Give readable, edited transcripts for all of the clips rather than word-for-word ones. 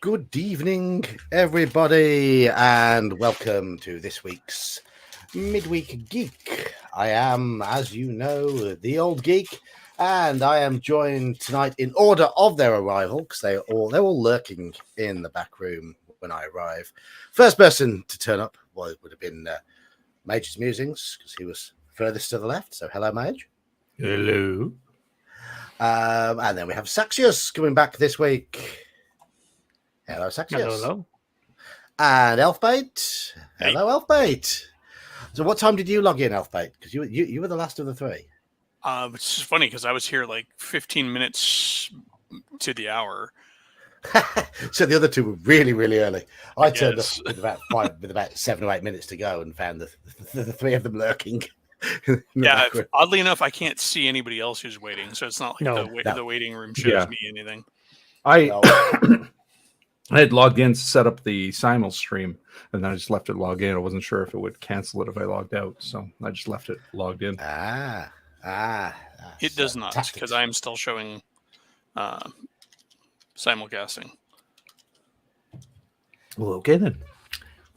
Good evening, everybody, and welcome to this week's Midweek Geek. I am, as you know, the old geek, and I am joined tonight in order of their arrival because they're all lurking in the back room when I arrive. First person to turn up would have been Mage's Musings because he was furthest to the left. So hello, Mage. Hello. And then we have Saxius coming back this week. Hello, Saxius. Hello. And Elfbait. Hey. Hello, Elfbait. So what time did you log in, Elfbait? Because you were the last of the three. It's just funny because I was here like 15 minutes to the hour. So the other two were really, really early. I turned up Yes. with about 7 or 8 minutes to go and found the three of them lurking. Yeah, oddly enough, I can't see anybody else who's waiting, so it's not like No. the waiting room shows me anything. I had logged in to set up the simulstream, and then I just left it logged in. I wasn't sure if it would cancel it if I logged out, so I just left it logged in. It does not, because I am still showing simulcasting. Well, okay then.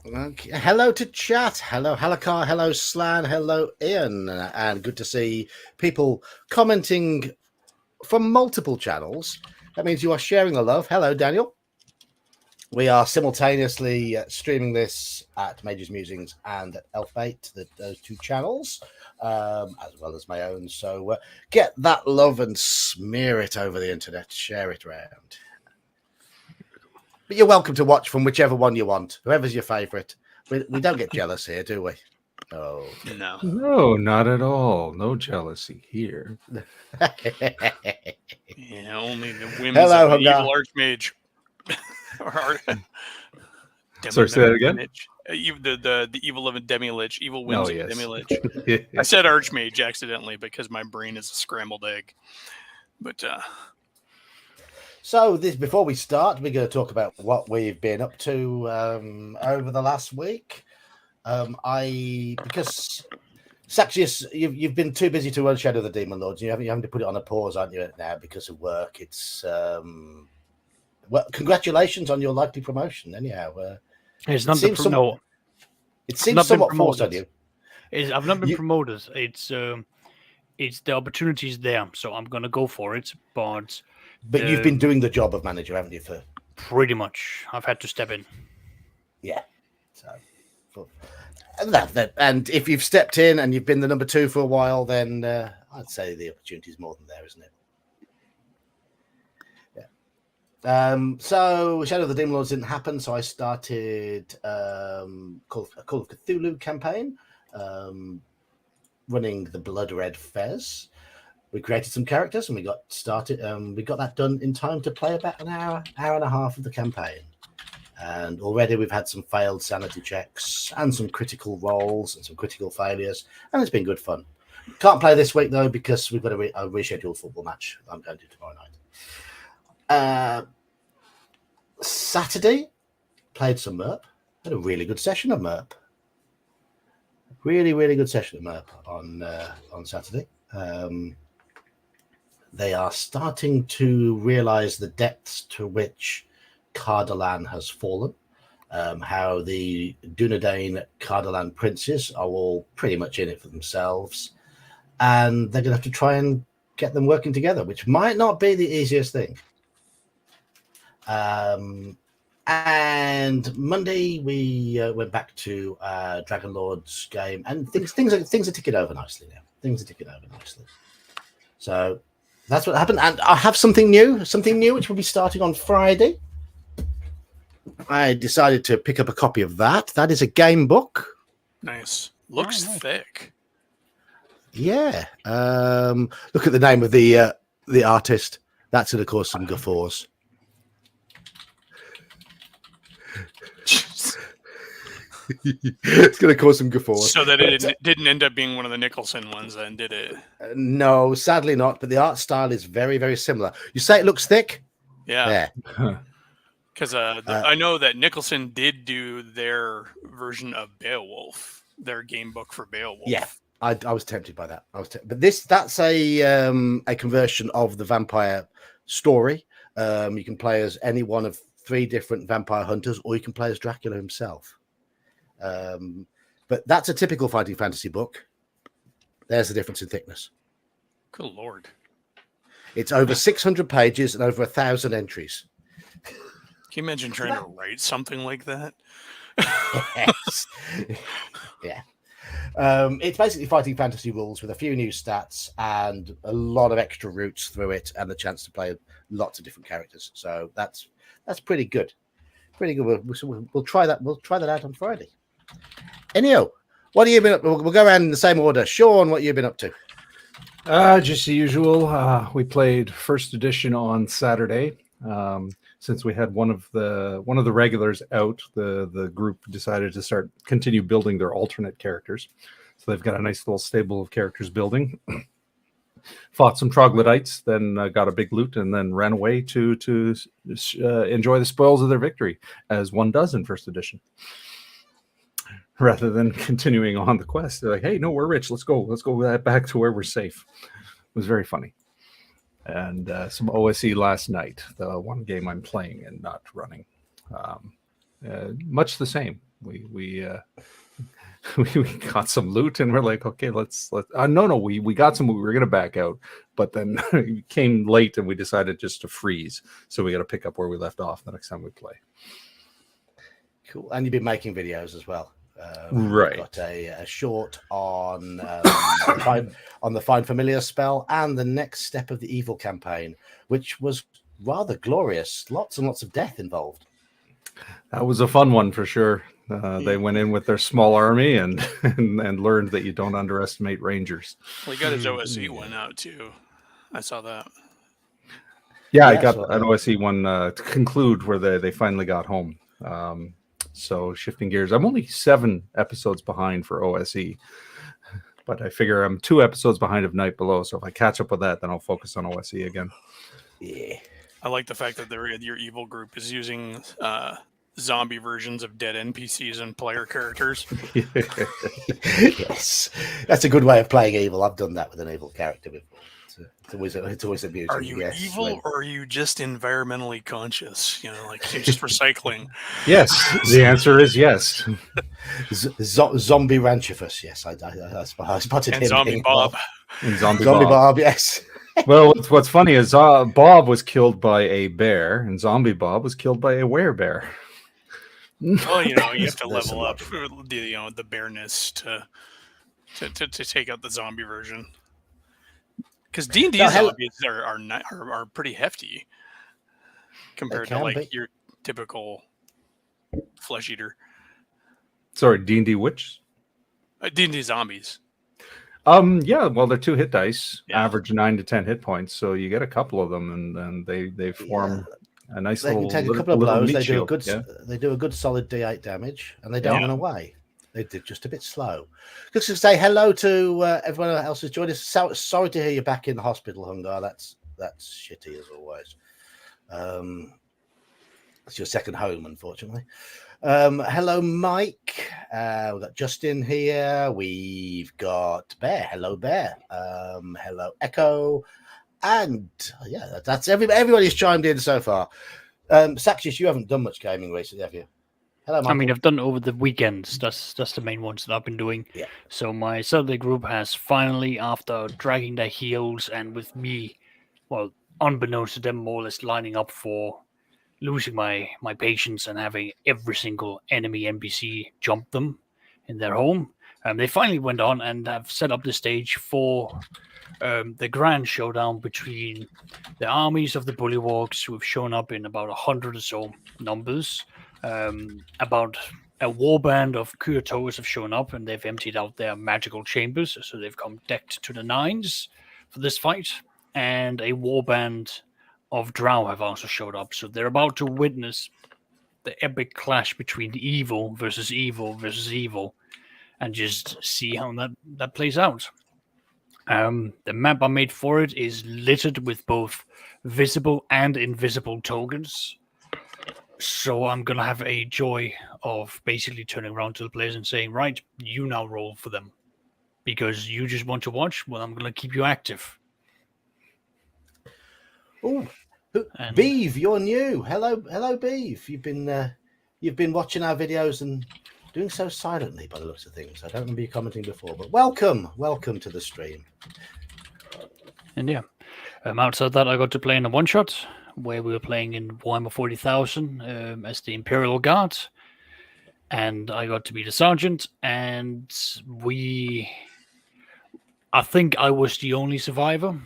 Okay. Hello to chat. Hello, Halakar. Hello, Slan. Hello, Ian. And good to see people commenting from multiple channels. That means you are sharing the love. Hello, Daniel. We are simultaneously streaming this at Mage's Musings and at Elfbait, those two channels, as well as my own. So get that love and smear it over the internet. Share it around. But you're welcome to watch from whichever one you want, whoever's your favourite. We don't get jealous here, do we? Oh. No, not at all. No jealousy here. Yeah, only the whims Hello, of the Hungar. evil archmage. Sorry, say that again? The evil of a demi-lich, evil whims of a demi-lich. I I said archmage accidentally because my brain is a scrambled egg. But So before we start, we're going to talk about what we've been up to over the last week. Because Saxius, you've been too busy to run Shadow of the Demon Lords. You're having to put it on a pause, aren't you, now because of work? It's well, congratulations on your likely promotion. Anyhow, it's not it seems somewhat forced on you. I've not been promoted. It's the opportunity's there, so I'm going to go for it. But you've been doing the job of manager, haven't you? For pretty much, I've had to step in. Yeah. So, and if you've stepped in and you've been the number 2 for a while, then I'd say the opportunity is more than there, isn't it? So Shadow of the Demon Lords didn't happen, so I started Call of Cthulhu campaign, running the Blood Red Fez. We created some characters and we got started. We got that done in time to play about an hour and a half of the campaign. And already we've had some failed sanity checks and some critical rolls and some critical failures, and it's been good fun. Can't play this week though because we've got a rescheduled football match I'm going to tomorrow night. Saturday, played some MERP. Had a really good session of MERP. Really, really good session of MERP on Saturday. They are starting to realise the depths to which Cardalan has fallen. How the Dunedain Cardalan princes are all pretty much in it for themselves. And they're going to have to try and get them working together, which might not be the easiest thing. And Monday we went back to Dragon Lord's game, and things are ticking over nicely now. So that's what happened, and I have something new which will be starting on Friday. I decided to pick up a copy of that. That is a game book. Nice. Looks thick. Yeah. Look at the name of the artist. That's going to cause some guffaws. It's going to cause some guffaws. So that it didn't end up being one of the Nicholson ones, then, did it? No, sadly not. But the art style is very, very similar. You say it looks thick? Yeah. Because I know that Nicholson did do their version of Beowulf, their game book for Beowulf. Yeah, I was tempted by that. But that's a conversion of the vampire story. You can play as any one of 3 different vampire hunters, or you can play as Dracula himself. But that's a typical fighting fantasy book. There's the difference in thickness. Good Lord. It's over 600 pages and over 1,000 entries. Can you imagine trying to write something like that? Yes. Yeah. It's basically fighting fantasy rules with a few new stats and a lot of extra routes through it, and the chance to play lots of different characters. So that's pretty good. Pretty good. We'll try that. We'll try that out on Friday. Ennio, what have you been up? We'll go around in the same order. Sean, what have you been up to? Just the usual. We played first edition on Saturday. Since we had one of the regulars out, the group decided to continue building their alternate characters. So they've got a nice little stable of characters building. Fought some troglodytes, then got a big loot, and then ran away to enjoy the spoils of their victory, as one does in first edition. Rather than continuing on the quest, they're like, "Hey, no, we're rich. Let's go back to where we're safe." It was very funny. And some OSE last night, the one game I'm playing and not running. Much the same. We got some loot and we're like, okay, let's no, we got some. We were gonna back out, but then it came late and we decided just to freeze. So we got to pick up where we left off the next time we play. Cool. And you've been making videos as well. Right. Got a short on the Find Familiar spell and the next step of the Evil campaign, which was rather glorious. Lots and lots of death involved. That was a fun one for sure. They went in with their small army and learned that you don't underestimate rangers. Well, he got his OSE one out too. I saw that. Yeah, I got an OSE one to conclude where they finally got home. So shifting gears, I'm only 7 episodes behind for OSE, but I figure I'm 2 episodes behind of Night Below. So if I catch up with that, then I'll focus on OSE again. Yeah, I like the fact that your evil group is using zombie versions of dead NPCs and player characters. Yes, that's a good way of playing evil. I've done that with an evil character before. It's always amusing. Are you evil or are you just environmentally conscious? Like you're just recycling. Yes, the answer is yes. Zombie Ranchifus, yes, I spotted And him. Zombie Bob. And Zombie Bob, yes. Well, what's funny is Bob was killed by a bear, and Zombie Bob was killed by a werebear. Well, you have to level up the bearness to take out the zombie version. Because D&D zombies are pretty hefty compared to like your typical flesh eater. Sorry, D&D which? D&D zombies. Yeah, well, they're 2 hit dice, average 9 to 10 hit points, so you get a couple of them, and they form a nice little. They can take a couple of blows. They do a good solid D8 damage, and they don't run away. They're just a bit slow. Just to say hello to everyone else who's joined us. Sorry to hear you're back in the hospital, Hungar. That's shitty as always. It's your second home, unfortunately. Hello, Mike. We've got Justin here. We've got Bear. Hello, Bear. Hello, Echo. And that's everybody's chimed in so far. Saxis, you haven't done much gaming recently, have you? Hello, Michael. I mean, I've done over the weekends. That's the main ones that I've been doing. Yeah. So my Saturday group has finally, after dragging their heels and with me, well, unbeknownst to them, more or less lining up for losing my patience and having every single enemy NPC jump them in their home. They finally went on and have set up the stage for the grand showdown between the armies of the Bullywugs, who have shown up in about 100 or so numbers. About a warband of Kuotoas have shown up, and they've emptied out their magical chambers, so they've come decked to the nines for this fight. And a warband of Drow have also showed up, so they're about to witness the epic clash between evil versus evil versus evil, and just see how that plays out. The map I made for it is littered with both visible and invisible tokens. So I'm going to have a joy of basically turning around to the players and saying, right, you now roll for them. Because you just want to watch, well, I'm going to keep you active. Oh, And Beeve, you're new. Hello, Beeve. You've been watching our videos and doing so silently by the looks of things. I don't remember you commenting before, but welcome to the stream. and yeah, outside that, I got to play in a one shot where we were playing in Warhammer 40,000 as the Imperial Guard, and I got to be the sergeant. And I think I was the only survivor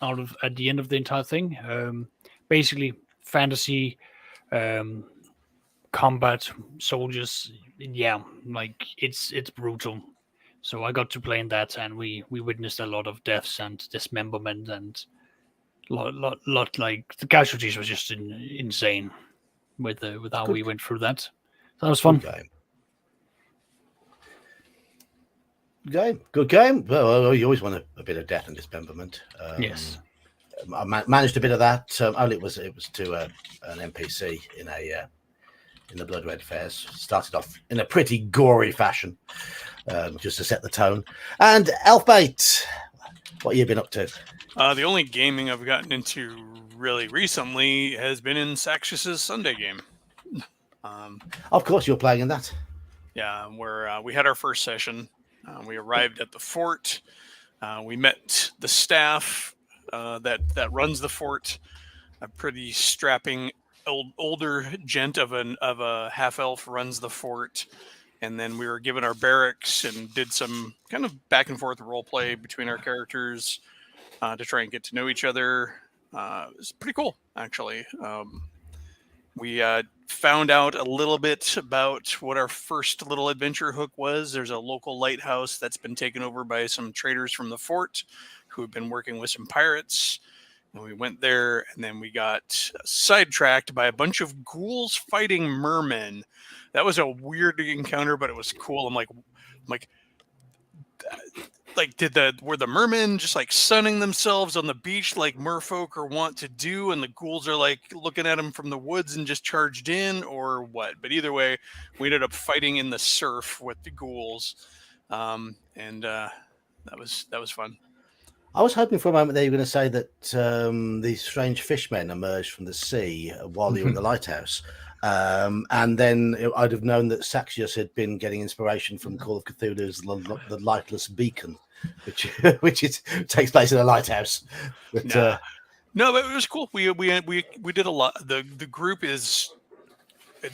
at the end of the entire thing. Basically, fantasy, combat, soldiers. Yeah, like it's brutal. So I got to play in that, and we witnessed a lot of deaths and dismemberment, and lot like the casualties was just insane with how we went through that. So that was fun. Good game. Well, you always want a bit of death and dismemberment. Yes. I managed a bit of that. Only it was to an NPC in the Blood Red Fairs. Started off in a pretty gory fashion, just to set the tone. And Elfbait, what have you been up to? The only gaming I've gotten into really recently has been in Saxius's Sunday game. Of course, you're playing in that. Yeah, where we had our first session. We arrived at the fort. We met the staff that runs the fort. A pretty strapping older gent of a half elf runs the fort, and then we were given our barracks and did some kind of back and forth role play between our characters to try and get to know each other. It was pretty cool, actually. We found out a little bit about what our first little adventure hook was. There's a local lighthouse that's been taken over by some traders from the fort who have been working with some pirates. And we went there, and then we got sidetracked by a bunch of ghouls fighting mermen. That was a weird encounter, but it was cool. I'm like, were the mermen just like sunning themselves on the beach like merfolk are wont to do, and the ghouls are like looking at them from the woods and just charged in, or what? But either way, we ended up fighting in the surf with the ghouls, and that was fun. I was hoping for a moment there you were going to say that these strange fishmen emerged from the sea while you were in the lighthouse. And then I'd have known that Saxius had been getting inspiration from Call of Cthulhu's The Lightless Beacon, which takes place in a lighthouse. But, no, but it was cool. We did a lot. The group it's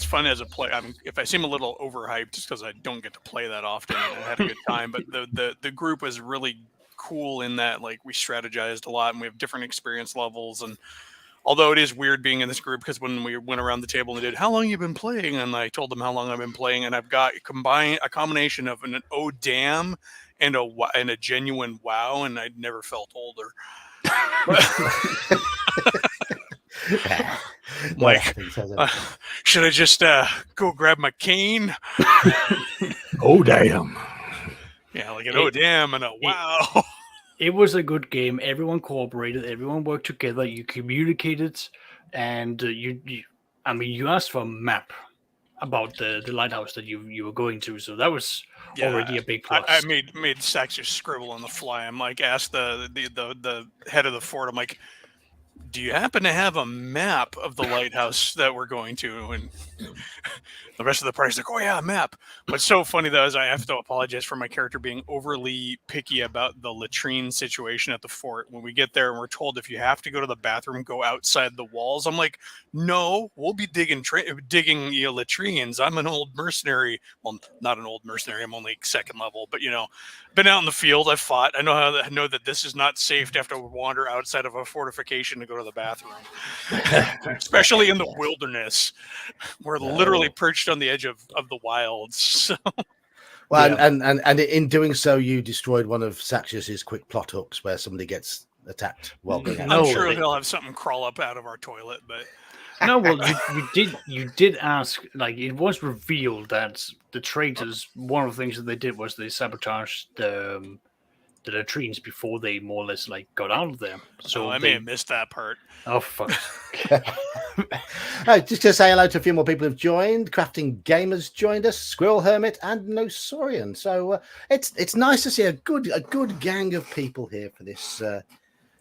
fun as a play. I mean, if I seem a little overhyped, just because I don't get to play that often, I had a good time. But the group was really cool in that, like, we strategized a lot, and we have different experience levels. And although it is weird being in this group, because when we went around the table and did how long you've been playing, and I told them how long I've been playing, and I've got a combination of an oh damn and a genuine wow, and I'd never felt older. Like, should I just go grab my cane? Oh damn! Yeah, like an oh damn and a wow. It was a good game. Everyone cooperated. Everyone worked together. You communicated, and you asked for a map about the lighthouse that you were going to. So that was already a big plus. I made Saxius scribble on the fly. I'm like, asked the head of the fort. I'm like, do you happen to have a map of the lighthouse that we're going to? And the rest of the party's like, oh yeah, a map. What's so funny though is I have to apologize for my character being overly picky about the latrine situation at the fort. When we get there and we're told if you have to go to the bathroom, go outside the walls. I'm like, no, we'll be digging latrines. I'm an old mercenary. Well, not an old mercenary. I'm only second level, but been out in the field. I've fought. I know that this is not safe to have to wander outside of a fortification to go to the bathroom, especially in the wilderness. We're literally perched on the edge of the wilds. So. Well, yeah. and in doing so, you destroyed one of Saxius's quick plot hooks where somebody gets attacked while going out. I'm sure he'll have something crawl up out of our toilet, but. No, well, you did ask. Like, it was revealed that the traitors, one of the things that they did was they sabotaged the latrines before they more or less like got out of there. So I may have missed that part. Oh fuck! Just to say hello to a few more people who've joined. Crafting Gamers joined us, Squirrel Hermit, and Nosorian. So it's nice to see a good gang of people here for this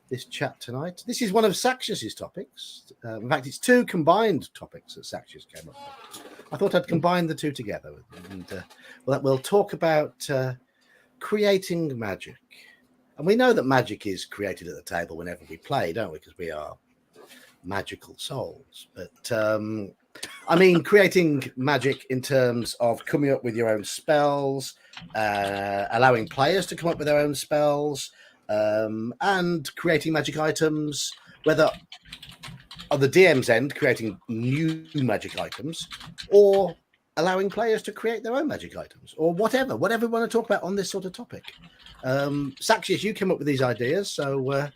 this chat tonight. This is one of Saxius's topics. In fact, it's two combined topics that Saxius came up with. I thought I'd combine the two together, and we'll talk about creating magic. And we know that magic is created at the table whenever we play, don't we? Because we are magical souls. But I mean, creating magic in terms of coming up with your own spells, allowing players to come up with their own spells, and creating magic items, whether on the DM's end, creating new magic items, or allowing players to create their own magic items, or whatever we want to talk about on this sort of topic. Saxius, you came up with these ideas, so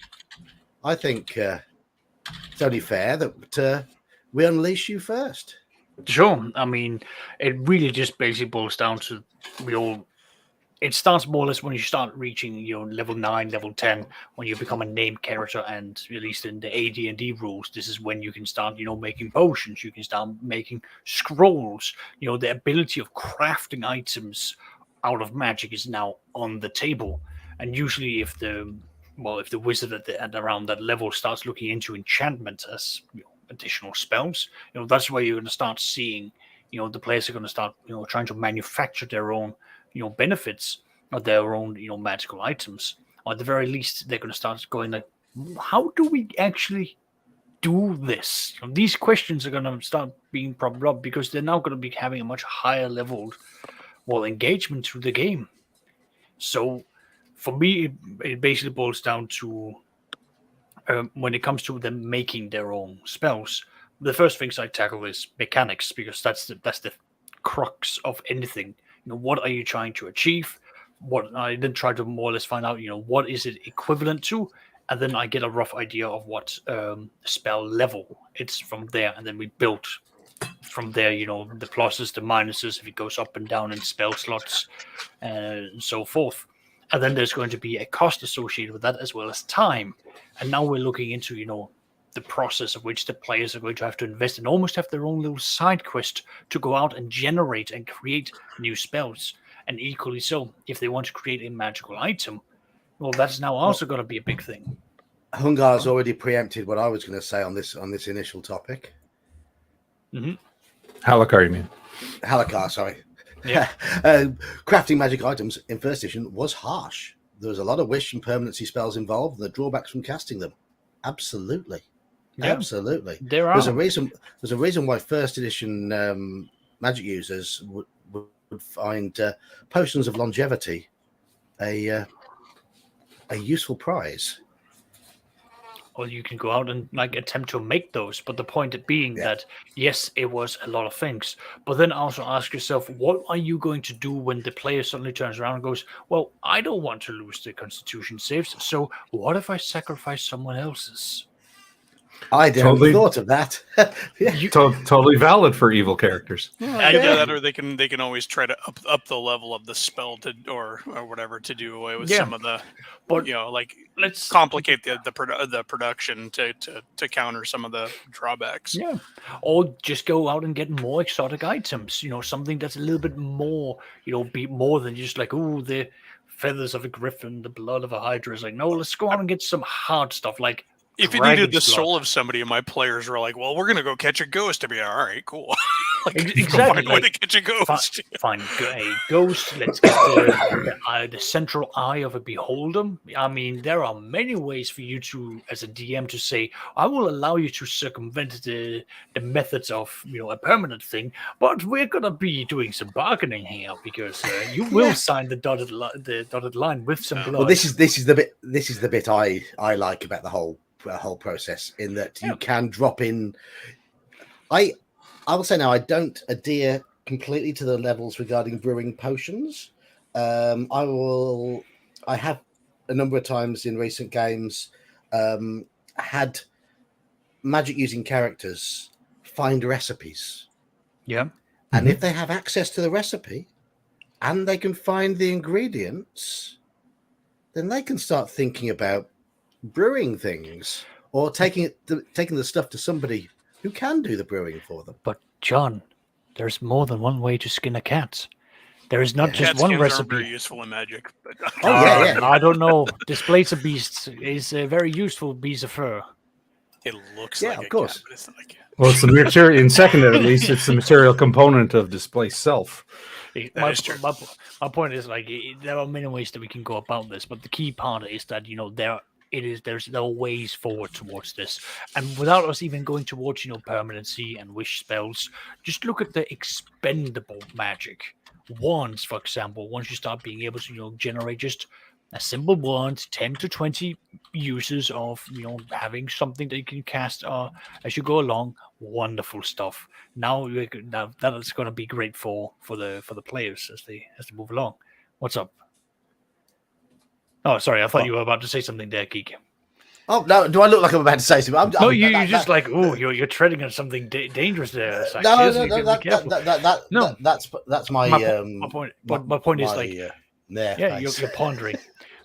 I think it's only fair that we unleash you first. Sure. I mean, it really just basically boils down to it starts more or less when you start reaching level 9, level 10, when you become a named character, and at least in the AD&D rules, this is when you can start, making potions, you can start making scrolls, the ability of crafting items out of magic is now on the table. And usually if the wizard at around that level starts looking into enchantment as additional spells, that's where you're going to start seeing, the players are going to start, trying to manufacture their own benefits of their own magical items. Or at the very least, they're going to start going like, how do we actually do this? These questions are going to start being propped up because they're now going to be having a much higher level engagement through the game. So for me, it basically boils down to when it comes to them making their own spells, the first things I tackle is mechanics, because that's the crux of anything. What are you trying to achieve? What I then try to more or less find out, what is it equivalent to, and then I get a rough idea of what spell level it's from there, and then we build from there. The pluses, the minuses, if it goes up and down in spell slots, and so forth. And then there's going to be a cost associated with that, as well as time. And now we're looking into the process of which the players are going to have to invest and almost have their own little side quest to go out and generate and create new spells. And equally so, if they want to create a magical item, well, that's now also going to be a big thing. Hungar's already preempted what I was going to say on this initial topic. Mm-hmm. Halakar, you mean? Halakar, sorry. Yeah. Crafting magic items in first edition was harsh. There was a lot of wish and permanency spells involved, and the drawbacks from casting them. Absolutely. Yeah, absolutely. There are. There's a reason why first edition magic users would find potions of longevity a useful prize. Or you can go out and attempt to make those, but the point being that yes, it was a lot of things, but then also ask yourself, what are you going to do when the player suddenly turns around and goes, well, I don't want to lose the Constitution saves, so what if I sacrifice someone else's? I never thought of that. Totally valid for evil characters. Either that, or they can always try to up the level of the spell or whatever to do away with some of the, but let's complicate the production to counter some of the drawbacks. Yeah, or just go out and get more exotic items. Something that's a little bit more, be more than just the feathers of a griffin, the blood of a hydra. Is no, let's go out and get some hard stuff like. If you needed the soul of somebody, and my players were like, "Well, we're gonna go catch a ghost," I'd be all right, cool. Exactly. Find a way to catch a ghost. Find a ghost. Let's get the central eye of a beholder. I mean, there are many ways for you to, as a DM, to say, "I will allow you to circumvent the methods of a permanent thing, but we're gonna be doing some bargaining here because you will sign the dotted line with some blood." Well, this is the bit I like about the whole process, in that you can drop in. I will say now, I don't adhere completely to the levels regarding brewing potions. I have a number of times in recent games had magic using characters find recipes. Yeah. And if they have access to the recipe and they can find the ingredients, then they can start thinking about brewing things, or taking the stuff to somebody who can do the brewing for them. But John, there's more than one way to skin a cat. There is not Yeah. just Cat one skins aren't very recipe. useful in Magic. But Oh, yeah. I don't know. Displacer Beast is a very useful piece of fur. it looks Yeah, like of a course. cat, but it's not a cat. Well, it's the material in secondary, at least. It's the material component of displaced self. That is true. My point is like there are many ways that we can go about this, but the key part is that there are ways forward towards this, and without us even going towards permanency and wish spells, just look at the expendable magic. Wands, for example, once you start being able to generate just a simple wand, 10 to 20 uses of having something that you can cast as you go along, wonderful stuff. Now that is going to be great for the players as they move along. What's up? Oh, sorry, I thought you were about to say something there, Geek. Oh no! Do I look like I'm about to say something? No, you're just like, oh, you're treading on something dangerous there. Sax. No, Yes, no, you no, gotta be careful. No. that's my My point. But my point is like, yeah, you're pondering.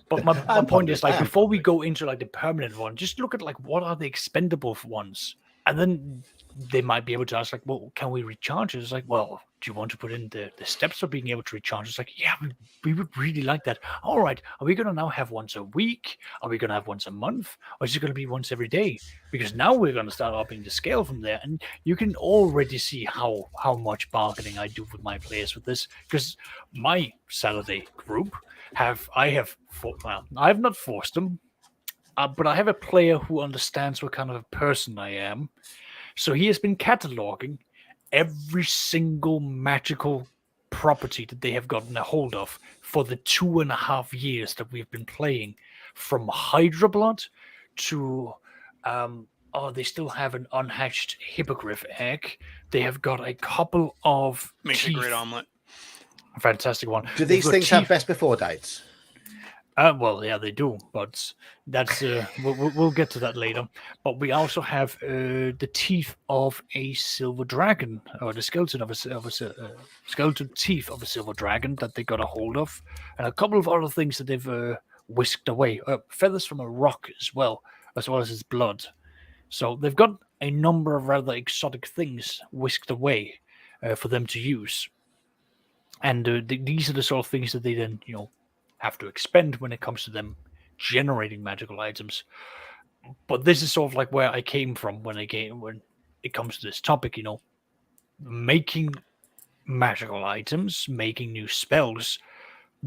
But my point is like, before we go into like the permanent one, just look at like what are the expendable ones, and then they might be able to ask like, well, can we recharge it? It's like, well, do you want to put in the steps of being able to recharge? It's like, yeah, we would really like that. All right, are we going to now have once a week? Are we going to have once a month? Or is it going to be once every day? Because now we're going to start upping the scale from there. And you can already see how much bargaining I do with my players with this. Because my Saturday group I have not forced them, but I have a player who understands what kind of a person I am. So he has been cataloging every single magical property that they have gotten a hold of for the 2.5 years that we've been playing, from Hydra Blood to they still have an unhatched hippogriff egg. They have got a couple of Makes teeth. a great omelet. Fantastic one. Do these things have best before dates? Well, yeah, they do, but that's we'll get to that later. But we also have the teeth of a silver dragon, or the skeleton of a skeleton teeth of a silver dragon that they got a hold of, and a couple of other things that they've whisked away. Feathers from a rock as well as his blood. So they've got a number of rather exotic things whisked away for them to use, and these are the sort of things that they then have to expend when it comes to them generating magical items. But this is sort of like where I came from when it comes to this topic, making magical items, making new spells.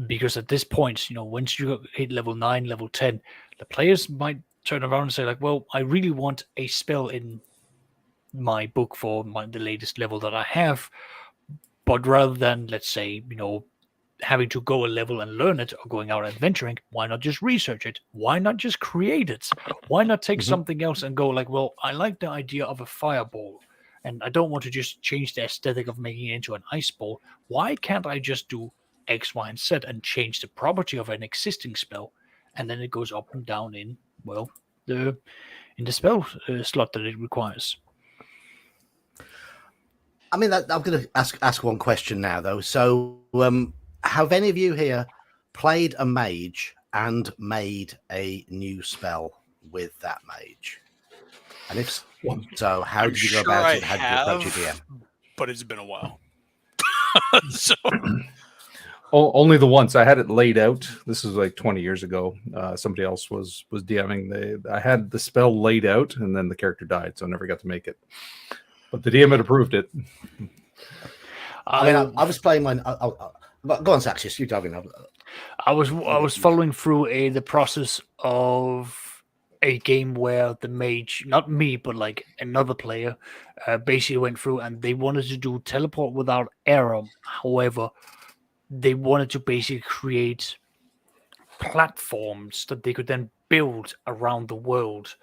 Because at this point, once you hit level 9, level 10, the players might turn around and say like, well, I really want a spell in my book for the latest level that I have. But rather than, let's say, having to go a level and learn it, or going out adventuring, why not just research it? Why not just create it? Why not take something else and go like, well, I like the idea of a fireball, and I don't want to just change the aesthetic of making it into an ice ball. Why can't I just do X, Y, and Z and change the property of an existing spell, and then it goes up and down in the spell slot that it requires? I mean, I'm going to ask one question now, though. So, have any of you here played a mage and made a new spell with that mage? And if so, how did you go about it? How did you approach your DM? But it's been a while. So Only the once. I had it laid out. This was like 20 years ago. Somebody else was DMing. I had the spell laid out, and then the character died, so I never got to make it. But the DM had approved it. I mean, I was playing mine. Go on, Saxius. You dive in. I was following through the process of a game where the mage, not me, but like another player, basically went through and they wanted to do teleport without error. However, they wanted to basically create platforms that they could then build around the world,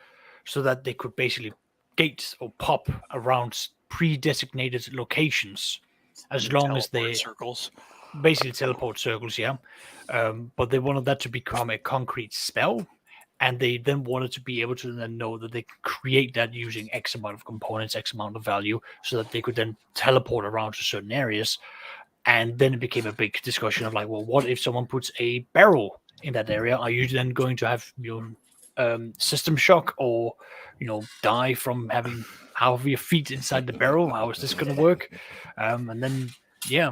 so that they could basically gate or pop around pre-designated locations, as long as they circles. Basically teleport circles, yeah. But they wanted that to become a concrete spell, and they then wanted to be able to then know that they could create that using X amount of components, X amount of value, so that they could then teleport around to certain areas. And then it became a big discussion of like, well, what if someone puts a barrel in that area? Are you then going to have system shock, or die from having half of your feet inside the barrel? How is this going to work? And then, yeah.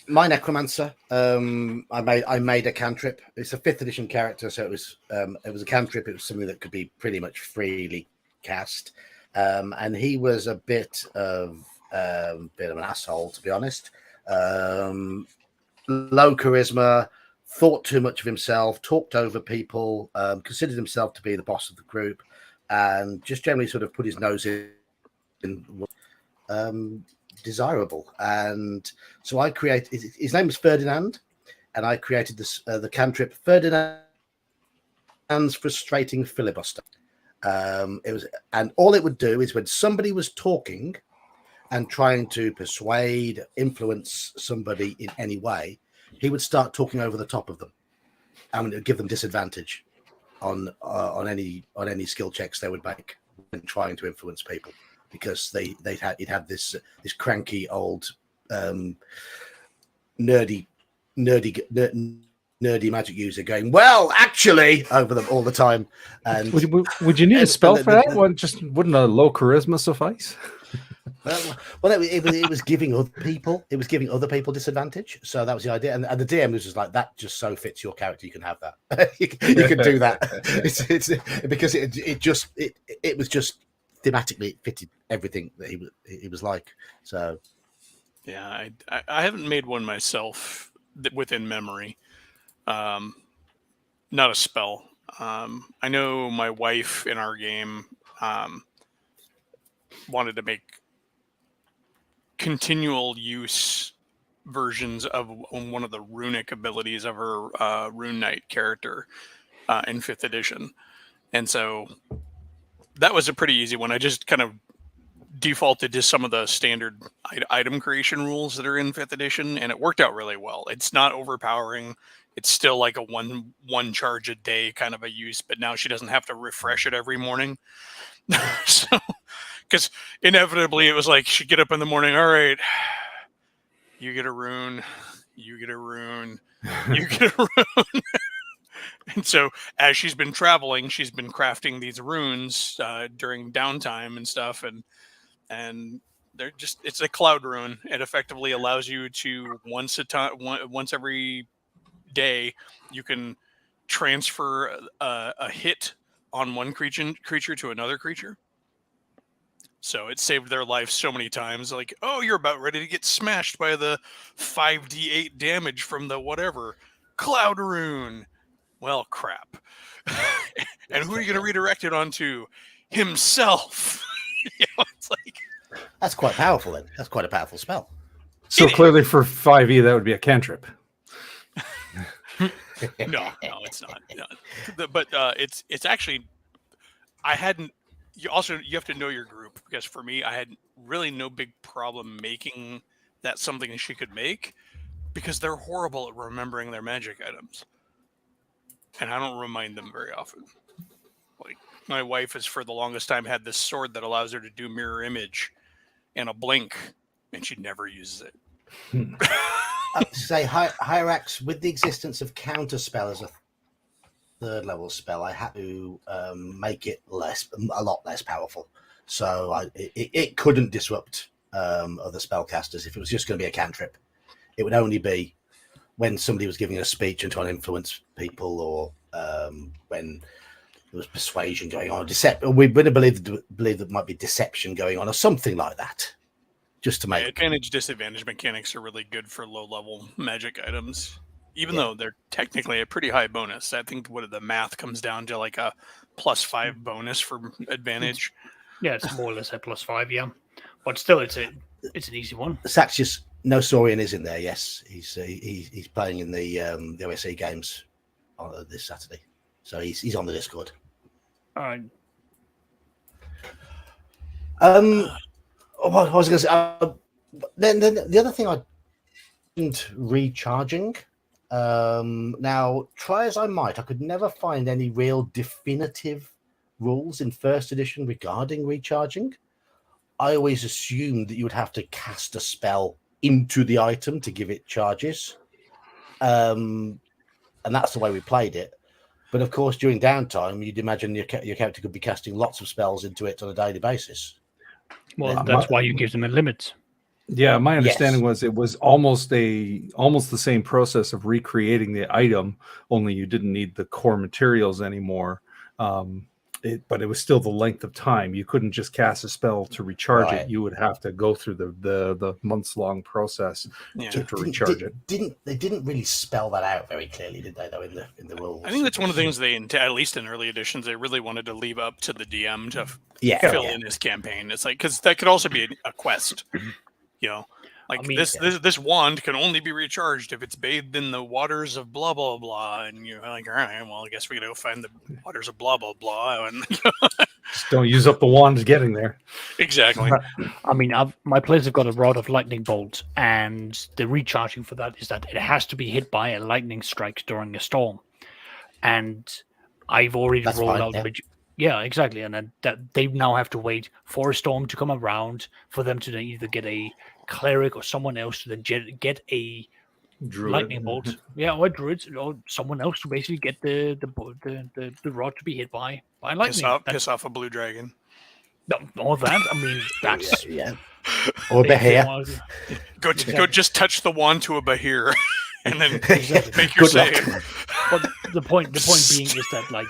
My necromancer. I made a cantrip. It's a 5th edition character, so it was a cantrip. It was something that could be pretty much freely cast, and he was a bit of an asshole, to be honest. Low charisma, thought too much of himself, talked over people, considered himself to be the boss of the group, and just generally sort of put his nose in desirable. And so I created, his name was Ferdinand, and I created this the cantrip Ferdinand's frustrating filibuster. And all it would do is when somebody was talking and trying to persuade, influence somebody in any way, he would start talking over the top of them, and it would give them disadvantage on any skill checks they would make when trying to influence people, because he'd had this cranky old nerdy magic user going, well, actually, over them all the time. And would you need a spell for that one? Just wouldn't a low charisma suffice? Well, it was giving other people. It was giving other people disadvantage. So that was the idea. And the DM was just like, that just so fits your character. You can have that. you can do that. It's because it was just thematically it fitted everything that he was like. So yeah, I haven't made one myself within memory. Not a spell. I know my wife in our game wanted to make continual use versions of one of the runic abilities of her Rune Knight character in 5th edition. And so that was a pretty easy one. I just kind of defaulted to some of the standard item creation rules that are in 5th edition, and it worked out really well. It's not overpowering. It's still like a one charge a day kind of a use, but now she doesn't have to refresh it every morning. So, because inevitably it was like she'd get up in the morning, all right, you get a rune, you get a rune, you get a rune. And so as she's been traveling, she's been crafting these runes during downtime and stuff, and they're just, it's a cloud rune. It effectively allows you to once every day you can transfer a hit on one creature to another creature. So it saved their life so many times. Like, oh, you're about ready to get smashed by the 5d8 damage from the whatever cloud rune. Well, crap. And who are you going to redirect it onto? Himself. It's like, that's quite powerful. Then that's quite a powerful spell. So clearly, for 5e, that would be a cantrip. No, it's not. No. But it's actually, I hadn't. You have to know your group, because for me, I had really no big problem making that something she could make, because they're horrible at remembering their magic items, and I don't remind them very often. Like, my wife has for the longest time had this sword that allows her to do mirror image and a blink, and she never uses it. Say Hyrax, with the existence of counterspell as a 3rd level spell, I had to make it a lot less powerful. So it couldn't disrupt other spellcasters if it was just going to be a cantrip. It would only be when somebody was giving a speech and trying to influence people, or when there was persuasion going on, we would believe there might be deception going on, or something like that. Just to make advantage disadvantage mechanics are really good for low level magic items, even though they're technically a pretty high bonus. I think what the math comes down to like a +5 bonus for advantage. Yeah, it's more or less a +5, yeah. But still, it's an easy one. Saxius Nosorian is in there. Yes, he's playing in the OSE games this Saturday, so he's on the Discord. All right. What I was going to say, then the other thing I didn't recharging. Now, try as I might, I could never find any real definitive rules in 1st edition regarding recharging. I always assumed that you would have to cast a spell into the item to give it charges, and that's the way we played it. But of course, during downtime, you'd imagine your character could be casting lots of spells into it on a daily basis. Well, that's why you give them a limit. Yeah, my understanding Yes. was it was almost the same process of recreating the item, only you didn't need the core materials anymore. But it was still the length of time. You couldn't just cast a spell to recharge it. Right. You would have to go through the months long process Yeah. to recharge it. They didn't really spell that out very clearly, did they? Though in the rules, I think that's one of the things they, at least in early editions, they really wanted to leave up to the DM to fill in his campaign. It's like, because that could also be a quest, you know. Like, I mean, this wand can only be recharged if it's bathed in the waters of blah blah blah, and you're like, all right, well, I guess we gotta go find the waters of blah blah blah, and Just don't use up the wand getting there. exactly. I mean, my players have got a rod of lightning bolt, and the recharging for that is that it has to be hit by a lightning strike during a storm. And I've already rolled out the yeah, exactly, and then that they now have to wait for a storm to come around for them to then either get a cleric or someone else to then get a Druid. lightning bolt, or druids, or someone else to basically get the rod to be hit by lightning. Piss off a blue dragon. No, all that. I mean, that's or Bahir. Go just touch the wand to a Bahir, and then make your Good save. luck. But the point being is that, like,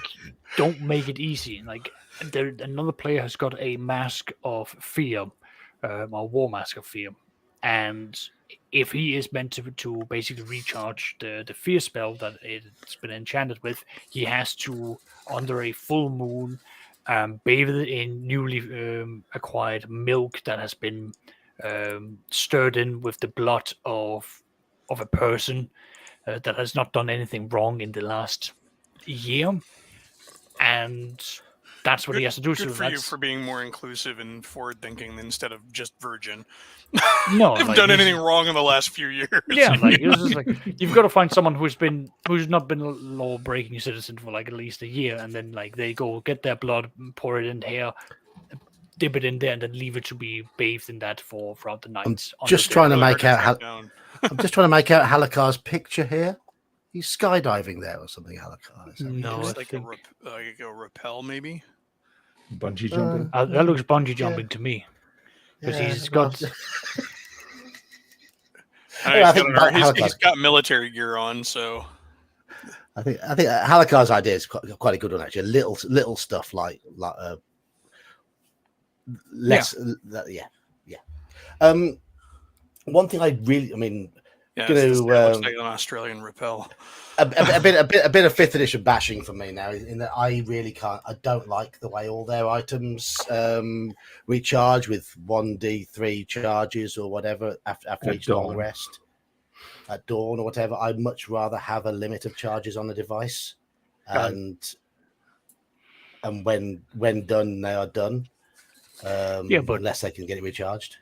don't make it easy. Like, another player has got a mask of fear, a war mask of fear, and if he is meant to basically recharge the fear spell that it's been enchanted with, he has to, under a full moon, bathe it in newly acquired milk that has been stirred in with the blood of a person that has not done anything wrong in the last year, and that's what he has to do. Good So for you for being more inclusive and forward thinking instead of just virgin. No, haven't done anything wrong in the last few years. Yeah, like, it's just like, you've got to find someone who's not been a law-breaking citizen for like at least a year, and then like they go get their blood, pour it in here, dip it in there, and then leave it to be bathed in that throughout the night. I'm just trying to make out Halakar's picture here. He's skydiving there or something, Halakar. No, it's like a rappel, maybe. Bungee jumping. That looks bungee jumping to me. Because he's got. He's got military gear on, so. I think Halakar's idea is quite a good one, actually. Little stuff like less. One thing I really, looks like an Australian rappel. a bit of 5th edition bashing for me now, in that I really can't. I don't like the way all their items recharge with 1d3 charges or whatever after each long rest at dawn or whatever. I'd much rather have a limit of charges on the device, and when done, they are done. But unless they can get it recharged.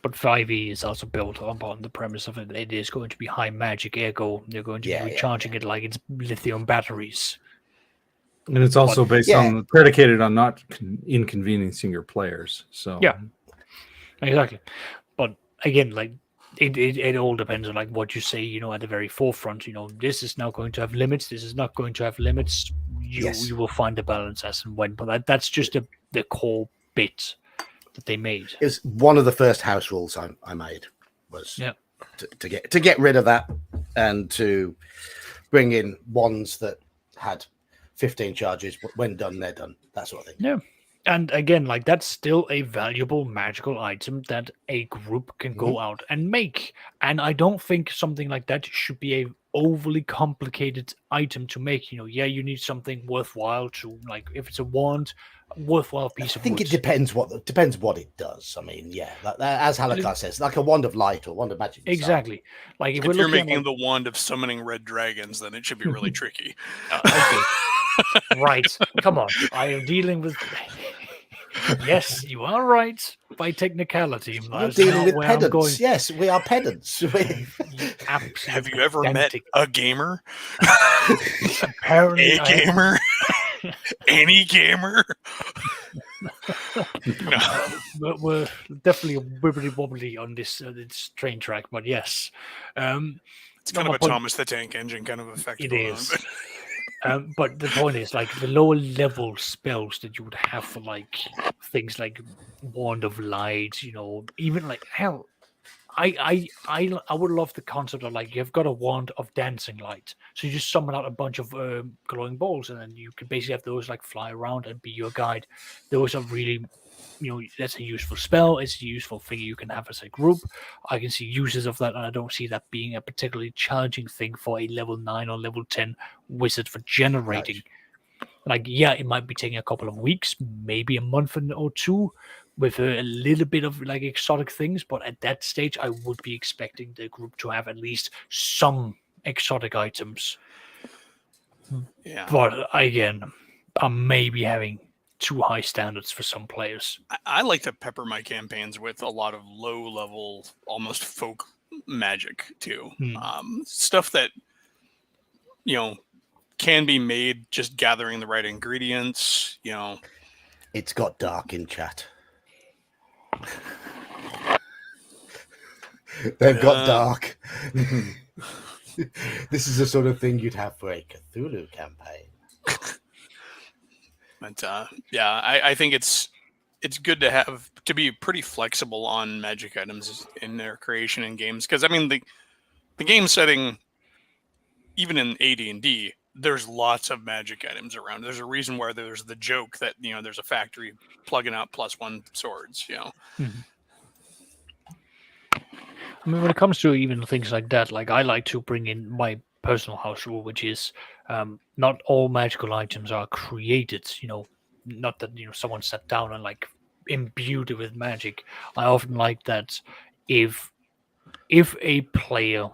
But 5e is also built upon the premise of it is going to be high magic, ergo they're going to be recharging it like it's lithium batteries. And it's also predicated on not inconveniencing your players. So yeah, exactly. But again, like it all depends on like what you say. At the very forefront. This is now going to have limits. This is not going to have limits. You will find the balance as and when. But that's just the core bit that they made. It was one of the first house rules I made was to get rid of that and to bring in ones that had 15 charges. When done, they're done. That sort of thing. Yeah. And again, like, that's still a valuable magical item that a group can go out and make. And I don't think something like that should be a overly complicated item to make. You need something worthwhile to, like, if it's a wand, worthwhile piece of wood. I think it depends what it does. I mean, as Halakar says, like a wand of light or wand of magic. Exactly. Like if you're making the wand of summoning red dragons, then it should be really tricky. Okay. Right. Come on. I am dealing with. Yes, you are right. By technicality, I'm dealing with pedants. Yes, we are pedants. Have you ever met a gamer? Apparently, a gamer. Any gamer? No. We're definitely wibbly wobbly on this train track, but yes, it's kind of a Thomas the Tank Engine kind of effect. It is. But the point is, like, the lower level spells that you would have for like things like Wand of Light, even like hell, I would love the concept of like you've got a wand of dancing light, so you just summon out a bunch of glowing balls, and then you can basically have those like fly around and be your guide. Those are really, that's a useful spell. It's a useful thing you can have as a group. I can see uses of that, and I don't see that being a particularly challenging thing for a level 9 or level 10 wizard for generating. Like, yeah, it might be taking a couple of weeks, maybe a month or two, with a little bit of like exotic things, but at that stage I would be expecting the group to have at least some exotic items. Yeah. But again, I'm maybe having too high standards for some players. I like to pepper my campaigns with a lot of low level, almost folk magic too. Stuff that can be made just gathering the right ingredients. It's got dark in chat. They've got dark. This is the sort of thing you'd have for a Cthulhu campaign. But I think it's good to be pretty flexible on magic items in their creation in games, because I mean the game setting, even in AD&D, there's lots of magic items around. There's a reason why there's the joke that there's a factory plugging out +1 swords. I mean, when it comes to even things like that, like I like to bring in my personal house rule, which is not all magical items are created. Not that someone sat down and like imbued it with magic. I often like that if a player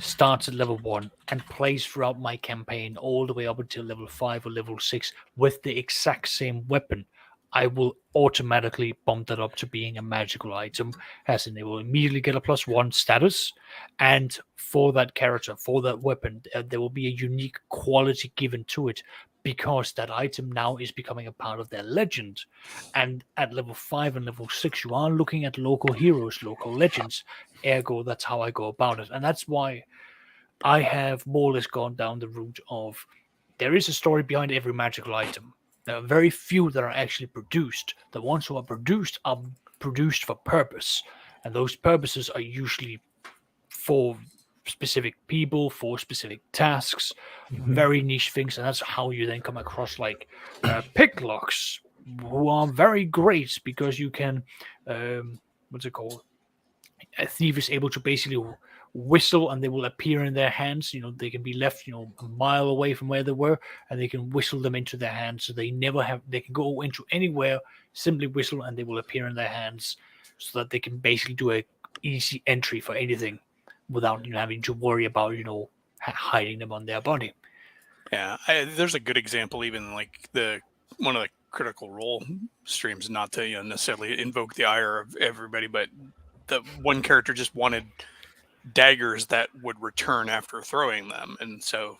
starts at level 1 and plays throughout my campaign all the way up until level 5 or level 6 with the exact same weapon, I will automatically bump that up to being a magical item, as in they will immediately get a +1 status. And for that character, for that weapon, there will be a unique quality given to it, because that item now is becoming a part of their legend. And at level 5 and level 6, you are looking at local heroes, local legends. Ergo, that's how I go about it. And that's why I have more or less gone down the route of there is a story behind every magical item. There are very few that are actually produced. The ones who are produced for purpose. And those purposes are usually for specific people, for specific tasks, very niche things. And that's how you then come across like picklocks, who are very great because you can, what's it called? A thief is able to basically whistle and they will appear in their hands. They can be left a mile away from where they were, and they can whistle them into their hands, so they can go into anywhere, simply whistle, and they will appear in their hands, so that they can basically do a easy entry for anything without having to worry about hiding them on their body. Yeah, there's a good example, even like one of the Critical Role streams, not to necessarily invoke the ire of everybody, but the one character just wanted daggers that would return after throwing them, and so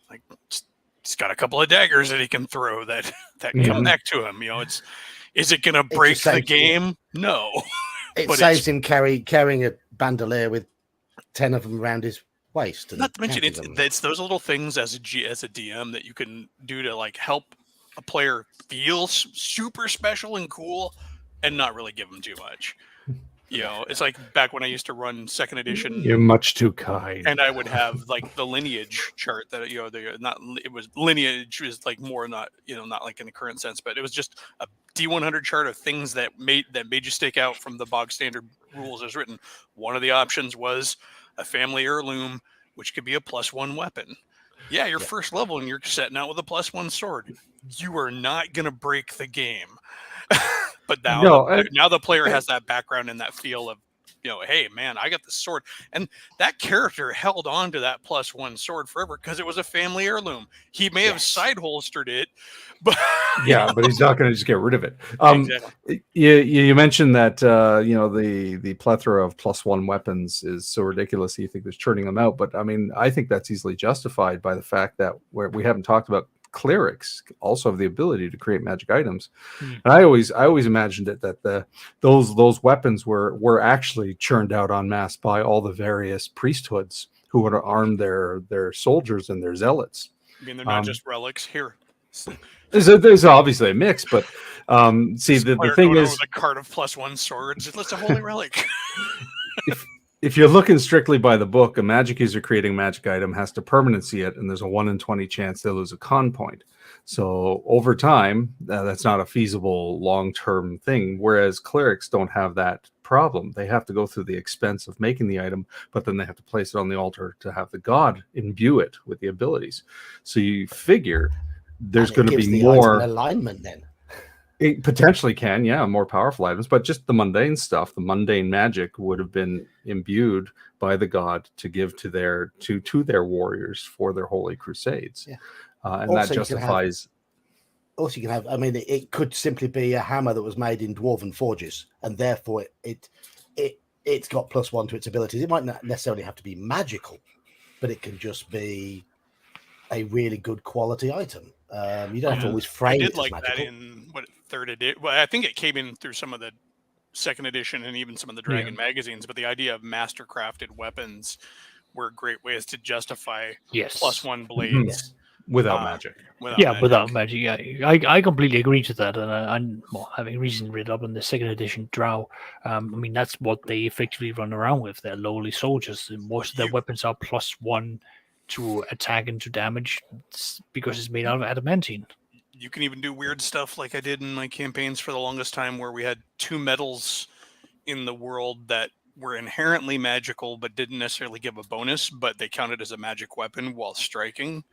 like he's got a couple of daggers that he can throw that come back to him. Is it gonna break the game? No. It saves him carrying a bandolier with 10 of them around his waist. Not to mention it's those little things as a DM that you can do to like help a player feel super special and cool, and not really give them too much. It's like back when I used to run 2nd edition. You're much too kind. And I would have like the lineage chart that it was lineage is like more not like in the current sense, but it was just a D100 chart of things that made you stick out from the bog standard rules as written. One of the options was a family heirloom, which could be a +1 weapon. Yeah, your first level and you're setting out with a +1 sword. You are not gonna break the game. But now the player has that background and that feel of, hey man, I got the sword, and that character held on to that +1 sword forever because it was a family heirloom. He may have side holstered it, but but he's not going to just get rid of it. Exactly. You mentioned that the plethora of +1 weapons is so ridiculous. You think there's churning them out, but I mean, I think that's easily justified by the fact that we haven't talked about clerics also have the ability to create magic items. And I always imagined it that those weapons were actually churned out en masse by all the various priesthoods who would arm their soldiers and their zealots. I mean, they're not just relics here. There's obviously a mix, but see, the thing is, with a cart of +1 swords. It's a holy relic. if you're looking strictly by the book, a magic user creating a magic item has to permanency it, and there's a 1 in 20 chance they'll lose a con point. So over time, that's not a feasible long-term thing. Whereas clerics don't have that problem. They have to go through the expense of making the item, but then they have to place it on the altar to have the god imbue it with the abilities. So you figure there's going to be more alignment then. It potentially can, yeah, more powerful items, but just the mundane stuff, the mundane magic would have been imbued by the god to give to their warriors for their holy crusades. Yeah. And also, that justifies. You can have, I mean, it could simply be a hammer that was made in dwarven forges, and therefore it's got +1 to its abilities. It might not necessarily have to be magical, but it can just be a really good quality item. You don't have to always frame it as magical. I did like that in third edition. Well, I think it came in through some of the second edition and even some of the Dragon magazines. But the idea of master-crafted weapons were great ways to justify +1 blades without magic. Without magic. Yeah, I completely agree to that. And I'm having recently read up on the second edition Drow. I mean, that's what they effectively run around with. They're lowly soldiers. And most of their weapons are +1 to attack and to damage because it's made out of adamantine. You can even do weird stuff like I did in my campaigns for the longest time, where we had 2 metals in the world that were inherently magical but didn't necessarily give a bonus, but they counted as a magic weapon while striking.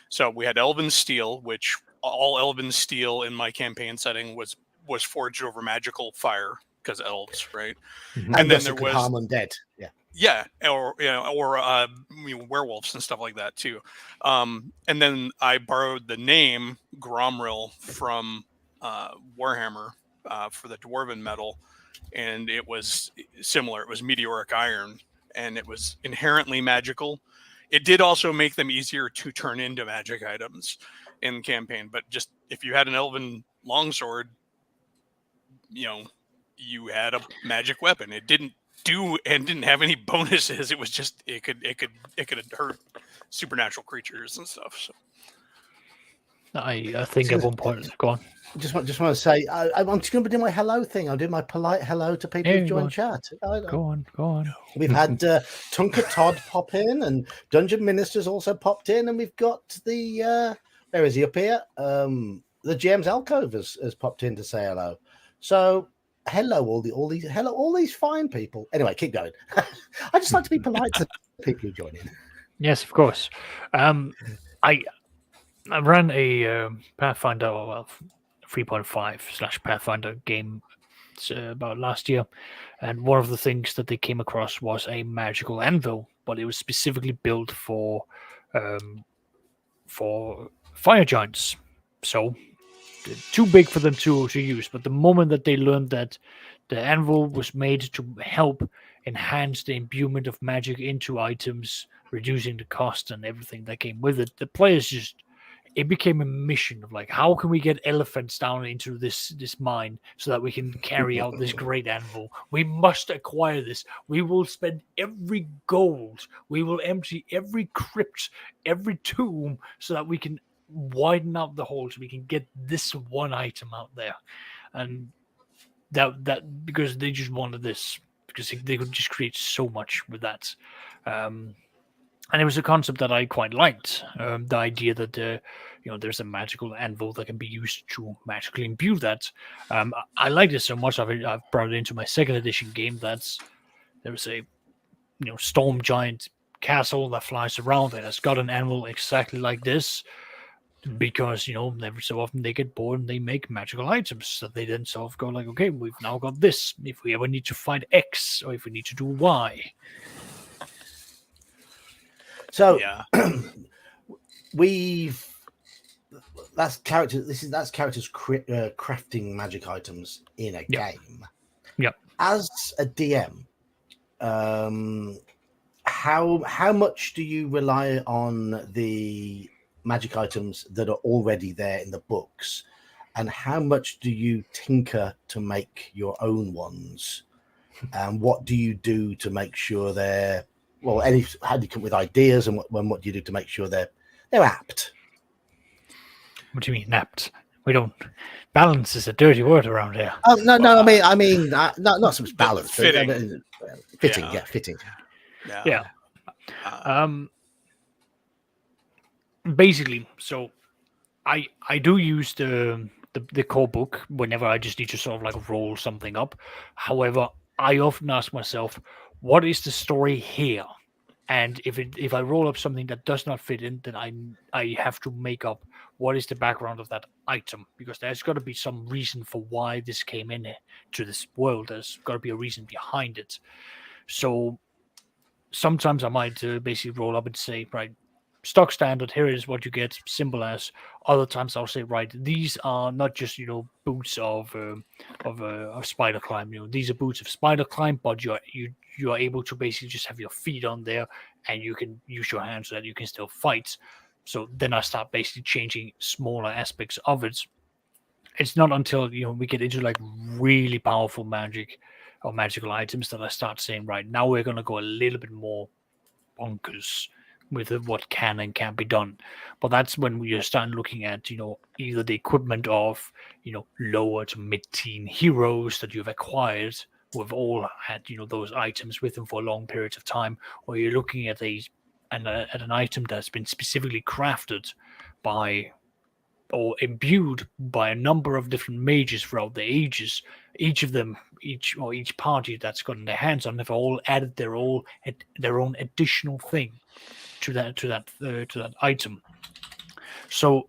So we had Elven Steel, which all Elven Steel in my campaign setting was forged over magical fire because elves, right? Mm-hmm. And then there was harm undead. Yeah, or werewolves and stuff like that too. And then I borrowed the name Gromril from Warhammer for the dwarven metal, and it was similar. It was meteoric iron, and it was inherently magical. It did also make them easier to turn into magic items in campaign. But just if you had an elven longsword, you had a magic weapon. It didn't have any bonuses. It was just it could hurt supernatural creatures and stuff. So I think at one point, go on. Just want to say I'm just going to do my hello thing. I'll do my polite hello to people who join chat. Go on. We've had Tunka Todd pop in, and Dungeon Minister's also popped in, and we've got the where is he up here? The GM's Alcove has popped in to say hello. So. Hello, all these fine people. Anyway, keep going. I just like to be polite to people who join in. Yes, of course. I ran a Pathfinder 3.5/Pathfinder game about last year, and one of the things that they came across was a magical anvil, but it was specifically built for fire giants. So. Too big for them to use, but the moment that they learned that the anvil was made to help enhance the imbuement of magic into items, reducing the cost and everything that came with it, the players it became a mission of like, how can we get elephants down into this mine so that we can carry out this great anvil? We must acquire this. We will spend every gold. We will empty every crypt, every tomb, so that we can widen out the hole so we can get this one item out there. And that because they just wanted this, because they could just create so much with that. And it was a concept that I quite liked. The idea that there's a magical anvil that can be used to magically imbue that. I liked it so much I've brought it into my second edition game. There was a storm giant castle that flies around and it's got an anvil exactly like this. Because every so often they get bored and they make magical items that they then sort of go like, okay, we've now got this. If we ever need to find X, or if we need to do Y. So that's characters crafting magic items in a game. Yep. As a DM, how much do you rely on the magic items that are already there in the books, and how much do you tinker to make your own ones, and what do you do to make sure how do you come up with ideas, and what do you do to make sure they're apt? What do you mean apt? We don't. Balance is a dirty word around here. Oh no, I mean, not so much balance, fitting. but fitting, Yeah. yeah, fitting. Yeah. Uh, Basically, so I do use the core book whenever I just need to sort of like roll something up. However, I often ask myself, what is the story here? And if I roll up something that does not fit in, then I have to make up what is the background of that item, because there's got to be some reason for why this came in to this world. There's got to be a reason behind it. So sometimes I might basically roll up and say, right, stock standard, here is what you get, simple as. Other times I'll say, right, these are not just boots of spider climb. These are boots of spider climb, but you are able to basically just have your feet on there, and you can use your hands so that you can still fight. So then I start basically changing smaller aspects of it. It's not until we get into like really powerful magic or magical items that I start saying, right, now we're gonna go a little bit more bonkers with what can and can't be done. But that's when we start looking at either the equipment of lower to mid-teen heroes that you've acquired, who have all had those items with them for long periods of time, or you're looking at an item that's been specifically crafted by or imbued by a number of different mages throughout the ages. Each of them, each party that's gotten their hands on, have all added their own additional thing to that item. So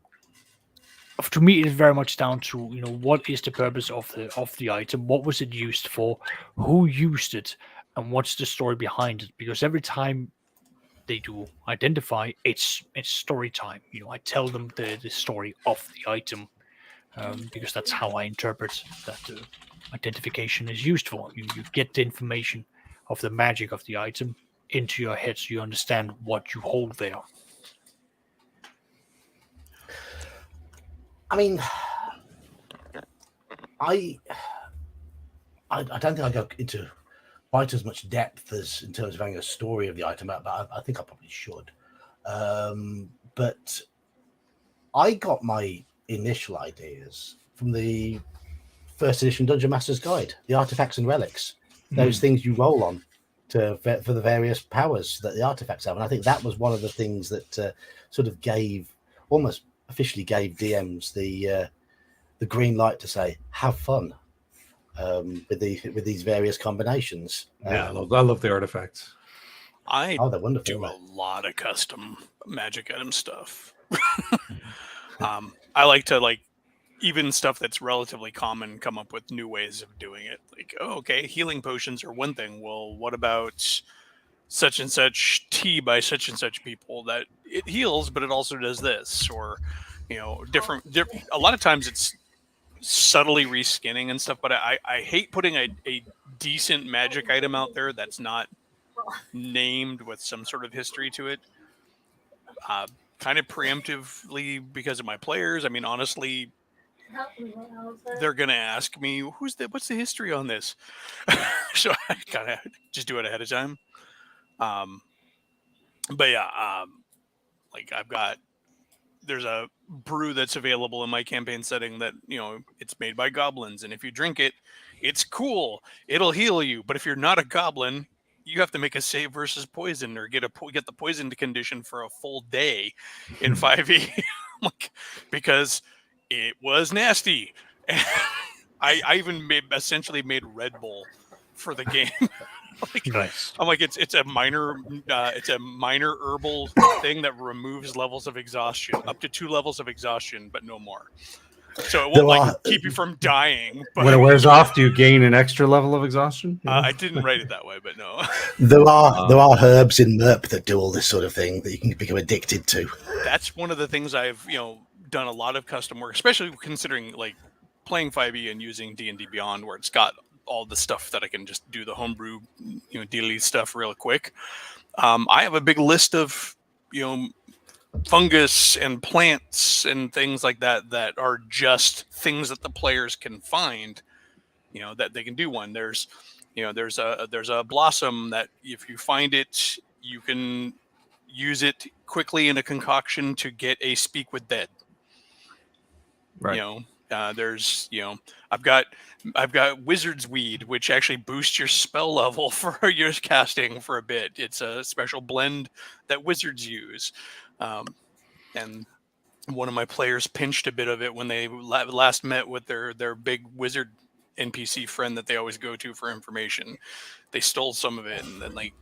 to me, it is very much down to what is the purpose of the item, what was it used for, who used it, and what's the story behind it. Because every time they do identify, it's story time. I tell them the story of the item, because that's how I interpret that identification is used for. You get the information of the magic of the item into your head, so you understand what you hold there. I mean, I don't think I go into quite as much depth as in terms of having a story of the item, but I think I probably should. But I got my initial ideas from the first edition Dungeon Master's Guide, the artifacts and relics, those things you roll on for the various powers that the artifacts have. And I think that was one of the things that sort of almost officially gave DMs the green light to say, have fun with these various combinations. Yeah, I love the artifacts. I they're wonderful. do a lot of custom magic item stuff. I like to even stuff that's relatively common, come up with new ways of doing it. Like, oh, okay, healing potions are one thing. Well, what about such and such tea by such and such people that it heals, but it also does this, or different. A lot of times it's subtly reskinning and stuff. But I hate putting a decent magic item out there that's not named with some sort of history to it. Kind of preemptively because of my players. I mean, honestly, they're gonna ask me what's the history on this. So I kind of just do it ahead of time. But yeah, there's a brew that's available in my campaign setting that it's made by goblins, and if you drink it, it's cool, it'll heal you. But if you're not a goblin, you have to make a save versus poison, or get the poisoned condition for a full day in 5e. Because it was nasty. I even essentially made Red Bull for the game. Nice. I'm like, it's a minor herbal thing that removes levels of exhaustion, up to 2 levels of exhaustion, but no more. So it won't keep you from dying. But when it wears off, do you gain an extra level of exhaustion? I didn't write it that way, but no. There are herbs in MERP that do all this sort of thing that you can become addicted to. That's one of the things I've done a lot of custom work, especially considering playing 5e and using D&D Beyond, where it's got all the stuff that I can just do the homebrew daily stuff real quick. I have a big list of fungus and plants and things like that are just things that the players can find, that they can do one. There's a blossom that if you find it, you can use it quickly in a concoction to get a speak with dead. Right. There's I've got Wizard's Weed, which actually boosts your spell level for your casting for a bit. It's a special blend that wizards use, and one of my players pinched a bit of it when they last met with their big wizard NPC friend that they always go to for information. They stole some of it, and then they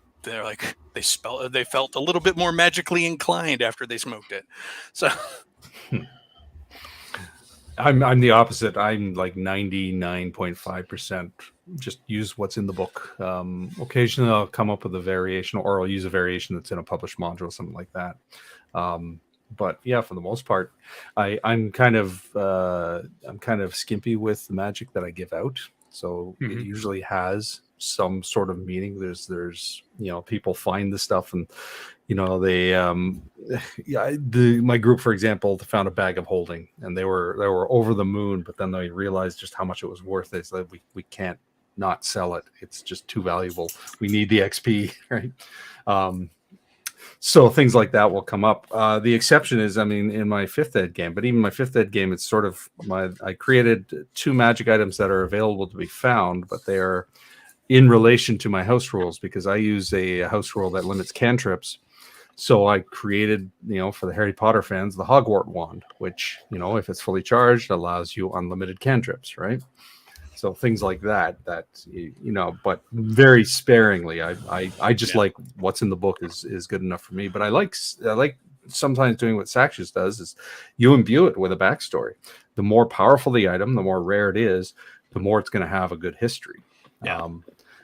felt a little bit more magically inclined after they smoked it. So I'm the opposite. I'm like 99.5% just use what's in the book. Occasionally I'll come up with a variation, or I'll use a variation that's in a published module, something like that. But yeah, for the most part, I'm kind of skimpy with the magic that I give out. So it usually has some sort of meaning. There's people find the stuff, and they my group, for example, found a bag of holding, and they were over the moon, but then they realized just how much it was worth. They said we can't not sell it. It's just too valuable. We need the XP, right? So things like that will come up. The exception is, in my 5th ed game, but even my 5th ed game, it's sort of I created 2 magic items that are available to be found, but they are in relation to my house rules, because I use a house rule that limits cantrips. So I created, for the Harry Potter fans, the Hogwarts wand, which, if it's fully charged, allows you unlimited cantrips, right? So things like that, but very sparingly. I just like what's in the book is good enough for me. But I like sometimes doing what Saxius does, is you imbue it with a backstory. The more powerful the item, the more rare it is, the more it's going to have a good history. Yeah.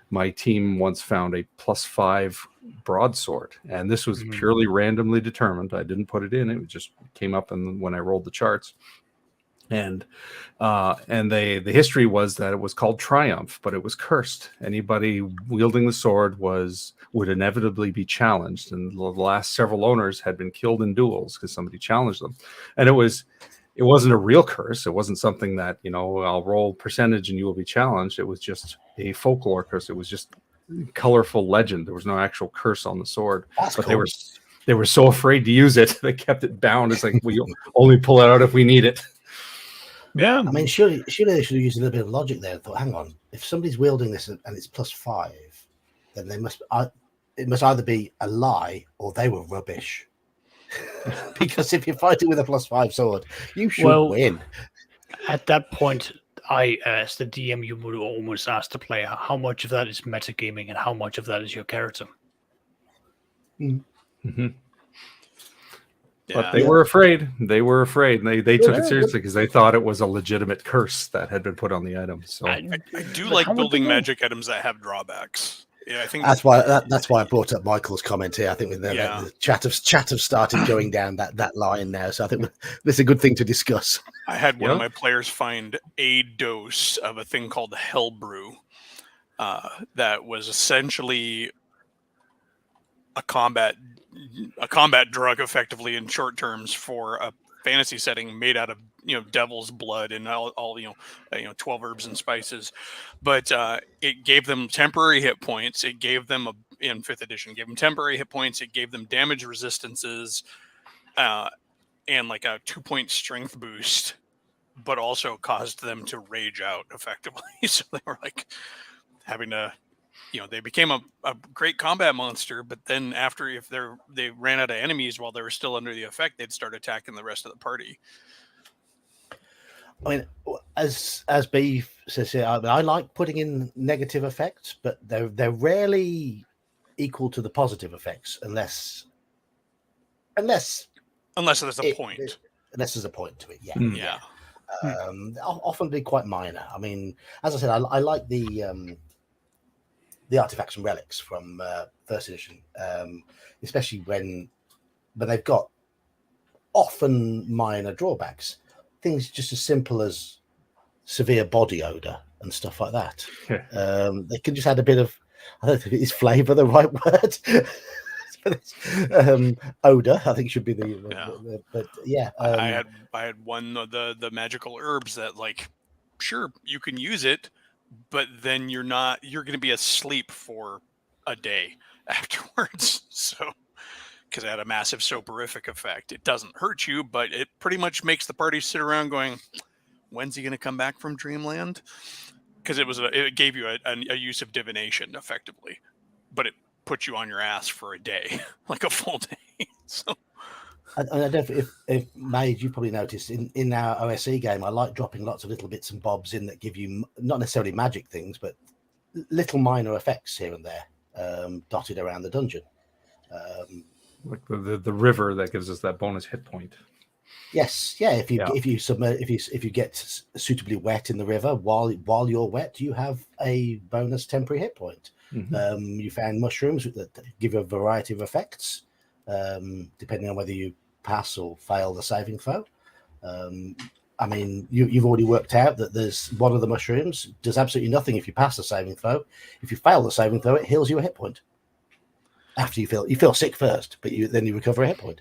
My team once found a +5 broadsword, and this was purely randomly determined. I didn't put it in; it just came up, and when I rolled the charts, and the history was that it was called Triumph, but it was cursed. Anybody wielding the sword would inevitably be challenged, and the last several owners had been killed in duels because somebody challenged them, and it wasn't a real curse. It wasn't something that, I'll roll percentage and you will be challenged. It was just a folklore curse. It was just colorful legend. There was no actual curse on the sword. That's but cool. they were so afraid to use it, they kept it bound. It's like, we only pull it out if we need it. Yeah. Surely they should have used a little bit of logic there and thought, hang on, if somebody's wielding this and it's +5, then it must either be a lie or they were rubbish. Because if you're fighting with a +5 sword, you should win. At that point, as the DM, you would almost ask the player how much of that is metagaming and how much of that is your character. Mm-hmm. But they were afraid. They were afraid. They took it seriously because they thought it was a legitimate curse that had been put on the item. So I do like building magic items that have drawbacks. Yeah, I think that's why I brought up Michael's comment here. I think the chat have started going down that line now. So I think this is a good thing to discuss. I had one of my players find a dose of a thing called the homebrew, that was essentially a combat drug, effectively, in short terms, for a fantasy setting made out of devil's blood and all 12 herbs and spices, but it gave them temporary hit points. It gave them in 5th edition, gave them temporary hit points. It gave them damage resistances, and like a 2-point strength boost, but also caused them to rage out effectively. So they were like having to, they became a great combat monster, but then if they ran out of enemies while they were still under the effect, they'd start attacking the rest of the party. As B says here, I like putting in negative effects, but they're rarely equal to the positive effects unless there's a point. Unless there's a point to it, yeah. Often be quite minor. As I said, I like the artifacts and relics from 1st edition, especially when they've got often minor drawbacks. Things just as simple as severe body odor and stuff like that. They can just add a bit of, I don't think is flavor the right word. Odor, I think should be but yeah. I had one of the magical herbs that, like, sure, you can use it, but then you're going to be asleep for a day afterwards. So, because it had a massive soporific effect. It doesn't hurt you, but it pretty much makes the party sit around going, when's he going to come back from Dreamland? Because it gave you a use of divination effectively, but it put you on your ass for a day, like a full day. So. I don't know if Mage, you probably noticed in our OSE game, I like dropping lots of little bits and bobs in that give you not necessarily magic things, but little minor effects here and there, dotted around the dungeon. Like the river that gives us that bonus hit point. Yes, yeah. If you get suitably wet in the river while you're wet, you have a bonus temporary hit point. Mm-hmm. You found mushrooms that give you a variety of effects, depending on whether you pass or fail the saving throw. I mean, you've already worked out that there's one of the mushrooms does absolutely nothing if you pass the saving throw. If you fail the saving throw, it heals you a hit point. After you feel sick first, but then you recover a hit point.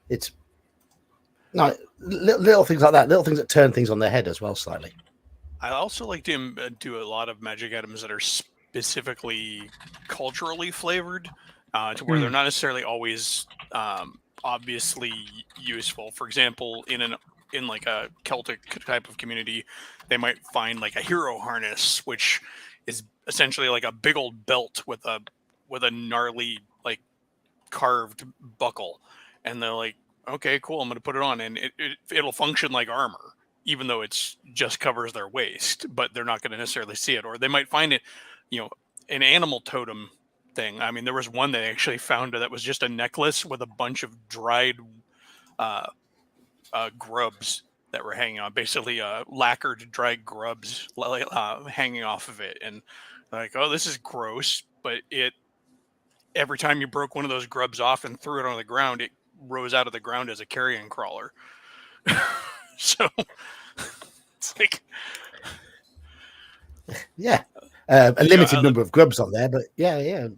It's no little things like that, little things that turn things on their head as well slightly. I also like to do a lot of magic items that are specifically culturally flavored, to where they're not necessarily always obviously useful. For example, in like a Celtic type of community, they might find like a hero harness, which is essentially like a big old belt with a gnarly like carved buckle, and they're like, okay, cool, I'm going to put it on, and it'll function like armor, even though it's just covers their waist, but they're not going to necessarily see it. Or they might find it, an animal totem thing. I mean, there was one they actually found that was just a necklace with a bunch of dried grubs that were hanging on, basically lacquered dried grubs hanging off of it. And like, oh, this is gross, but every time you broke one of those grubs off and threw it on the ground, it rose out of the ground as a carrion crawler. So it's like, yeah, a limited number of grubs on there, but yeah.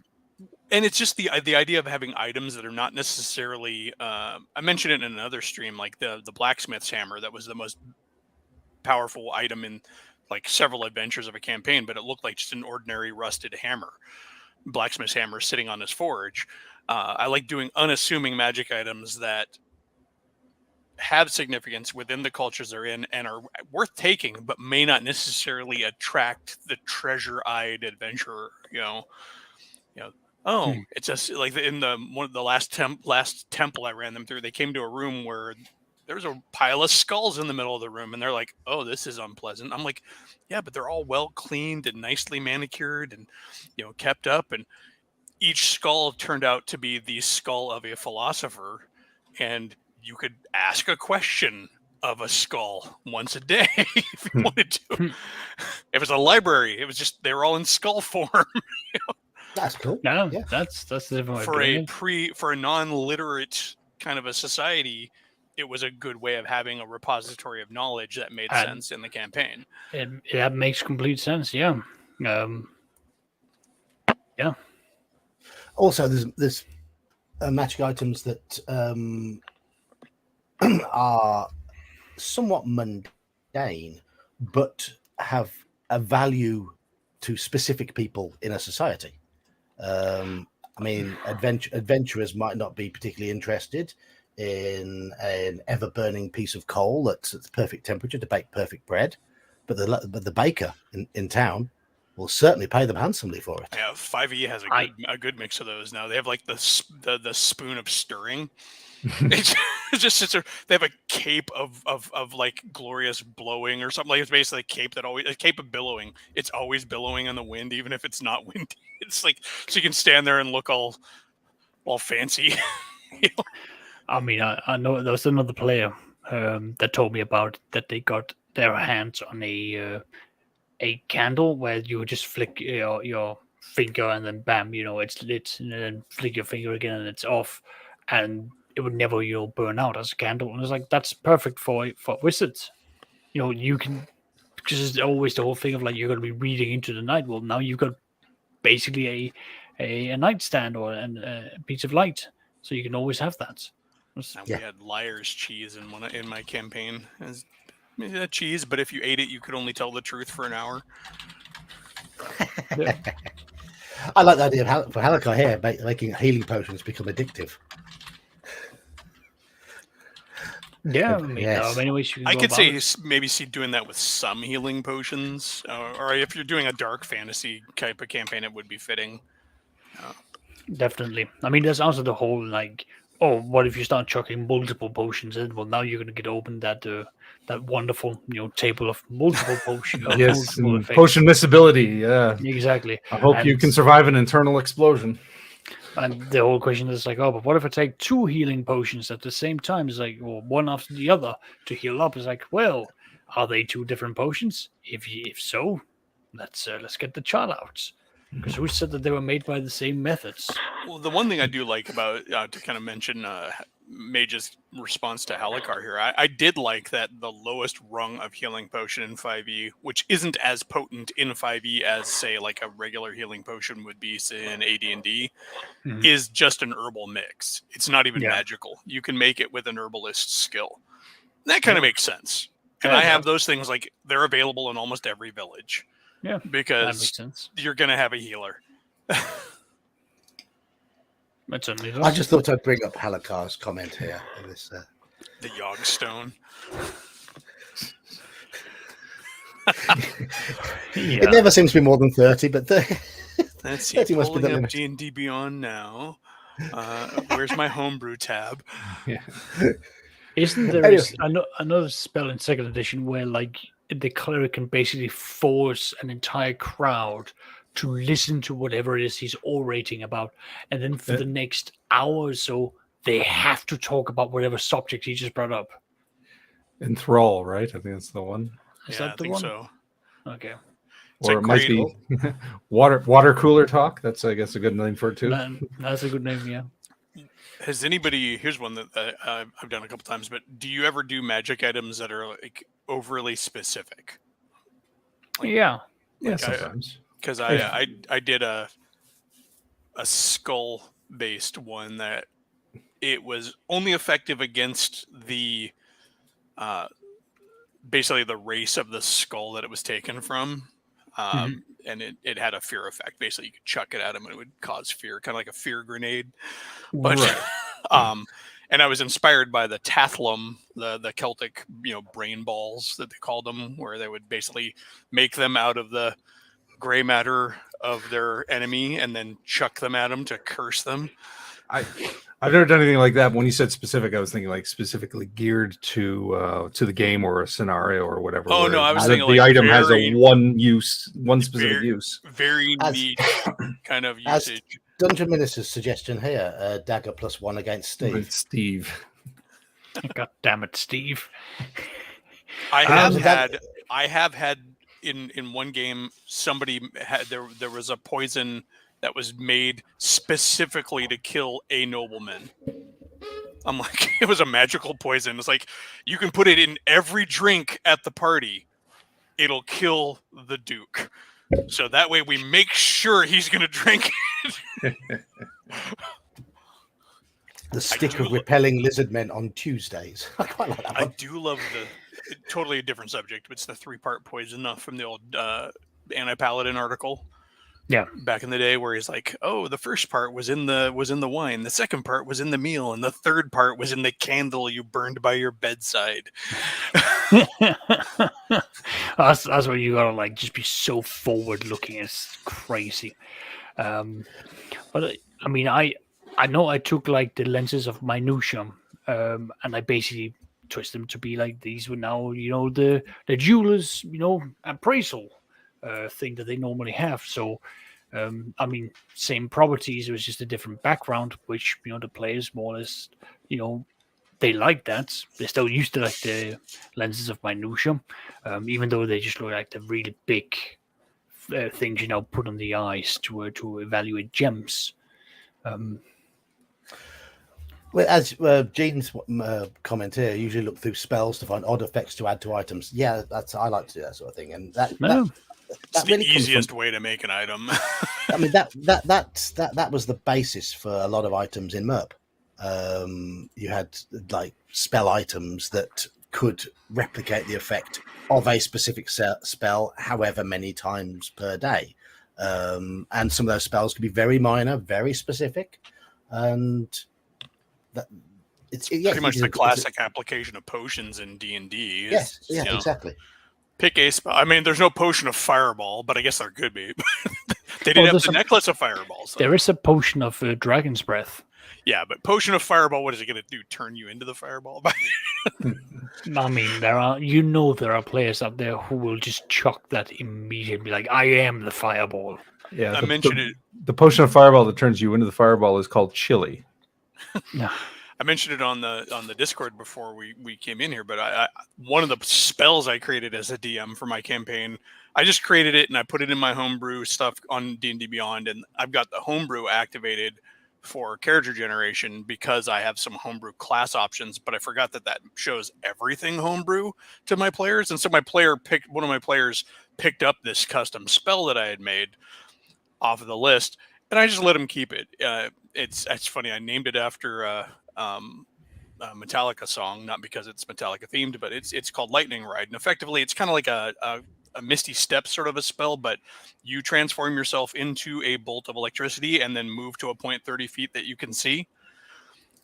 And it's just the idea of having items that are not necessarily. I mentioned it in another stream, like the blacksmith's hammer. That was the most powerful item in like several adventures of a campaign, but it looked like just an ordinary rusted hammer. Blacksmith's hammer sitting on his forge. I like doing unassuming magic items that have significance within the cultures they're in and are worth taking, but may not necessarily attract the treasure-eyed adventurer. It's just like in one of the last temple I ran them through. They came to a room where there was a pile of skulls in the middle of the room, and they're like, "Oh, this is unpleasant." I'm like, "Yeah, but they're all well cleaned and nicely manicured and kept up." And each skull turned out to be the skull of a philosopher, and you could ask a question of a skull once a day if you wanted to. It was a library. It was just they were all in skull form. That's cool. No, yeah. That's a different way for a non-literate kind of a society. It was a good way of having a repository of knowledge that made sense in the campaign. That makes complete sense. Yeah. Yeah. Also, there's magic items that are somewhat mundane, but have a value to specific people in a society. I mean, adventurers might not be particularly interested in an ever-burning piece of coal that's at the perfect temperature to bake perfect bread, but the baker in town will certainly pay them handsomely for it. Yeah, 5e has a good mix of those now. They have like the spoon of stirring. It's just they have a cape of like glorious blowing or something. Like it's basically a cape of billowing. It's always billowing in the wind, even if it's not windy. It's like so you can stand there and look all fancy. I mean, I know there was another player that told me about that they got their hands on a candle where you would just flick your finger and then bam, it's lit, and then flick your finger again and it's off, and it would never burn out as a candle. And it's like that's perfect for wizards. You can, because it's always the whole thing of like you're going to be reading into the night. Well, now you've got basically a nightstand or a piece of light, so you can always have that. We had liar's cheese in my campaign. Cheese, but if you ate it, you could only tell the truth for an hour. Yeah. I like the idea of for Halakar here making healing potions become addictive. Yeah, I mean, there are many ways you can I go could about say it. maybe see doing that with some healing potions, or if you're doing a dark fantasy type of campaign, it would be fitting. Definitely. I mean, there's also the whole like, oh, what if you start chucking multiple potions in? Well, now you're going to get open that wonderful table of multiple potions of Yes, multiple and effects. potion miscibility. Yeah, Exactly. I hope you can survive an internal explosion. And the whole question is like, oh, but what if I take 2 healing potions at the same time? It's like, well, one after the other to heal up. It's like, well, are they 2 different potions? If so, let's get the chart out. Because who said that they were made by the same methods? Well, the one thing I do like about to kind of mention Mage's response to Halakar here, I did like that the lowest rung of healing potion in 5e, which isn't as potent in 5e as say like a regular healing potion would be say in AD&D, is just an herbal mix. It's not even magical. You can make it with an herbalist skill. That kind of makes sense. And I have those things like they're available in almost every village. Yeah, that because makes sense. you're going to have a healer. That certainly does. I just thought I'd bring up Halakar's comment here. In this, The Yogg-stone. It never seems to be more than 30, but Let's see. 30 must be the Pulling up limit. D&D Beyond now. Where's my homebrew tab? Yeah. Isn't there another spell in 2nd edition where like the cleric can basically force an entire crowd to listen to whatever it is he's orating about, and then for the next hour or so they have to talk about whatever subject he just brought up? Enthrall, right? I think that's the one. Is Yeah, that I the think one? so. Okay. It's Or a it might great- be water cooler talk. That's, I guess, a good name for it too. That's a good name, yeah. Has anybody? Here's one that I've done a couple times. But do you ever do magic items that are like overly specific? Yeah. Yeah, sometimes. Because I did a skull based one that it was only effective against the basically the race of the skull that it was taken from. And it had a fear effect. Basically, you could chuck it at him and it would cause fear, kind of like a fear grenade. But and I was inspired by the Tathlum, the Celtic, brain balls that they called them, where they would basically make them out of the gray matter of their enemy and then chuck them at them to curse them. I've never done anything like that. When you said specific, I was thinking like specifically geared to the game or a scenario or whatever. Oh no, I was thinking the like item has a one specific use. Very neat kind of usage. Dungeon Minister's suggestion here: dagger +1 against Steve. With Steve. God damn it, Steve. I have had in one game somebody had there was a poison that was made specifically to kill a nobleman. I'm like, it was a magical poison. It's like you can put it in every drink at the party. It'll kill the Duke. So that way we make sure he's going to drink it. The stick of repelling lizard men on Tuesdays. I quite like that one. I do love totally a different subject, but it's the 3-part poison from the old Anti-Paladin article. Yeah, back in the day, where he's like, "Oh, the first part was in the wine, the second part was in the meal, and the third part was in the candle you burned by your bedside." that's where you gotta like just be so forward looking. It's crazy. But I mean, I know I took like the lenses of minutia, and I basically twist them to be like these were now the jeweler's appraisal thing that they normally have. So I mean, same properties, it was just a different background, which the players more or less they like that. They're still used to like the lenses of minutia, even though they just look like the really big things put on the eyes to evaluate gems. Well, as Gene's comment here, usually look through spells to find odd effects to add to items. Yeah, I like to do that sort of thing, and that it's really the easiest way to make an item. I mean, that was the basis for a lot of items in MERP. You had like spell items that could replicate the effect of a specific spell however many times per day, and some of those spells could be very minor, very specific, and It's pretty much the classic application of potions in D&D. Yes, yeah, exactly. Pick a spell. I mean, there's no potion of fireball, but I guess there could be. They did have the necklace of fireballs. So. There is a potion of dragon's breath. Yeah, but potion of fireball, what is it going to do? Turn you into the fireball? I mean, there are players out there who will just chuck that immediately, like, I am the fireball. Yeah, I mentioned it. The potion of fireball that turns you into the fireball is called chili. Yeah. I mentioned it on the Discord before we came in here, but one of the spells I created as a DM for my campaign, I just created it and I put it in my homebrew stuff on D&D Beyond, and I've got the homebrew activated for character generation because I have some homebrew class options, but I forgot that shows everything homebrew to my players, and so one of my players picked up this custom spell that I had made off of the list, and I just let him keep it. It's funny. I named it after a Metallica song, not because it's Metallica themed, but it's called Lightning Ride, and effectively it's kind of like a Misty Step sort of a spell, but you transform yourself into a bolt of electricity and then move to a point 30 feet that you can see,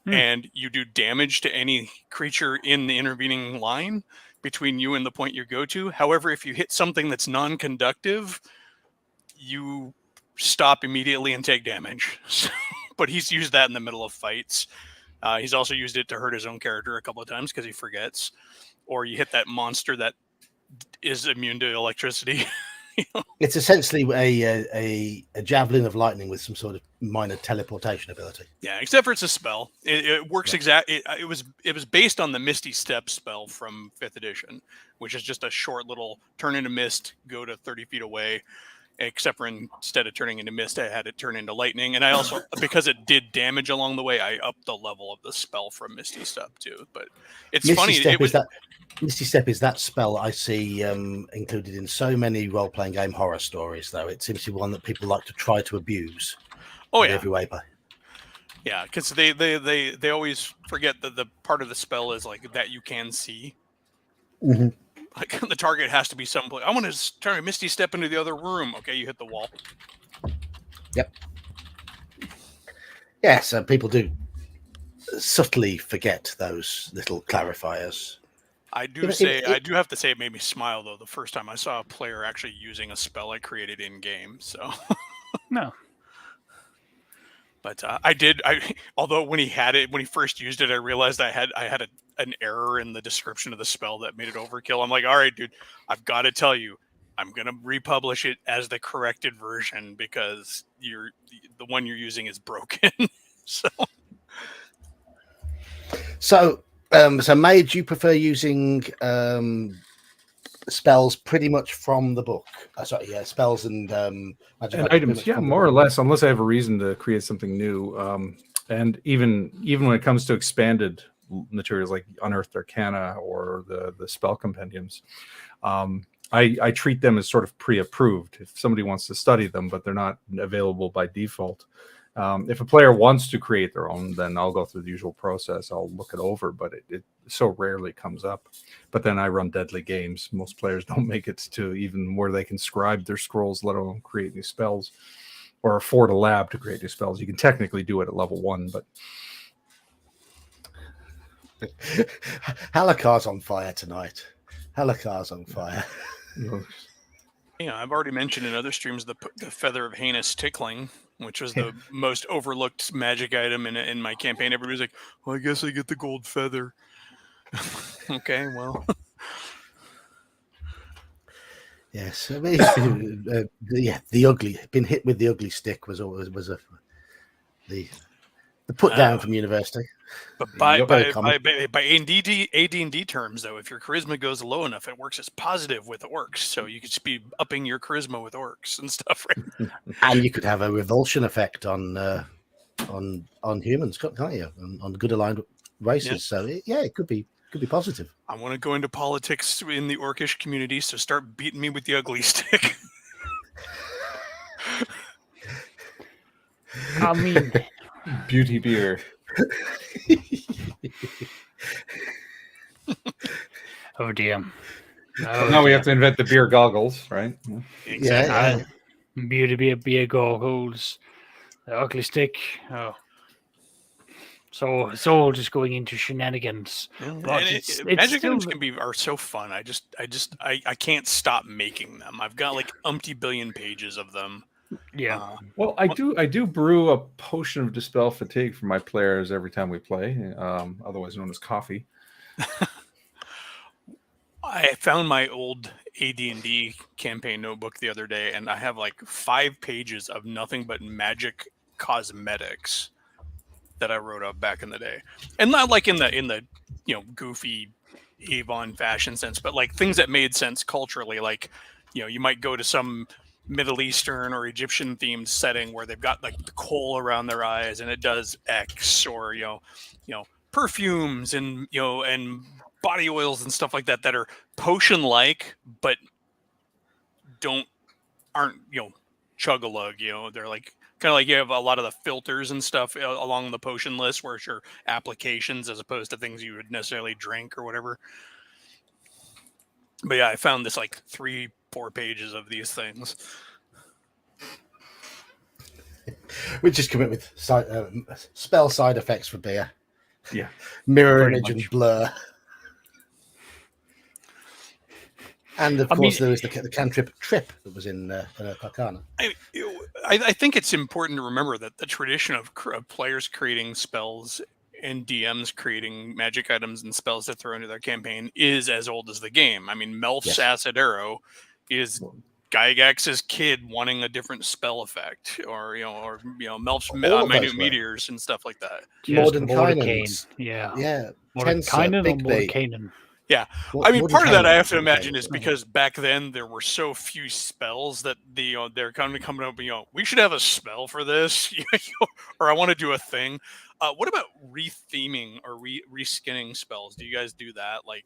and you do damage to any creature in the intervening line between you and the point you go to. However, if you hit something that's non-conductive, you stop immediately and take damage. But he's used that in the middle of fights. He's also used it to hurt his own character a couple of times because he forgets. Or you hit that monster that is immune to electricity. It's essentially a javelin of lightning with some sort of minor teleportation ability. Yeah, except for it's a spell. It works exactly. It was based on the Misty Step spell from 5th edition, which is just a short little turn into mist, go to 30 feet away. Except for instead of turning into mist, I had it turn into lightning. And I also, because it did damage along the way, I upped the level of the spell from Misty Step too. But it's funny. Misty Step is that spell I see included in so many role-playing game horror stories, though. It seems to be one that people like to try to abuse. Oh, yeah. Every way. Yeah, because they always forget that the part of the spell is like that you can see. Mm-hmm. Like the target has to be someplace. I want to turn a Misty Step into the other room. Okay, you hit the wall. Yep. Yeah, so people do subtly forget those little clarifiers. I do have to say it made me smile though the first time I saw a player actually using a spell I created in game. So no. But although when he first used it, I realized I had an error in the description of the spell that made it overkill. I'm like, all right, dude, I've got to tell you, I'm going to republish it as the corrected version because the one you're using is broken. So, Mage, you prefer using spells pretty much from the book? Spells and magic items, more or less, unless I have a reason to create something new. And even when it comes to expanded materials like Unearthed Arcana or the spell compendiums, I treat them as sort of pre-approved if somebody wants to study them, but they're not available by default. If a player wants to create their own, then I'll go through the usual process. I'll look it over, but it so rarely comes up. But then I run deadly games. Most players don't make it to even where they can scribe their scrolls, let alone create new spells, or afford a lab to create new spells. You can technically do it at level 1, but Halakar's on fire tonight. Halakar's on fire. Yeah, I've already mentioned in other streams the Feather of Heinous Tickling, which was the most overlooked magic item in my campaign. Everybody's like, well, I guess I get the gold feather. Okay, well. Yes, I mean, the ugly, been hit with the ugly stick was the put down from university. But by AD&D terms, though, if your charisma goes low enough, it works as positive with orcs. So you could just be upping your charisma with orcs and stuff, right? And you could have a revulsion effect on humans, can't you? On good aligned races. Yeah. So it could be positive. I want to go into politics in the orcish community, so start beating me with the ugly stick. I mean, beauty beer. Oh dear. Now we have to invent the beer goggles, right? Exactly. Yeah. Beauty beer goggles, the ugly stick. Oh, So it's all just going into shenanigans. But it's Magic still items are so fun. I can't stop making them. I've got like umpty billion pages of them. yeah. Well, I do brew a potion of dispel fatigue for my players every time we play, otherwise known as coffee. I found my old AD&D campaign notebook the other day, and I have like 5 pages of nothing but magic cosmetics that I wrote up back in the day, and not like in the goofy Avon fashion sense, but like things that made sense culturally. Like, you might go to some Middle Eastern or Egyptian themed setting where they've got like the kohl around their eyes and it does X, or perfumes and and body oils and stuff like that that are potion like but aren't chug a lug. They're like kind of like you have a lot of the filters and stuff along the potion list where it's your applications as opposed to things you would necessarily drink or whatever. But yeah, I found this like 3-4 pages of these things. We just come up with spell side effects for beer. Yeah, Mirror pretty image much. and blur. And of course, there was the cantrip trip that was in Arcana. I think it's important to remember that the tradition of players creating spells and DMs creating magic items and spells to throw into their campaign is as old as the game. I mean, Melf's Acid Arrow is Gygax's kid wanting a different spell effect, or Melf's minute meteors and stuff like that. Mordenkainen's. Yeah. Mordenkainen or Mordenkainen. Yeah, I mean, part of that I have to imagine is because back then there were so few spells that they're kind of coming up. We should have a spell for this, or I want to do a thing. What about retheming or reskinning spells? Do you guys do that? Like,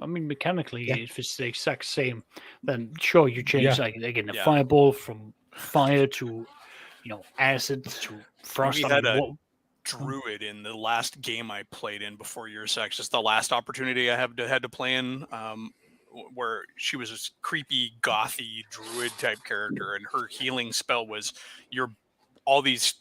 mechanically, if it's the exact same, then sure you change the fireball from fire to acid to frost. We had a druid in the last game I played in before yours. Just the last opportunity I had to play in, where she was this creepy gothy druid type character, and her healing spell was all these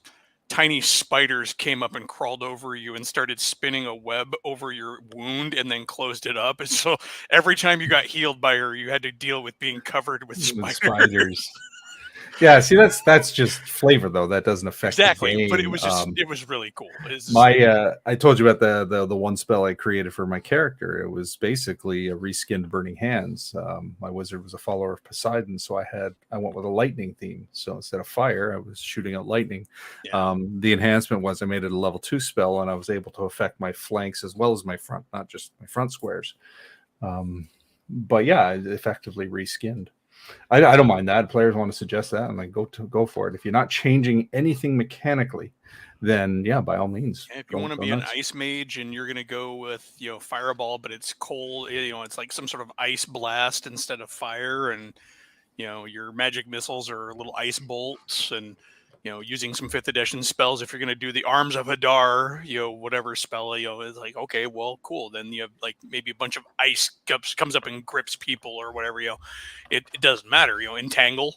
tiny spiders came up and crawled over you and started spinning a web over your wound and then closed it up. And so every time you got healed by her, you had to deal with being covered with spiders. Yeah, see, that's just flavor though. That doesn't affect the game. But it was it was really cool. I told you about the one spell I created for my character. It was basically a reskinned Burning Hands. My wizard was a follower of Poseidon, so I went with a lightning theme. So instead of fire, I was shooting out lightning. Yeah. The enhancement was I made it a level 2 spell, and I was able to affect my flanks as well as my front, not just my front squares. But yeah, it effectively reskinned. I don't mind that. Players want to suggest that, and go for it. If you're not changing anything mechanically, then yeah, by all means. If you want to be an ice mage and you're going to go with fireball, but it's cold, it's like some sort of ice blast instead of fire, and your magic missiles are little ice bolts, and using some 5th edition spells. If you're going to do the Arms of Hadar, whatever spell, is like, okay, well, cool. Then you have like maybe a bunch of ice comes up and grips people or whatever. It doesn't matter. Entangle.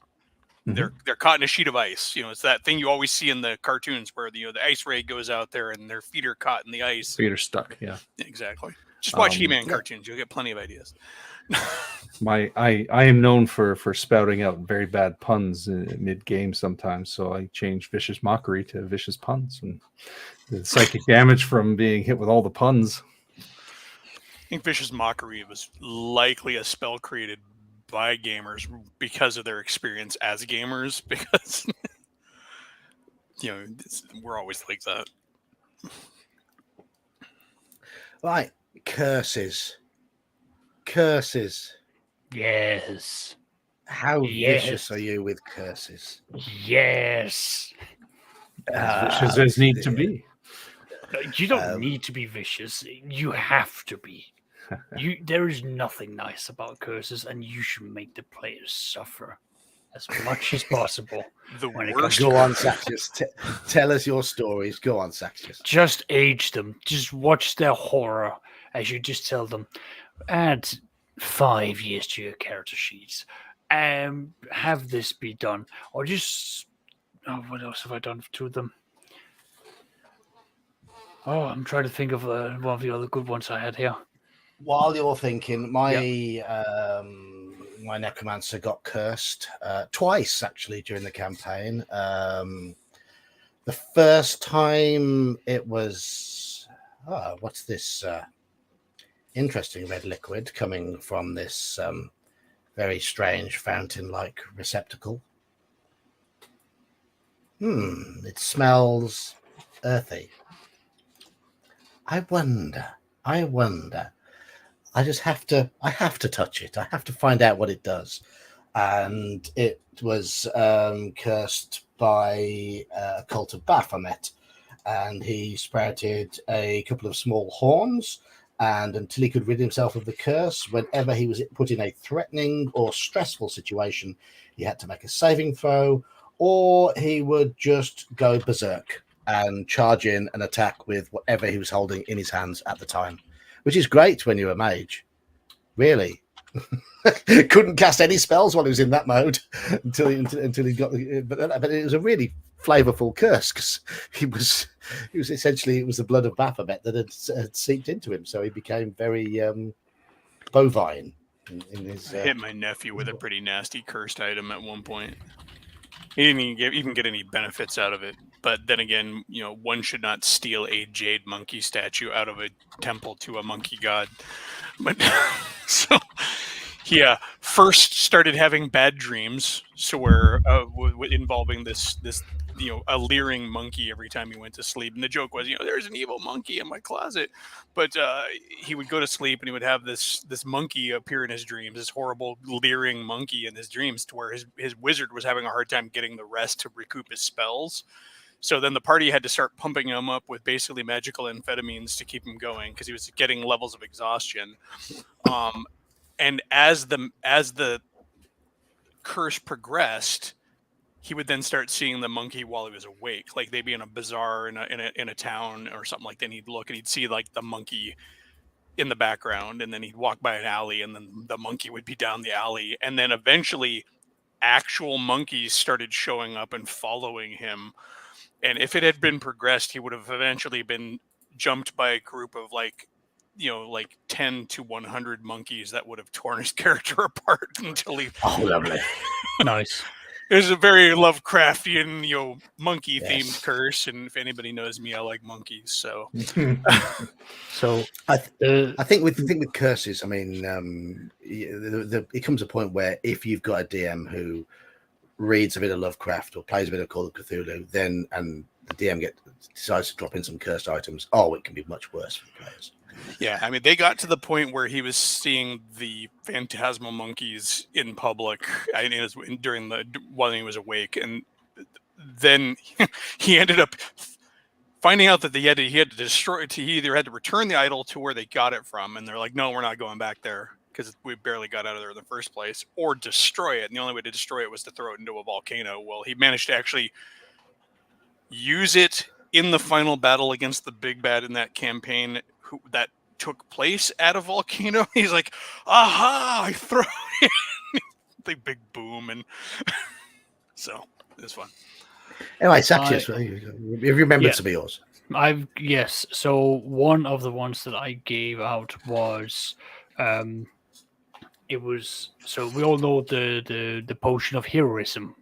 Mm-hmm. They're caught in a sheet of ice. It's that thing you always see in the cartoons where the ice ray goes out there and their feet are caught in the ice. Feet are stuck. Yeah, exactly. Just watch He-Man cartoons. You'll get plenty of ideas. I am known for spouting out very bad puns mid game sometimes, so I changed vicious mockery to vicious puns, and the psychic damage from being hit with all the puns. I think vicious mockery was likely a spell created by gamers because of their experience as gamers, because we're always like that. Right, curses. Yes. How vicious are you with curses? Yes. As vicious as need to be. You don't need to be vicious. You have to be. There is nothing nice about curses, and you should make the players suffer as much as possible. Go on, Saxius. Tell us your stories. Go on, Saxius. Just age them. Just watch their horror as you just tell them. Add 5 years to your character sheets. Have this be done. Or just... what else have I done to them? Oh, I'm trying to think of one of the other good ones I had here. While you're thinking, my my necromancer got cursed twice actually during the campaign. The first time it was what's this interesting red liquid coming from this very strange fountain-like receptacle. It smells earthy. I wonder. I have to touch it. I have to find out what it does. And it was cursed by a cult of Baphomet. And he sprouted a couple of small horns. And until he could rid himself of the curse, whenever he was put in a threatening or stressful situation, he had to make a saving throw, or he would just go berserk and charge in and attack with whatever he was holding in his hands at the time, which is great when you're a mage. Really. Couldn't cast any spells while he was in that mode until he got the. But it was a really flavorful curse because he was essentially, it was the blood of Baphomet that had seeped into him, so he became very bovine in his. I hit my nephew with a pretty nasty cursed item at one point. He didn't even get any benefits out of it. But then again, one should not steal a jade monkey statue out of a temple to a monkey god. But so he first started having bad dreams, so where involving this a leering monkey every time he went to sleep. And the joke was, there's an evil monkey in my closet. But he would go to sleep and he would have this monkey appear in his dreams, this horrible leering monkey in his dreams, to where his wizard was having a hard time getting the rest to recoup his spells. So then the party had to start pumping him up with basically magical amphetamines to keep him going because he was getting levels of exhaustion. And as the curse progressed, he would then start seeing the monkey while he was awake. Like they'd be in a bazaar in a town or something like that. And he'd look and he'd see like the monkey in the background, and then he'd walk by an alley, and then the monkey would be down the alley, and then eventually actual monkeys started showing up and following him. And if it had been progressed, he would have eventually been jumped by a group of like 10 to 100 monkeys that would have torn his character apart until he. Oh, lovely. Nice. It was a very Lovecraftian, monkey-themed Yes. curse. And if anybody knows me, I like monkeys. So, So I think with curses, I mean, it comes a point where if you've got a DM who reads a bit of Lovecraft or plays a bit of Call of Cthulhu, and the DM decides to drop in some cursed items, it can be much worse for players. yeah, I mean, they got to the point where he was seeing the phantasmal monkeys in public while he was awake, and then he ended up finding out that he had to destroy it. He either had to return the idol to where they got it from, and they're like, no, we're not going back there because we barely got out of there in the first place, or destroy it. And the only way to destroy it was to throw it into a volcano. Well, he managed to actually use it in the final battle against the big bad in that campaign that took place at a volcano. He's like, aha, I throw it in. The big boom. And so it was fun. Anyway, Saxius, you remembered some of yours. Yes. So one of the ones that I gave out was it was, so we all know the potion of heroism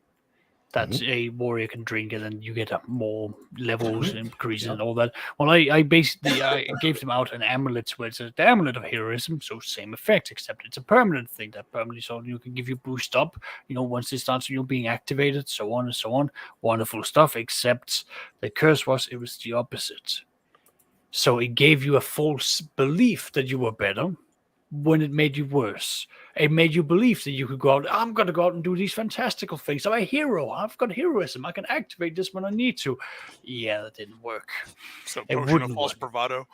that a warrior can drink, and then you get more levels increase and all that. Well, I basically gave them out an amulet where it's the amulet of heroism, so same effect, except it's a permanent thing that permanently so you can give you boost up, once it starts being activated, so on and so on. Wonderful stuff, except the curse it was the opposite. So it gave you a false belief that you were better when it made you worse. It made you believe that you could go out, I'm going to go out and do these fantastical things. I'm a hero. I've got heroism. I can activate this when I need to. Yeah, that didn't work. So potion of false bravado.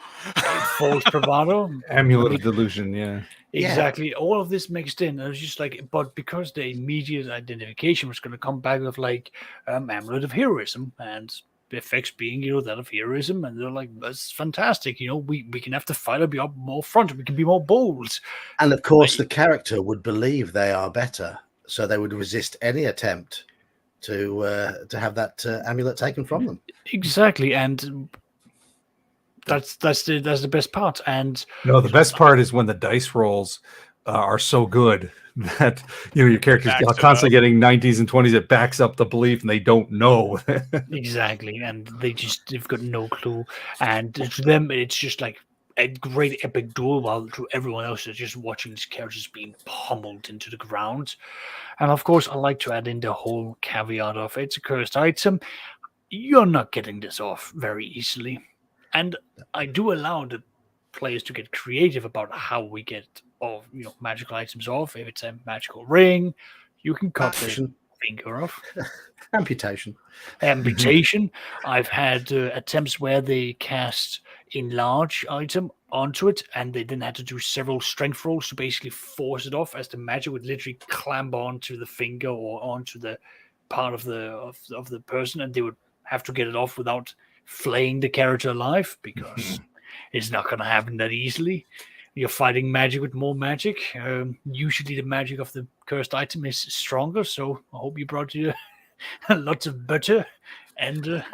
False bravado. Amulet of delusion, yeah. Exactly. Yeah. All of this mixed in. I was just like, but because the immediate identification was going to come back with like amulet of heroism and the effects being, that of heroism, and they're like, that's fantastic. We can have the fighter be up more front, we can be more bold. And of course, the character would believe they are better, so they would resist any attempt to have that amulet taken from them. Exactly, and that's the best part. And No, the best part is when the dice rolls are so good that your characters Backs are it constantly getting 90s and 20s. It backs up the belief, and they don't know. exactly, and they've got no clue. And to them, it's just like a great epic duel, while to everyone else, is just watching these characters being pummeled into the ground. And of course, I like to add in the whole caveat of it's a cursed item. You're not getting this off very easily. And I do allow the players to get creative about how we get off, magical items off. If it's a magical ring, you can cut the finger off. Amputation. Amputation. I've had attempts where they cast enlarge item onto it, and they then had to do several strength rolls to basically force it off, as the magic would literally clamp onto the finger or onto the part of the person, and they would have to get it off without flaying the character alive, because it's not going to happen that easily. You're fighting magic with more magic. Usually the magic of the cursed item is stronger, so I hope you brought you lots of butter. And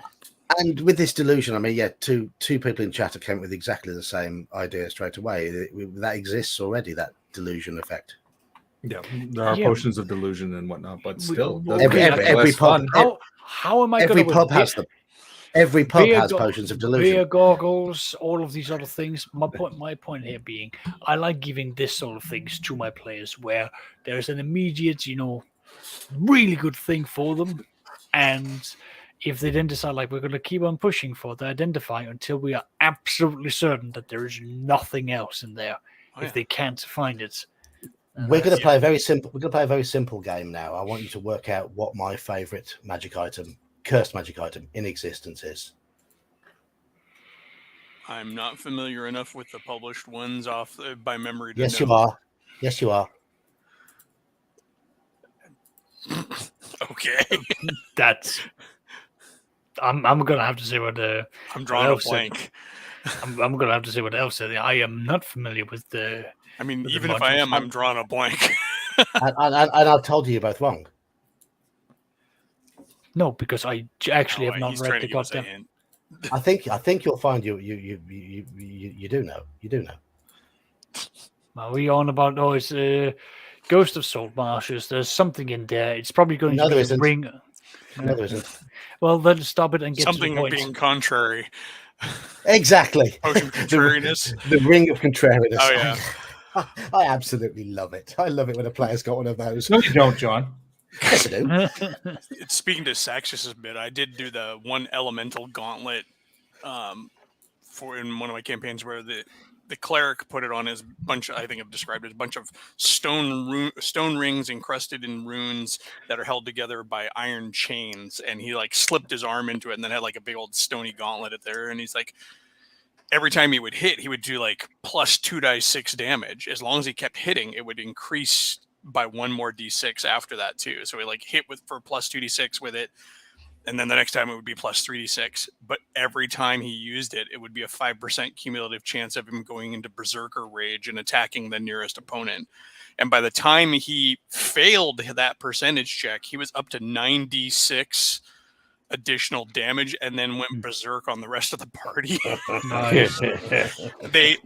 with this delusion, I mean, yeah, two people in chat came with exactly the same idea straight away. That exists already, that delusion effect. Yeah, there are potions of delusion and whatnot, but still, every pub. How am I going to? Every pub has them. Every pub has potions of delusion. Beer goggles, all of these other things. My point here being, I like giving this sort of things to my players, where there's an immediate, really good thing for them, and if they then decide, like, we're going to keep on pushing for the identify until we are absolutely certain that there is nothing else in there, if they can't find it. We're going to play a very simple. We're going to play a very simple game now. I want you to work out what my favorite magic item, cursed magic item in existence is. I'm not familiar enough with the published ones off by memory. Yes, you are. Yes, you are. Okay. That's. I'm gonna have to say what I'm drawing a blank. I'm gonna have to say what else said. I am not familiar with the. I mean, even if I am, I'm drawing a blank. and I've told you both wrong. No, because I actually have not read the goddamn. I think you'll find you do know. You do know. Are we on about it's Ghost of Salt Marshes? There's something in there. It's probably going to be a ring. No, there isn't. Well, then stop it and get something to the point. Being contrary. Exactly. Potion of contrariness. The ring of contrariness. Oh yeah. I absolutely love it. I love it when a player's got one of those. No, you don't, John. Yes, I do. Speaking to Saxius a bit, I did do the one elemental gauntlet for in one of my campaigns where the cleric put it on his bunch. I think I've described it as a bunch of stone rings encrusted in runes that are held together by iron chains, and he like slipped his arm into it and then had like a big old stony gauntlet at there, and he's like, every time he would hit, he would do like plus 2d6 damage. As long as he kept hitting, it would increase by one more d6 after that too. So he like hit for plus 2d6 with it, and then the next time it would be plus 3d6. But every time he used it, it would be a 5% cumulative chance of him going into berserker rage and attacking the nearest opponent. And by the time he failed that percentage check, he was up to 9d6 additional damage, and then went berserk on the rest of the party. They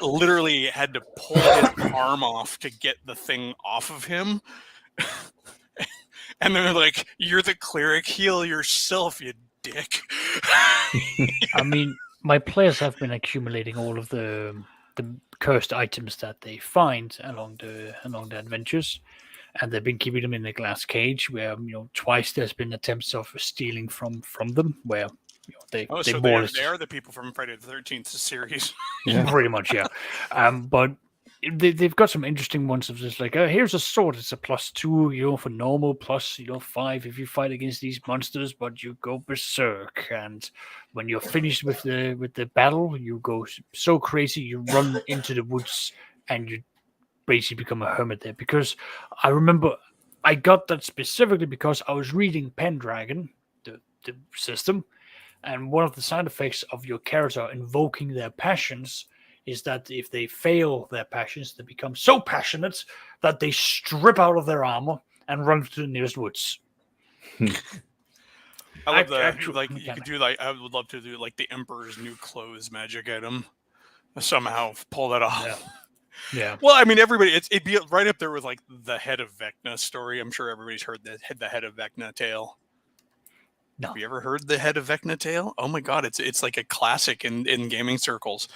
literally had to pull his arm off to get the thing off of him. And they're like, "You're the cleric, heal yourself, you dick." I mean, my players have been accumulating all of the cursed items that they find along the adventures, and they've been keeping them in a glass cage where twice there's been attempts of stealing from them where they are the people from Friday the 13th series. Yeah. Pretty much, yeah. But they've got some interesting ones of just like, here's a sword, it's a +2 for normal, plus 5 if you fight against these monsters, but you go berserk, and when you're finished with the battle, you go so crazy you run into the woods and you basically become a hermit there. Because I remember I got that specifically because I was reading Pendragon, the system, and one of the side effects of your character invoking their passions is that if they fail their passions, they become so passionate that they strip out of their armor and run to the nearest woods. I love Actual like you mechanic. could do like I would love to do like the Emperor's New Clothes magic item. Somehow pull that off. Yeah. Yeah. Well, I mean, everybody, it'd be right up there with like the Head of Vecna story. I'm sure everybody's heard the Head of Vecna tale. No. Have you ever heard the Head of Vecna tale? Oh my god, it's like a classic in gaming circles.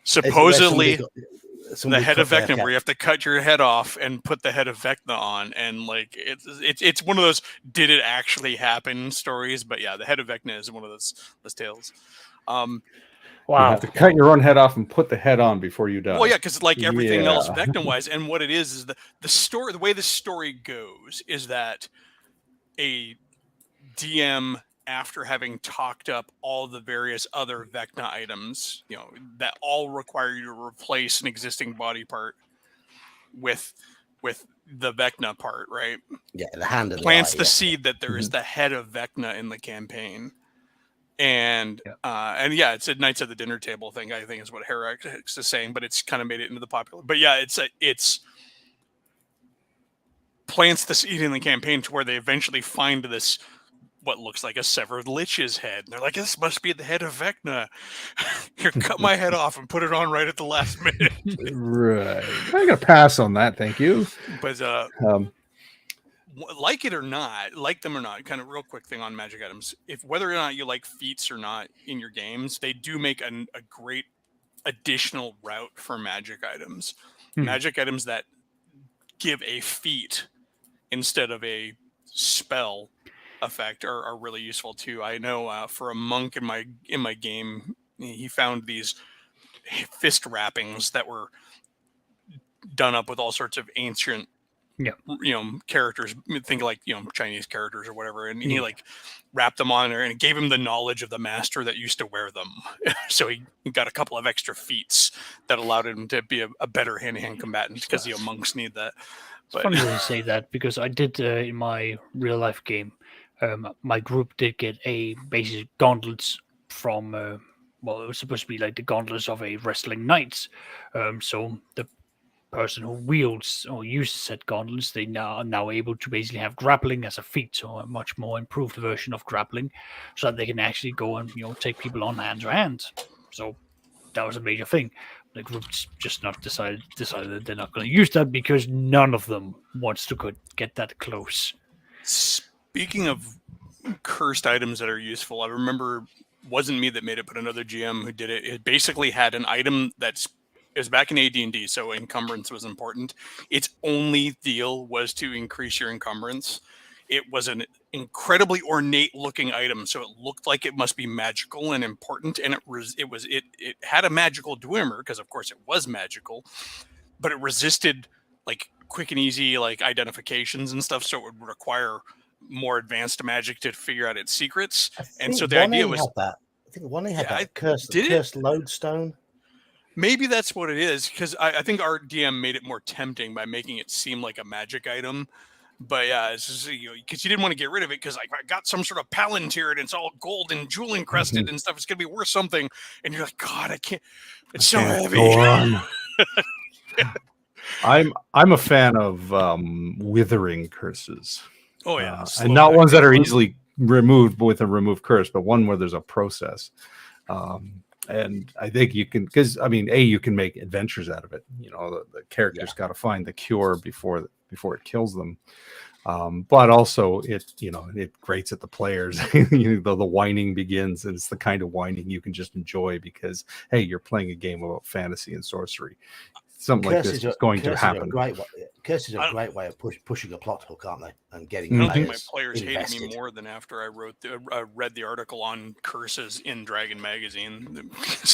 Supposedly, the Head of Vecna, where you have to cut your head off and put the Head of Vecna on, and like it's one of those did it actually happen stories. But yeah, the Head of Vecna is one of those tales. You have to cut your own head off and put the head on before you die. Well, yeah, because like everything else Vecna-wise, and what it is the story. The way the story goes is that a DM, after having talked up all the various other Vecna items, that all require you to replace an existing body part with the Vecna part, right? Yeah, the hand of plants the, the seed that there is the Head of Vecna in the campaign. And it's a Knights at the Dinner Table thing, I think is what Herax is saying, but it's kind of made it into the popular. But yeah, it's plants the seed in the campaign to where they eventually find this what looks like a severed lich's head. And they're like, this must be the Head of Vecna. Here, cut my head off and put it on right at the last minute. Right. I got to pass on that, thank you. But like it or not, like them or not, kind of real quick thing on magic items. If whether or not you like feats or not in your games, they do make a great additional route for magic items. Magic items that give a feat instead of a spell effect are really useful too. I know for a monk in my game, he found these fist wrappings that were done up with all sorts of ancient characters, think like Chinese characters or whatever, and he like wrapped them on there, and it gave him the knowledge of the master that used to wear them. So he got a couple of extra feats that allowed him to be a better hand-to-hand combatant, because monks need that. It's funny that you say that, because I did in my real life game, my group did get a basic gauntlets from it was supposed to be like the gauntlets of a wrestling knight. So the person who wields or uses said gauntlets, they are now able to basically have grappling as a feat, so a much more improved version of grappling, so that they can actually go and take people on hand to hand. So that was a major thing. The group's just not decided that they're not going to use that, because none of them wants to get that close. Speaking of cursed items that are useful, I remember, wasn't me that made it, but another GM who did it. It basically had an item it was back in AD&D, so encumbrance was important. Its only deal was to increase your encumbrance. It was an incredibly ornate looking item, so it looked like it must be magical and important, and it had a magical dwemer, because of course it was magical, but it resisted like quick and easy like identifications and stuff, so it would require more advanced magic to figure out its secrets. And so the idea was that. I think one had that cursed lodestone. Maybe that's what it is, because I think our DM made it more tempting by making it seem like a magic item. But yeah, it's just, because you didn't want to get rid of it, because like, I got some sort of palantir and it's all gold and jewel encrusted and stuff. It's gonna be worth something, and you're like, God, I can't. It's so heavy. I'm a fan of withering curses. Oh yeah, and not ones that are easily removed with a remove curse, but one where there's a process. And I think you can, because I mean, you can make adventures out of it. The character's got to find the cure before it kills them. But also it grates at the players. The whining begins, and it's the kind of whining you can just enjoy, because hey, you're playing a game about fantasy and sorcery. Something like this is going to happen. Curses are a great way of pushing a plot hook, aren't they? And getting I don't think my players hated me more than after I read the article on curses in Dragon Magazine.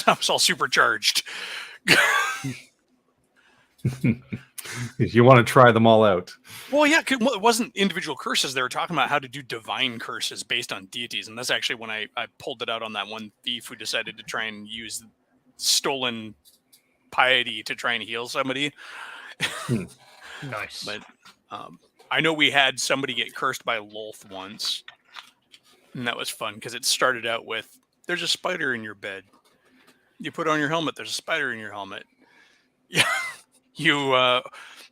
I was all supercharged. You want to try them all out. Well, yeah, it wasn't individual curses. They were talking about how to do divine curses based on deities. And that's actually when I pulled it out on that one thief who decided to try and use stolen piety to try and heal somebody. Nice. But I know we had somebody get cursed by Lolth once, and that was fun, because it started out with, there's a spider in your bed. You put on your helmet, there's a spider in your helmet. Yeah. You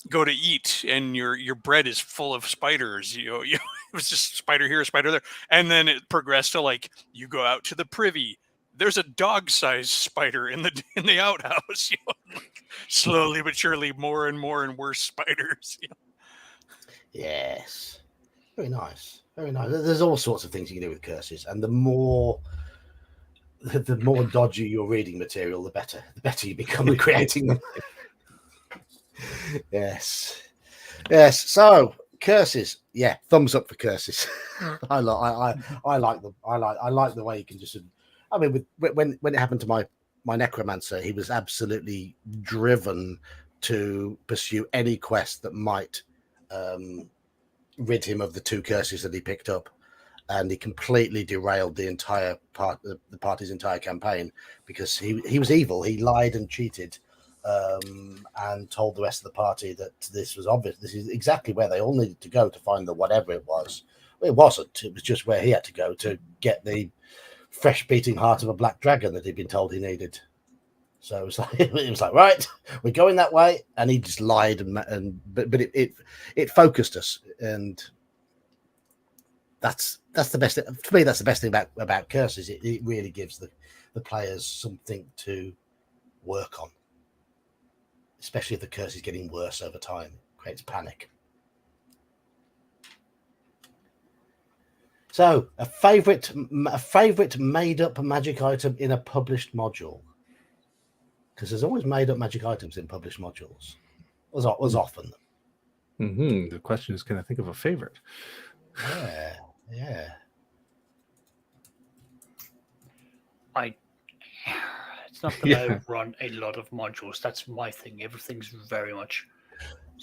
go to eat, and your bread is full of spiders. It was just spider here, spider there. And then it progressed to like, you go out to the privy. There's a dog-sized spider in the outhouse. Like, slowly but surely, more and more and worse spiders. Yes. Very nice. Very nice. There's all sorts of things you can do with curses. And the more dodgy your reading material, the better. The better you become at creating them. Yes. Yes. So curses. Yeah. Thumbs up for curses. I like them. I like the way you can just. I mean, when it happened to my necromancer, he was absolutely driven to pursue any quest that might rid him of the 2 curses that he picked up, and he completely derailed the party's entire campaign because he was evil. He lied and cheated, and told the rest of the party that this was obvious. This is exactly where they all needed to go to find the whatever it was. It wasn't. It was just where he had to go to get the fresh beating heart of a black dragon that he'd been told he needed. So it was like right, we're going that way, and he just lied but it focused us, and that's the best for me. That's the best thing about curses. It really gives the players something to work on, especially if the curse is getting worse over time. It creates panic. So a favorite made up magic item in a published module. Because there's always made up magic items in published modules. Was often. Mm-hmm. The question is, can I think of a favorite? Yeah. It's not that I run a lot of modules. That's my thing. Everything's very much.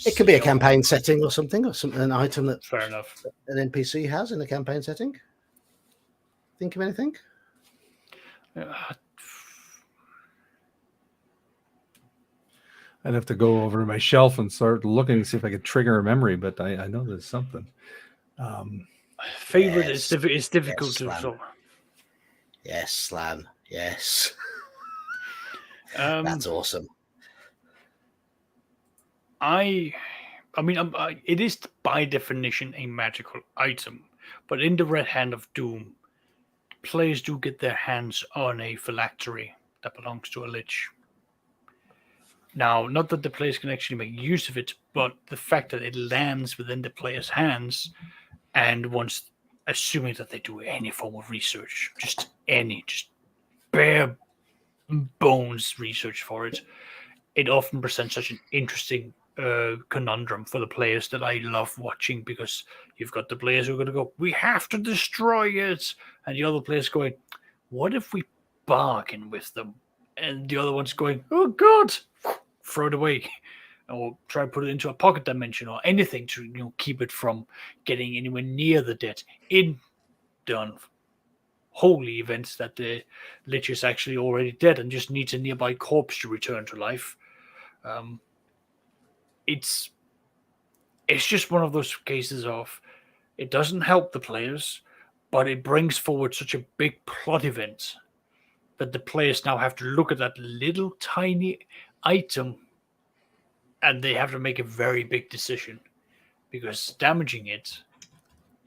It could be a campaign setting or something, an item that fair enough. An NPC has in a campaign setting. Think of anything? I'd have to go over to my shelf and start looking to see if I could trigger a memory, but I know there's something. Favorite is difficult to resolve. Yes, Slan. Yes. That's awesome. I mean, it is by definition a magical item, but in the Red Hand of Doom, players do get their hands on a phylactery that belongs to a lich. Now, not that the players can actually make use of it, but the fact that it lands within the player's hands, and once assuming that they do any form of research, just bare bones research for it, it often presents such an interesting conundrum for the players that I love watching, because you've got the players who are going to go, we have to destroy it, and the other players going, what if we bargain with them? And the other one's going, oh god, throw it away, or try to put it into a pocket dimension or anything to keep it from getting anywhere near the dead. In the holy events that the lich is actually already dead and just needs a nearby corpse to return to life. It's just one of those cases of it doesn't help the players, but it brings forward such a big plot event that the players now have to look at that little tiny item and they have to make a very big decision, because damaging it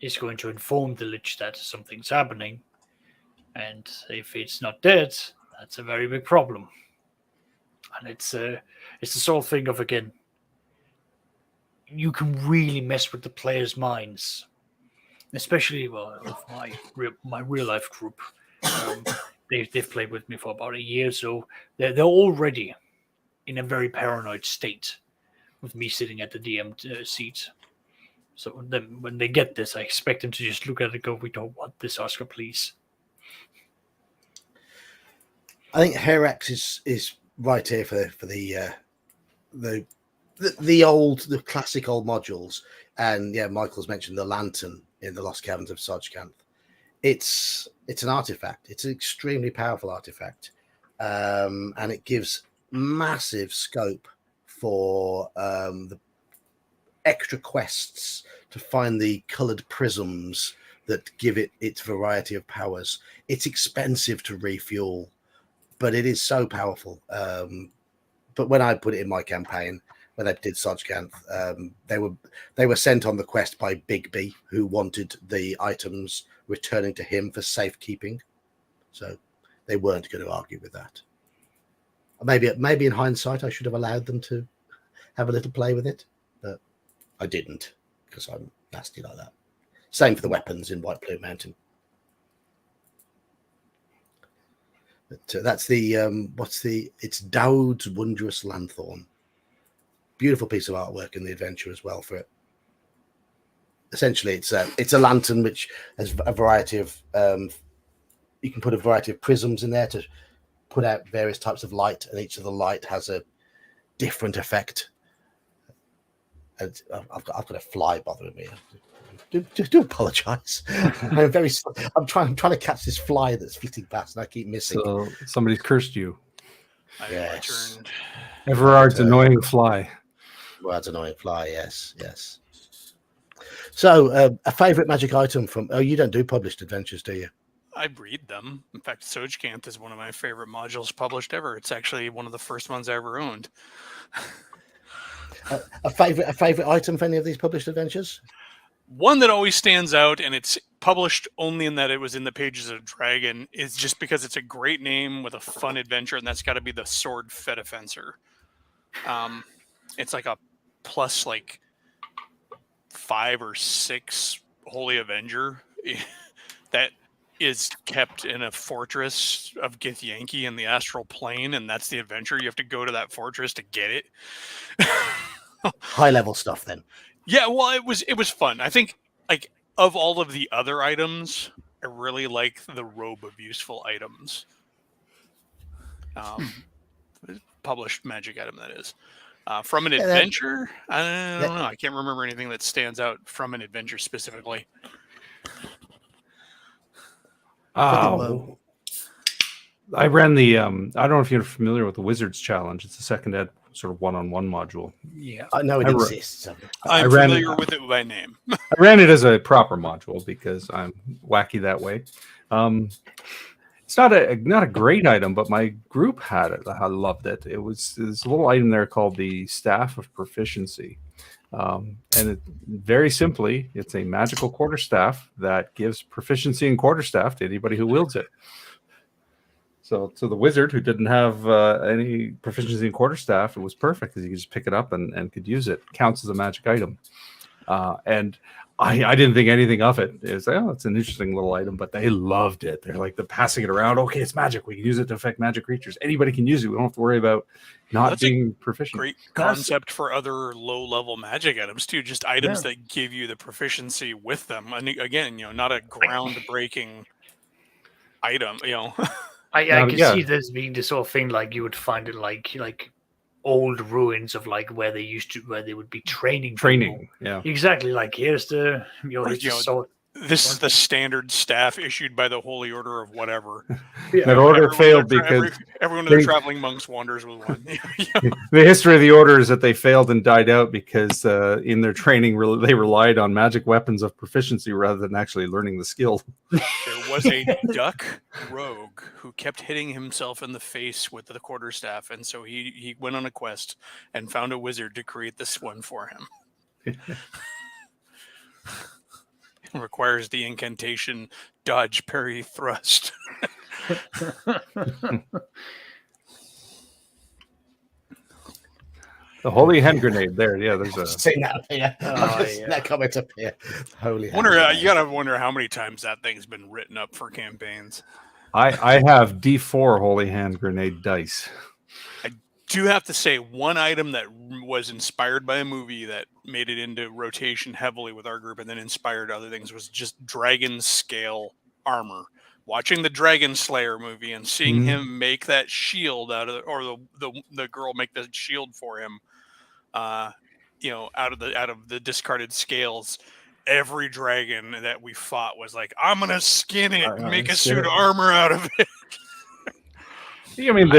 is going to inform the lich that something's happening, and if it's not dead, that's a very big problem. And it's the sort of thing of, again, you can really mess with the players' minds, especially with my real life group. They've played with me for about a year, so they're already in a very paranoid state with me sitting at the DM seat. So then when they get this, I expect them to just look at it and go, we don't want this, Oscar, please. I think Herax is right here for the classic old modules. And yeah, Michael's mentioned the lantern in the Lost Caverns of Sargekanth. It's an artifact. It's an extremely powerful artifact, and it gives massive scope for the extra quests to find the coloured prisms that give it its variety of powers. It's expensive to refuel, but it is so powerful. But when I put it in my campaign, when they did Sojkanth. They were sent on the quest by Big B, who wanted the items returning to him for safekeeping. So they weren't going to argue with that. Maybe in hindsight, I should have allowed them to have a little play with it, but I didn't because I'm nasty like that. Same for the weapons in White Plume Mountain. But that's the it's Dowd's Wondrous Lanthorn. Beautiful piece of artwork in the adventure as well for it. Essentially, it's a lantern which has a variety of you can put a variety of prisms in there to put out various types of light, and each of the light has a different effect. And I've got a fly bothering me. Do apologize. I'm trying to catch this fly that's flitting past, and I keep missing. So somebody's cursed you. Yes. Everard's annoying fly. Everard's annoying fly. Yes. So, a favorite magic item from? Oh, you don't do published adventures, do you? I read them. In fact, Sojkanth is one of my favorite modules published ever. It's actually one of the first ones I ever owned. A favorite item for any of these published adventures? One that always stands out, and it's published only in that it was in the pages of Dragon, is just because it's a great name with a fun adventure, and that's got to be the Sword Fed Fencer. It's like a plus 5 or 6 Holy Avenger that is kept in a fortress of Githyanki in the astral plane, and that's the adventure. You have to go to that fortress to get it. High level stuff, then. Yeah, well, it was fun. I think, of all of the other items, I really like the Robe of Useful Items. Published magic item, that is. From an adventure, I don't know. I can't remember anything that stands out from an adventure specifically. I ran the I don't know if you're familiar with the Wizards Challenge. It's a second ed sort of one-on-one module. Yeah, I know it exists. I'm familiar with it by name. I ran it as a proper module because I'm wacky that way. It's not a great item, but my group had it. I loved it. It was this little item there called the Staff of Proficiency. And very simply, it's a magical quarterstaff that gives proficiency in quarterstaff to anybody who wields it. So the wizard who didn't have any proficiency in quarterstaff, it was perfect because he could just pick it up and could use it. Counts as a magic item. And I didn't think anything of it. It was like, oh, it's an interesting little item, but they loved it. They're like, they're passing it around. Okay, it's magic. We can use it to affect magic creatures. Anybody can use it. We don't have to worry about not being proficient. Great concept for other low-level magic items too. Just items that give you the proficiency with them. And again, not a groundbreaking item. I can see this being the sort of thing you would find it like old ruins of where they would be training people. Yeah, exactly. Here's the sword. This is the standard staff issued by the Holy Order of whatever. That order failed because everyone of the traveling monks wanders with one. The history of the order is that they failed and died out because in their training they relied on magic weapons of proficiency rather than actually learning the skill. There was a duck rogue who kept hitting himself in the face with the quarterstaff, and so he went on a quest and found a wizard to create this one for him. Requires the incantation dodge, parry, thrust. The holy hand grenade there. Yeah, there's a seen that up here. That comment up here. Holy hand you gotta wonder how many times that thing's been written up for campaigns. I have D4 holy hand grenade dice. I do have to say, one item that was inspired by a movie that made it into rotation heavily with our group and then inspired other things was just dragon scale armor. Watching the Dragon Slayer movie and seeing him make that shield or the girl make the shield for him, out of the discarded scales. Every dragon that we fought was like, I'm gonna skin it and make a suit of armor out of it. I mean,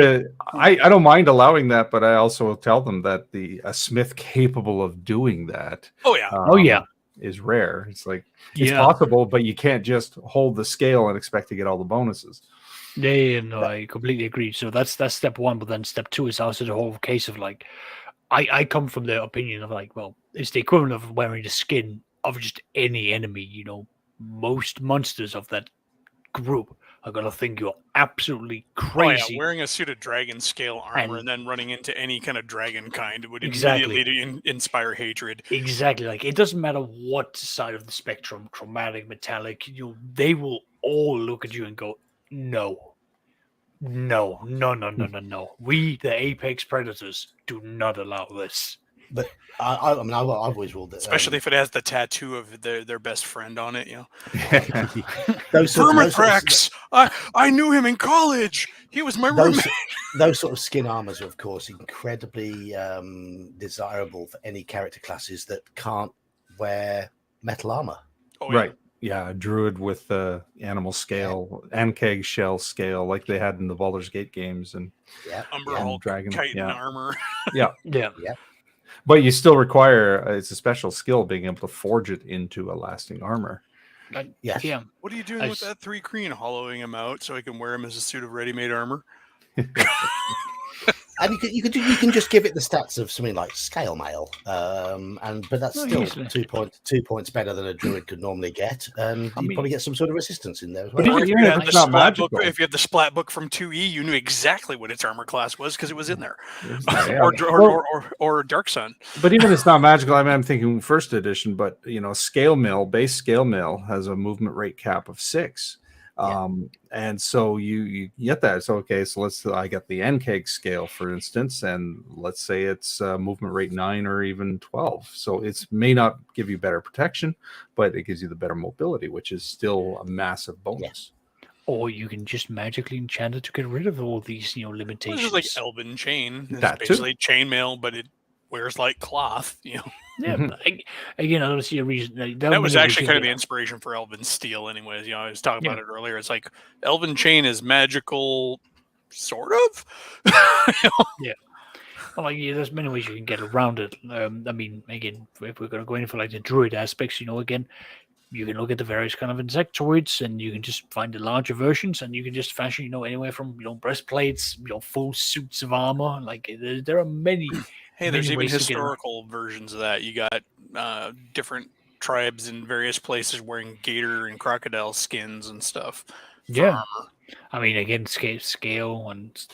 I don't mind allowing that, but I also tell them that a smith capable of doing that. Is rare. It's it's possible, but you can't just hold the scale and expect to get all the bonuses. Yeah, no, I completely agree. So that's step one, but then step two is also the whole case of I come from the opinion of like, well, it's the equivalent of wearing the skin of just any enemy. You know, most monsters of that group are gonna think you're absolutely crazy. Oh, yeah, wearing a suit of dragon scale armor and then running into any kind of dragon kind would immediately inspire hatred. Exactly. Like, it doesn't matter what side of the spectrum, chromatic, metallic, they will all look at you and go, no. No. We, the apex predators, do not allow this. But I mean, I've always ruled that, especially if it has the tattoo of their best friend on it. You know, Vermithrax. I knew him in college. He was my roommate. Those sort of skin armors are, of course, incredibly desirable for any character classes that can't wear metal armor. Oh, yeah. Right. Yeah, a druid with the animal scale, Ankeg shell scale, like they had in the Baldur's Gate games, and Umber Hulk, dragon Titan armor. Yeah. Yeah. But you still require it's a special skill being able to forge it into a lasting armor. Yes. Yeah. What are you doing with that 3 Kreen, hollowing him out so he can wear him as a suit of ready-made armor? And you can just give it the stats of something like scale mail, but that's still 2 points better than a druid could normally get, and you probably get some sort of resistance in there as well. But if you had the splat book from 2E, you knew exactly what its armor class was because it was in there, or Dark Sun. But even it's not magical. I mean, I'm thinking first edition, but base scale mail has a movement rate cap of 6. And so you get that. So okay, so I get the NKEG scale, for instance, and let's say it's movement rate 9 or even 12. So it may not give you better protection, but it gives you the better mobility, which is still a massive bonus. Yes. Or you can just magically enchant it to get rid of all these, limitations. It's like Elven Chain. It's that basically chainmail, but it wears like cloth. Yeah. Again, I don't see a reason. That was actually kind of the inspiration for Elven Steel, anyways. I was talking about it earlier. It's like Elven Chain is magical, sort of. Yeah. Well, there's many ways you can get around it. I mean, again, if we're going to go in for like the druid aspects, again, you can look at the various kind of insectoids, and you can just find the larger versions, and you can just fashion, anywhere from breastplates, full suits of armor. Like there are many. Hey, there's even historical versions of that. You got different tribes in various places wearing gator and crocodile skins and stuff. Yeah, I mean, again, scale and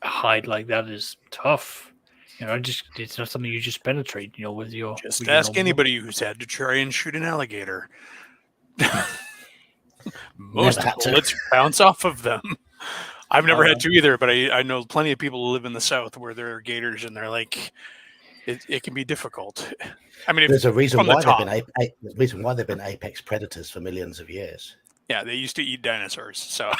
hide like that is tough. It's not something you just penetrate. With your just ask anybody who's had to try and shoot an alligator. Most bullets bounce off of them. I've never had to either, but I know plenty of people who live in the South where there are gators, and they're like, it can be difficult. I mean, there's a reason why they've been apex predators for millions of years. Yeah, they used to eat dinosaurs, so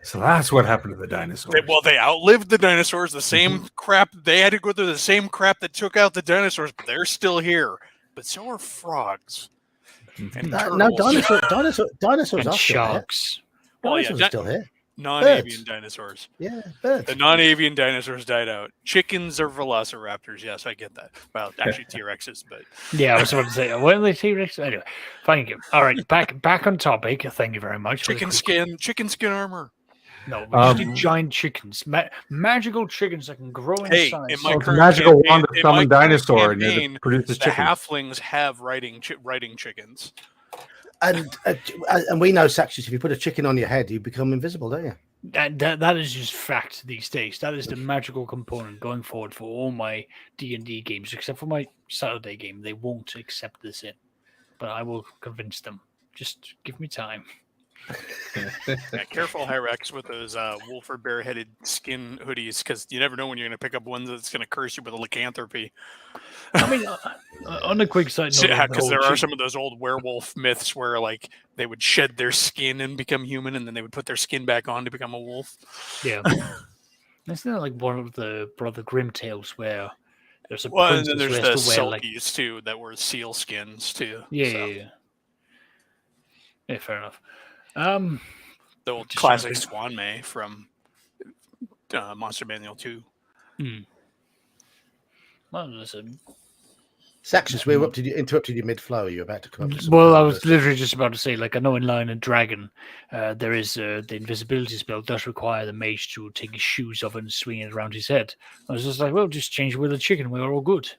so that's what happened to the dinosaurs. They outlived the dinosaurs. The same crap, they had to go through the same crap that took out the dinosaurs, but they're still here. But so are frogs. And dinosaurs and are sharks. Dinosaurs are still here. Non-avian dinosaurs. Yeah, birds. The non-avian dinosaurs died out. Chickens are velociraptors. Yes, I get that. Well, actually T-Rexes, but yeah, I was about to say, what are they T-Rexes? Anyway, thank you. All right, back on topic. Thank you very much. Chicken skin armor. No, we just need giant chickens, magical chickens that can grow in size. In my magical wand of summon dinosaur and it produces the halflings have riding chickens. And we know, Saxus, if you put a chicken on your head, you become invisible, don't you? That is just fact these days. That is the magical component going forward for all my D&D games, except for my Saturday game. They won't accept this in, but I will convince them. Just give me time. Yeah, careful, Hyrex, with those wolf or bear-headed skin hoodies, because you never know when you're going to pick up one that's going to curse you with a lycanthropy. I mean, on a quick side note, because there are some of those old werewolf myths where like they would shed their skin and become human, and then they would put their skin back on to become a wolf. Yeah, isn't that like one of the Brother Grimm tales where there's a and then there's the sulkies too that were seal skins too. Yeah, fair enough. The old classic Swan May from Monster Manual 2. Well, listen, Saxus, we interrupted you mid-flow. You're about to come up with some. Well, I was literally just about to say, like, I know in Lion and Dragon, there is the invisibility spell does require the mage to take his shoes off and swing it around his head. I was just like, well, just change with a chicken. We're all good.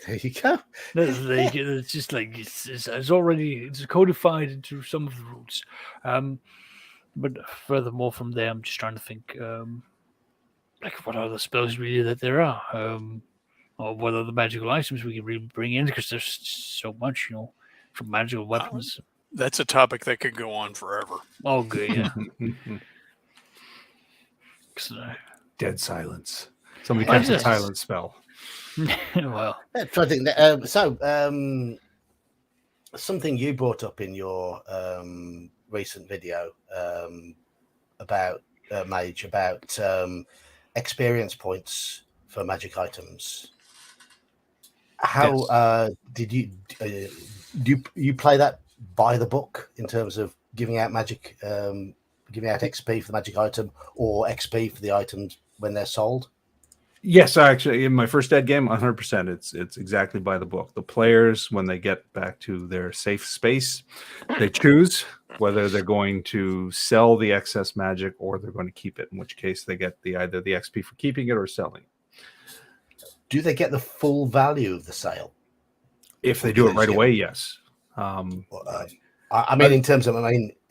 There you go. It's just like it's already codified into some of the rules. But furthermore, from there, I'm just trying to think, like, what other spells really that there are. Or what other magical items we can really bring in, because there's so much, from magical weapons. That's a topic that could go on forever. Oh, good, yeah. Dead silence. Somebody cast a silence spell. Well, I think something you brought up in your recent video about Mage, about experience points for magic items. How did you do you play that by the book in terms of giving out magic, giving out XP for the magic item or XP for the items when they're sold? Yes, actually, in my first dead game, 100%. It's exactly by the book. The players, when they get back to their safe space, they choose whether they're going to sell the excess magic or they're going to keep it. In which case, they get either the XP for keeping it or selling it. Do they get the full value of the sale? If they do it right away, yes. I mean, in terms of,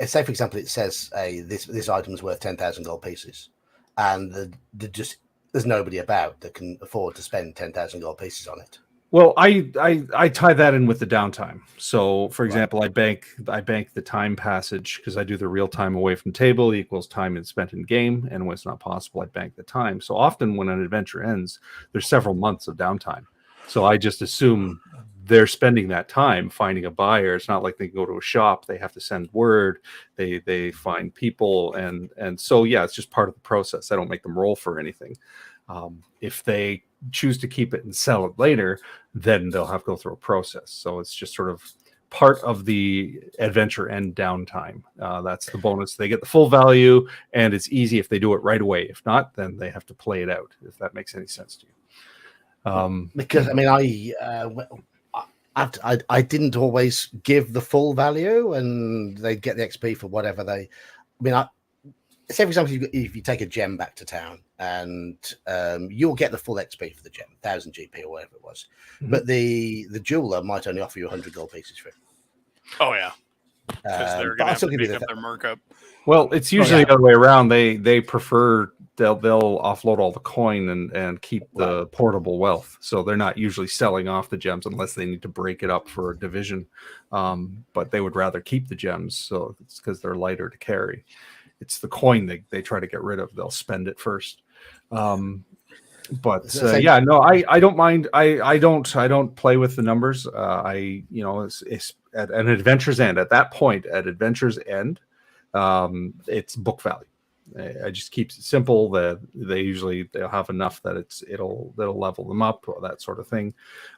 say for example, it says, this item is worth 10,000 gold pieces, and there's nobody about that can afford to spend 10,000 gold pieces on it. Well, I tie that in with the downtime. So, for example, I bank the time passage because I do the real time away from table equals time spent in game, and when it's not possible, I bank the time. So often when an adventure ends, there's several months of downtime. So I just assume they're spending that time finding a buyer. It's not like they can go to a shop; they have to send word. They find people, and so yeah, it's just part of the process. I don't make them roll for anything. If they choose to keep it and sell it later, then they'll have to go through a process. So it's just sort of part of the adventure end downtime. That's the bonus. They get the full value, and it's easy if they do it right away. If not, then they have to play it out, if that makes any sense to you. Because I mean, I didn't always give the full value, and they get the XP for whatever they. I mean, say for example, if you take a gem back to town, and you'll get the full XP for the gem, 1,000 GP or whatever it was, but the jeweler might only offer you 100 gold pieces for it. Oh yeah, because they're going to have to make up their markup. Well, it's usually the other way around. They prefer they'll offload all the coin and keep the portable wealth. So they're not usually selling off the gems unless they need to break it up for a division. But they would rather keep the gems, so it's because they're lighter to carry. It's the coin they try to get rid of. They'll spend it first. I don't mind. I don't play with the numbers. It's at an adventure's end. At that point, at adventure's end, it's book value. I just keep it simple. They'll have enough that it'll level them up or that sort of thing.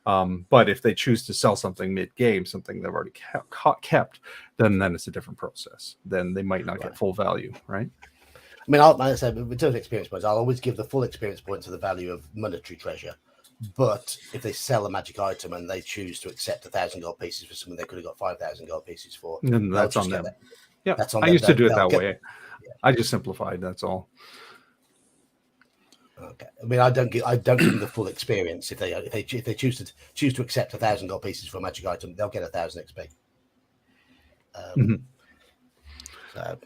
But if they choose to sell something mid-game, something they've already kept, then it's a different process. Then they might not get full value, right? I mean, like I said, in terms of experience points, I'll always give the full experience points to the value of monetary treasure. But if they sell a magic item and they choose to accept 1,000 gold pieces for something they could have got 5,000 gold pieces for, then that's on them. Yeah, that's on I them. used to do it that way. Yeah. I just simplified. That's all. Okay. I mean, I don't give them the full experience. If they choose to accept 1,000 gold pieces for a magic item, they'll get 1,000 XP. So.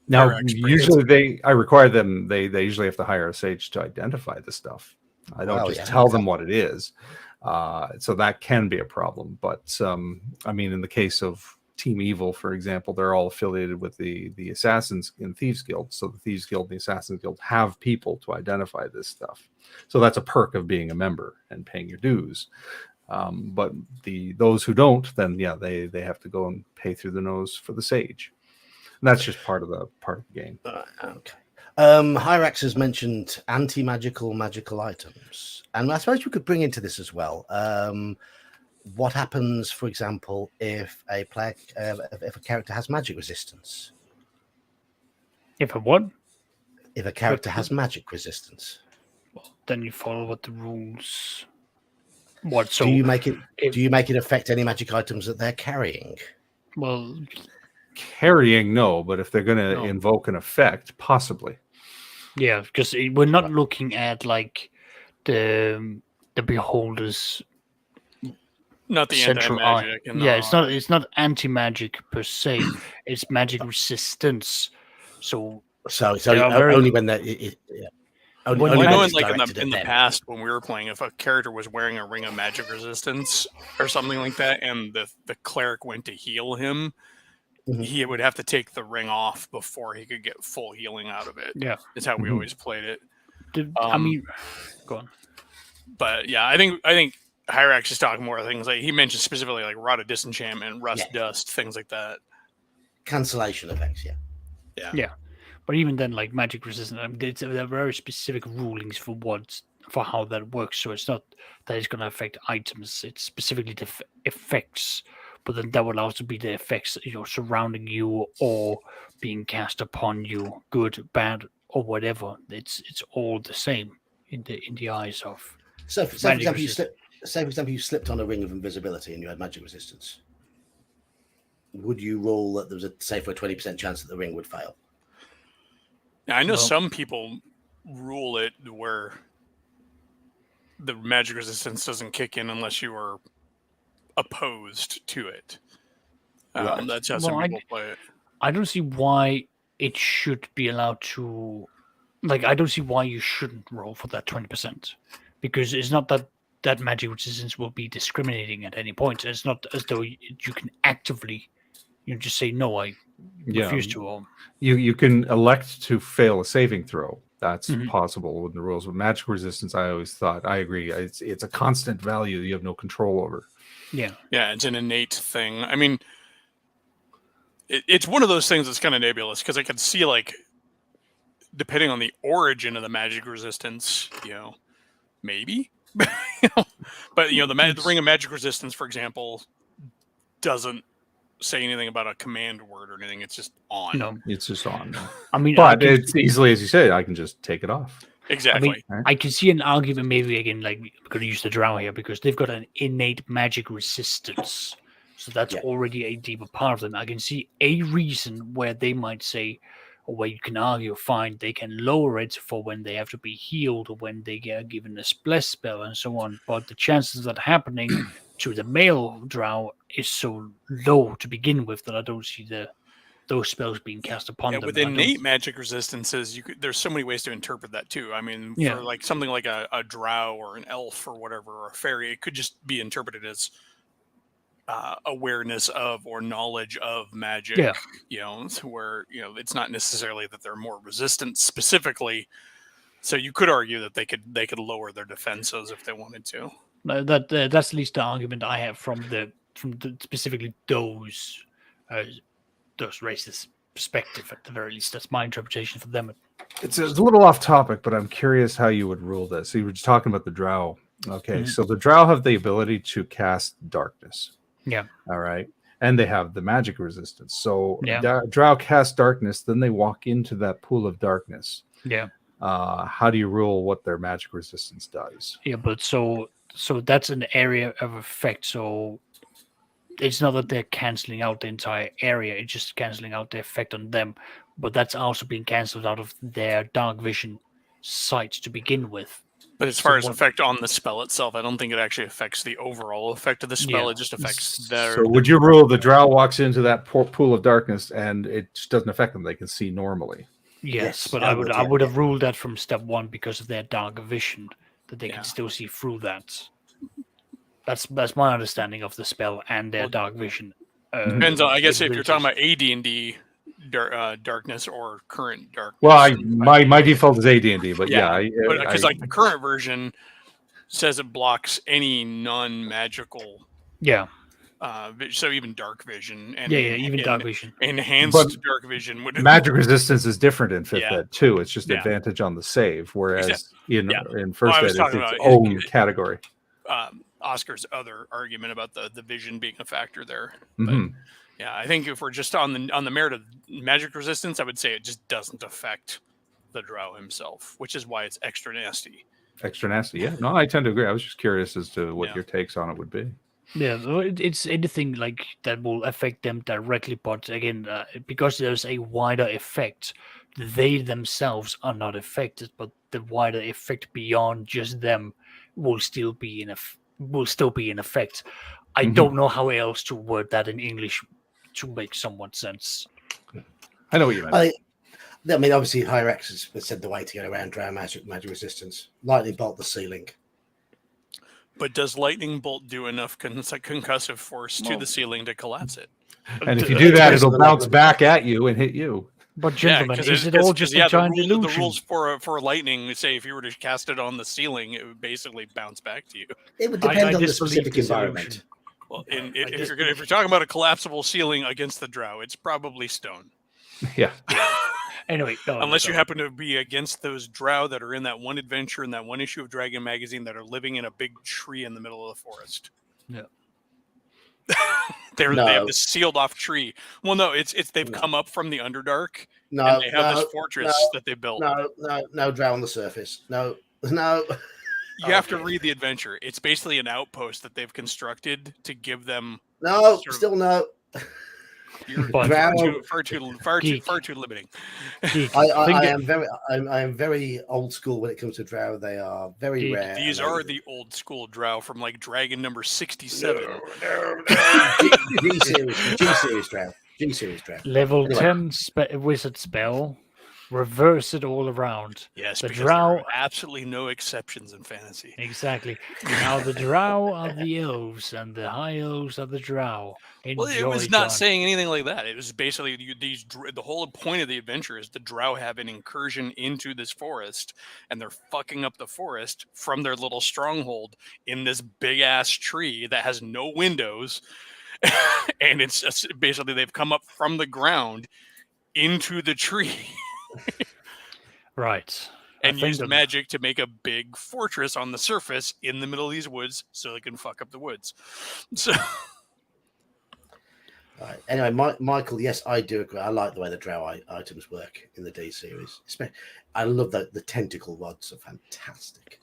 Now, usually I require them. They usually have to hire a sage to identify the stuff. I don't tell them what it is, so that can be a problem. But I mean, in the case of Team Evil, for example, they're all affiliated with the Assassins and Thieves Guild. So the Thieves Guild and the Assassins Guild have people to identify this stuff. So that's a perk of being a member and paying your dues. But those who don't, then they have to go and pay through the nose for the sage. And that's just part of the game. Okay. Hyrax has mentioned anti-magical magical items, and I suppose we could bring into this as well. What happens, for example, if a player, if a character has magic resistance? If a what? If a character has magic resistance, Well, then you follow what the rules. What? So do you make it affect any magic items that they're carrying? Well, Carrying, no, but if they're going to No. invoke an effect, possibly. yeah, because we're not looking at like the beholder's Not the central anti-magic. eye. Yeah, it's not anti-magic per se. It's magic resistance. So So it's They only, are very- only when they're only, When only you I know when in it's like directed in at the them. past when we were playing, if a character was wearing a ring of magic resistance or something like that, and the cleric went to heal him, Mhm. he would have to take the ring off before he could get full healing out of it. yeah, It's how we Mhm. always played it. I mean, go on. But yeah, I think Hyrax is talking more things like he mentioned specifically like Rod of Disenchantment, Rust Dust, things like that. Cancellation effects, yeah. Yeah, but even then, like magic resistance, there are very specific rulings for how that works. So it's not that it's going to affect items; it's specifically the effects. But then that will also be the effects, surrounding you or being cast upon you, good, bad, or whatever. It's all the same in the eyes of. So, for Magic example, you slipped on a ring of invisibility and you had magic resistance. Would you rule that there was a 20% chance that the ring would fail? Now, I know Well- some people rule it where the magic resistance doesn't kick in unless you are opposed to it. Right. That's how some Well, people play it. I don't see why it should be allowed to. Like, I don't see why you shouldn't roll for that 20%, because it's not that magic resistance will be discriminating at any point. It's not as though you can actively, just say no, I Yeah. refuse to. Or You can elect to fail a saving throw. That's Mhm. possible in the rules. With magic resistance, I always thought, I agree, it's a constant value you have no control over. yeah, Yeah, it's an innate thing. I mean, it's one of those things that's kind of nebulous because I could see like, depending on the origin of the magic resistance, maybe. But the ring of magic resistance, for example, doesn't say anything about a command word or anything. It's just on. no, It's just on. I mean, But it's easily, as you say, I can just take it off. Exactly. I can see an argument maybe again, like we're going to use the drow here because they've got an innate magic resistance, so that's already a deeper part of them. I can see a reason where they might say, or where you can argue, fine, they can lower it for when they have to be healed or when they get given a splash spell and so on. But the chances of that happening to the male drow is so low to begin with that I don't see those spells being cast upon them. With innate magic resistances, there's so many ways to interpret that too. I mean, Yeah. for like something like a drow or an elf or whatever, or a fairy, it could just be interpreted as awareness of or knowledge of magic. Yeah. Where it's not necessarily that they're more resistant specifically. So you could argue that they could lower their defenses if they wanted to. That's at least the argument I have from the specifically those races' perspective. At the very least, that's my interpretation for them. It's a little off topic, but I'm curious how you would rule this. So you were just talking about the drow. Okay, so the drow have the ability to cast darkness. Yeah. All right. And they have the magic resistance. So Yeah. drow cast darkness, then they walk into that pool of darkness. Yeah. How do you rule what their magic resistance does? Yeah, but so that's an area of effect. So it's not that they're canceling out the entire area; it's just canceling out the effect on them. But that's also being cancelled out of their dark vision sight to begin with. But as far as effect on the spell itself, I don't think it actually affects the overall effect of the spell. Yeah. It just affects their. So would you rule the drow walks into that pool of darkness and it just doesn't affect them? They can see normally. Yes, but I I would, would have ruled that from step one because of their dark vision that they Yeah. can still see through that. That's my understanding of the spell and their dark vision. Depends on, I guess, if you're talking capabilities. about AD&D darkness or current darkness. Well, my default is AD&D, but because like the current version says it blocks any non-magical. Yeah. So even dark vision and even dark vision. enhanced But dark vision would magic resistance is different in fifth Yeah. ed too. It's just Yeah. advantage on the save, whereas in Yeah. first I ed was it's talking its about own category. Oscar's other argument about the vision being a factor there. Mhm. But yeah, I think if we're just on the merit of magic resistance, I would say it just doesn't affect the drow himself, which is why it's extra nasty. extra nasty. Yeah, no, I tend to agree. I was just curious as to what Yeah. your takes on it would be. Yeah, well, it's anything like that will affect them directly, but again, because there's a wider effect, they themselves are not affected, but the wider effect beyond just them will still be in effect. I Mhm. don't know how else to word that in English to make somewhat sense. I know what you meant. I mean, obviously, Hyrex has said the way to get around drow magic resistance. Lightning bolt the ceiling. But does lightning bolt do enough concussive force to the ceiling to collapse it? And if you do that, depends on it'll the bounce level. back at you and hit you. But gentlemen, is it all just a giant illusion? The rules for lightning say if you were to cast it on the ceiling, it would basically bounce back to you. It would depend I on the disbelieve specific this environment. illusion. Well, if you're talking about a collapsible ceiling against the drow, it's probably stone. Yeah. Anyway, Unless you happen to be against those drow that are in that one adventure in that one issue of Dragon Magazine that are living in a big tree in the middle of the forest. Yeah. They have this sealed off tree. Well, no, they've come up from the Underdark. No, and they have this fortress that they built. No drow on the surface. No. You have to read the adventure. It's basically an outpost that they've constructed to give them. No, still no. You're far too limiting. I am very old school when it comes to drow. They are very rare. These are the old school drow from like Dragon number 67. G series drow. Level 10 wizard spell. Reverse it all around. Yes, the because drow there are absolutely no exceptions in fantasy. Exactly. Now the drow are the elves, and the high elves are the drow. Well, it was not saying anything like that. It was basically the whole point of the adventure is the drow have an incursion into this forest, and they're fucking up the forest from their little stronghold in this big ass tree that has no windows, and it's just, basically they've come up from the ground into the tree. Right. And use magic to make a big fortress on the surface in the middle of these woods so they can fuck up the woods. So, right. Anyway, Michael, yes, I do agree. I like the way the drow items work in the D series. I love the tentacle rods are fantastic.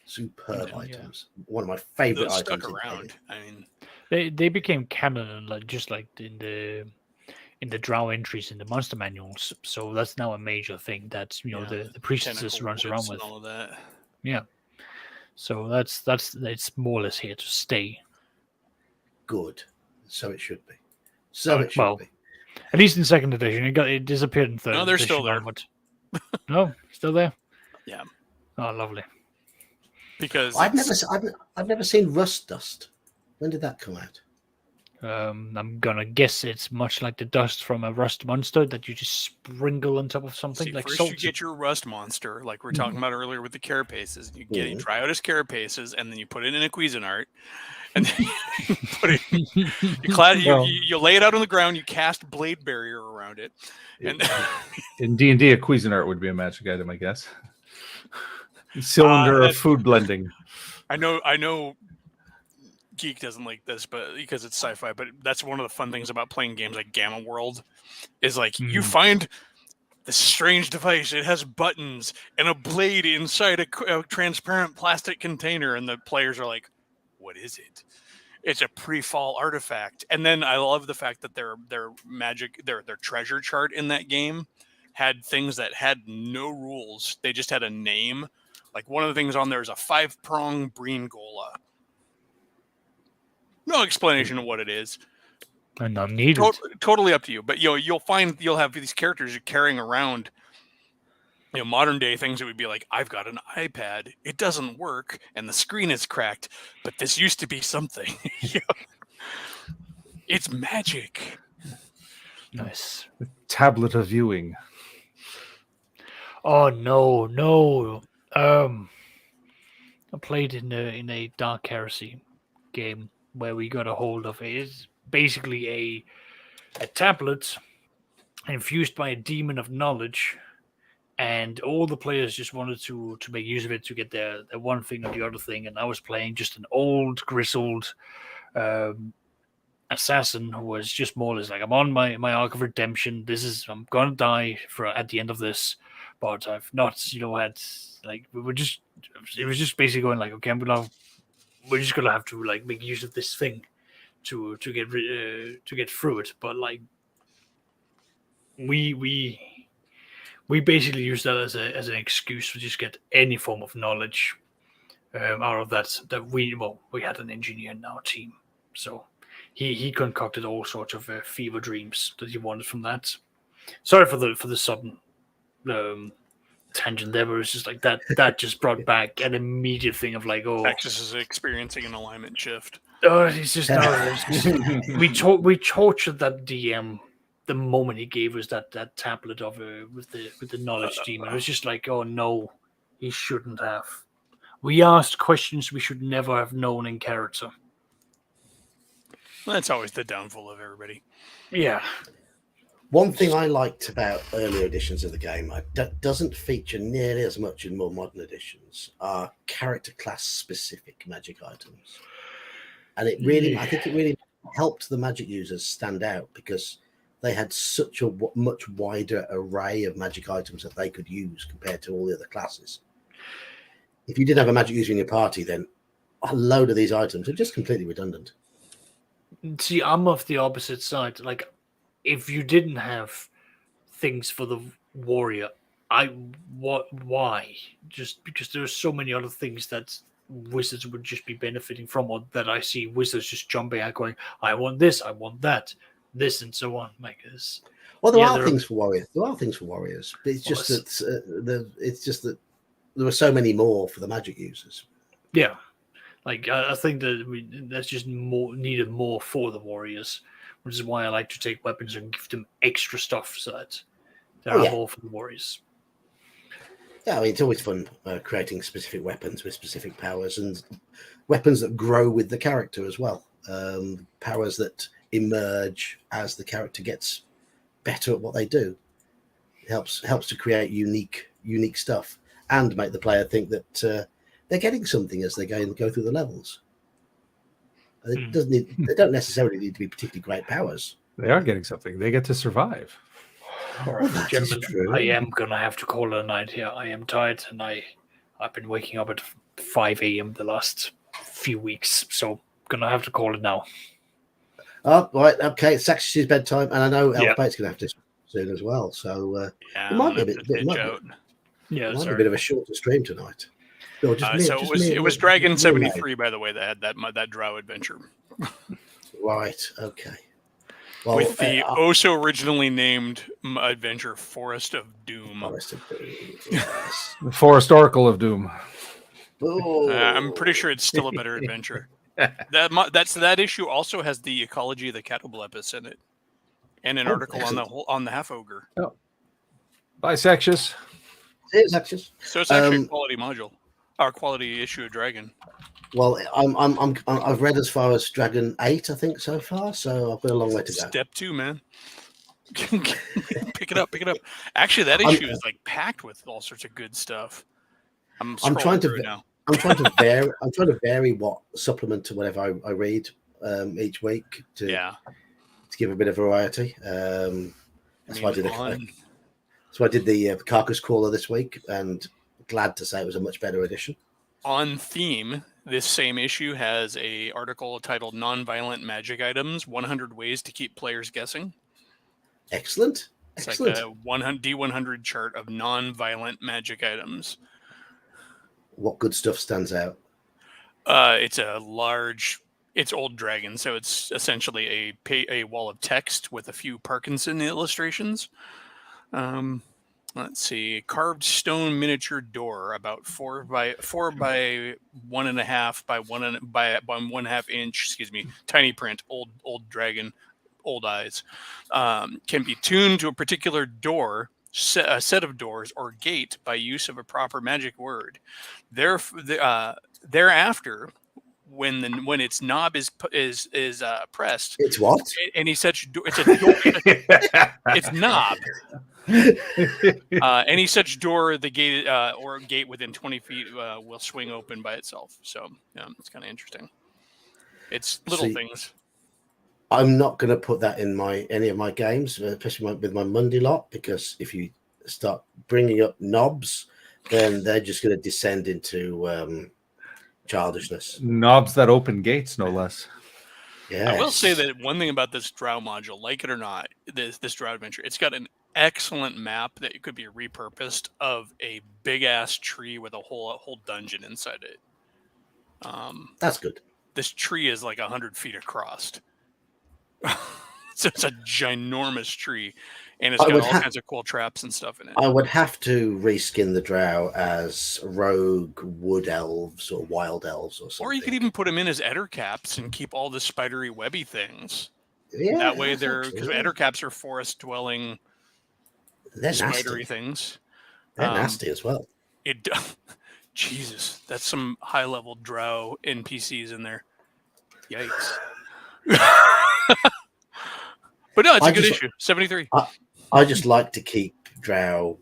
Superb items. One of my favorite those items. Stuck around. I mean, they became canon, just like in the drow entries in the monster manuals, so that's now a major thing that the priestess runs around with. All of that. Yeah, so that's it's more or less here to stay. Good, so it should be. Be. At least in second edition, it disappeared in third. No, they're edition, still there. No, still there. Yeah. Oh, lovely. Because I've never seen Rust Dust. When did that come out? I'm gonna guess it's much like the dust from a rust monster that you just sprinkle on top of something like first salt. You get your rust monster, like we were talking about earlier with the carapaces. You get Triotus carapaces, and then you put it in a Cuisinart, and then you put it. You lay it out on the ground. You cast blade barrier around it, and in D&D, a Cuisinart would be a magic item, I guess. Cylinder of food blending. I know. Geek doesn't like this, but because it's sci-fi, but that's one of the fun things about playing games like Gamma World is like you find this strange device. It has buttons and a blade inside a transparent plastic container, and the players are like, "What is it?" It's a pre-fall artifact. And then I love the fact that their magic, their treasure chart in that game had things that had no rules. They just had a name. Like one of the things on there is a 5-prong Breen Gola. No explanation of what it is. And not needed. Totally up to you. But you'll have these characters carrying around modern day things that would be like, I've got an iPad, it doesn't work, and the screen is cracked, but this used to be something. It's magic. Nice. Tablet of viewing. Oh no. I played in a Dark Heresy game where we got a hold of it. It's basically a tablet infused by a demon of knowledge, and all the players just wanted to make use of it to get their one thing or the other thing. And I was playing just an old, grizzled assassin who was just more or less like, I'm on my arc of redemption. I'm gonna die at the end of this, but I've not, had like it was just basically going like, okay, we're just gonna have to like make use of this thing to get through it. But like we basically use that as an excuse to just get any form of knowledge out of that we had an engineer in our team, so he concocted all sorts of fever dreams that he wanted from that. Sorry for the sudden tangent there, but it's just like that just brought back an immediate thing of like, oh, Texas is experiencing an alignment shift. it's just, we tortured that DM the moment he gave us that tablet of with the knowledge demon. It was just like, oh no, he shouldn't have. We asked questions we should never have known in character. Well, that's always the downfall of everybody. Yeah. One thing I liked about earlier editions of the game that doesn't feature nearly as much in more modern editions are character class specific magic items. And it really, I think it really helped the magic users stand out because they had such a much wider array of magic items that they could use compared to all the other classes. If you didn't have a magic user in your party, then a load of these items are just completely redundant. See, I'm of the opposite side. Like, if you didn't have things for the warrior, why? Just because there are so many other things that wizards would just be benefiting from, or that I see wizards just jumping out going, I want this, I want that, this, and so on. Like this. Well, there are things for warriors. There are things for warriors, but it's just that there were so many more for the magic users. Yeah, like I think that that's just needed more for the warriors, which is why I like to take weapons and give them extra stuff so that there are more for the warriors. Yeah, I mean, it's always fun creating specific weapons with specific powers and weapons that grow with the character as well. Powers that emerge as the character gets better at what they do. It helps to create unique stuff and make the player think that they're getting something as they go through the levels. They don't necessarily need to be particularly great powers. They are getting something. They get to survive. All right, gentlemen, I am gonna have to call it a night here. I am tired, and I've been waking up at 5 a.m. the last few weeks, so gonna have to call it now. Oh, right, okay. It's actually bedtime, and I know Elfbait's gonna have to soon as well. So it might be a bit of a shorter stream tonight. It was Dragon 73, by the way, that had that drow adventure. Right. Okay. Well, with the also originally named adventure Forest of Doom. Forest of Doom. Yes. The Forest Oracle of Doom. I'm pretty sure it's still a better adventure. That issue also has the ecology of the Catoblepis in it, and an article on the half ogre. Oh. Bye, Sexious. It's Sexious. So it's actually a quality module, or quality issue of Dragon. Well, I've read as far as Dragon 8, I think, so far. So I've got a long way to go. Step 2, man. Pick it up. Actually, that issue is like packed with all sorts of good stuff. I'm trying to now. I'm trying to vary what supplement to whatever I read each week to give a bit of variety. That's why I did the Carcass Crawler this week, and glad to say it was a much better edition. On theme, this same issue has a article titled "Non-Violent Magic Items: 100 Ways to Keep Players Guessing." Excellent. It's like a D100 chart of non-violent magic items. What good stuff stands out? It's Old Dragon, so it's essentially a wall of text with a few Parkinson illustrations. Let's see, carved stone miniature door about 4 by 1.5 by 1.5 inch. Excuse me, tiny print. Old Dragon, old eyes. Can be tuned to a particular door. A set of doors or gate by use of a proper magic word. Thereafter, when its knob is pressed, it's what? Any such it's a door. It's knob. Any such door, the gate or gate within 20 feet will swing open by itself. So it's kind of interesting. It's little things. I'm not going to put that in any of my games, especially with my Monday lot, because if you start bringing up knobs, then they're just going to descend into childishness. Knobs that open gates, no less. Yeah, I will say that one thing about this Drow module, like it or not, this Drow adventure, it's got an excellent map that could be repurposed of a big ass tree with a whole dungeon inside it. That's good. This tree is like 100 feet across. So it's a ginormous tree, and it's got all kinds of cool traps and stuff in it. I would have to reskin the Drow as rogue wood elves or wild elves or something. Or you could even put them in as ettercaps and keep all the spidery webby things. Yeah, that way they're, because ettercaps are forest dwelling spidery nasty things. They're nasty as well. Jesus, that's some high level Drow NPCs in there. Yikes. But no, it's a good issue. 73. I just like to keep Drow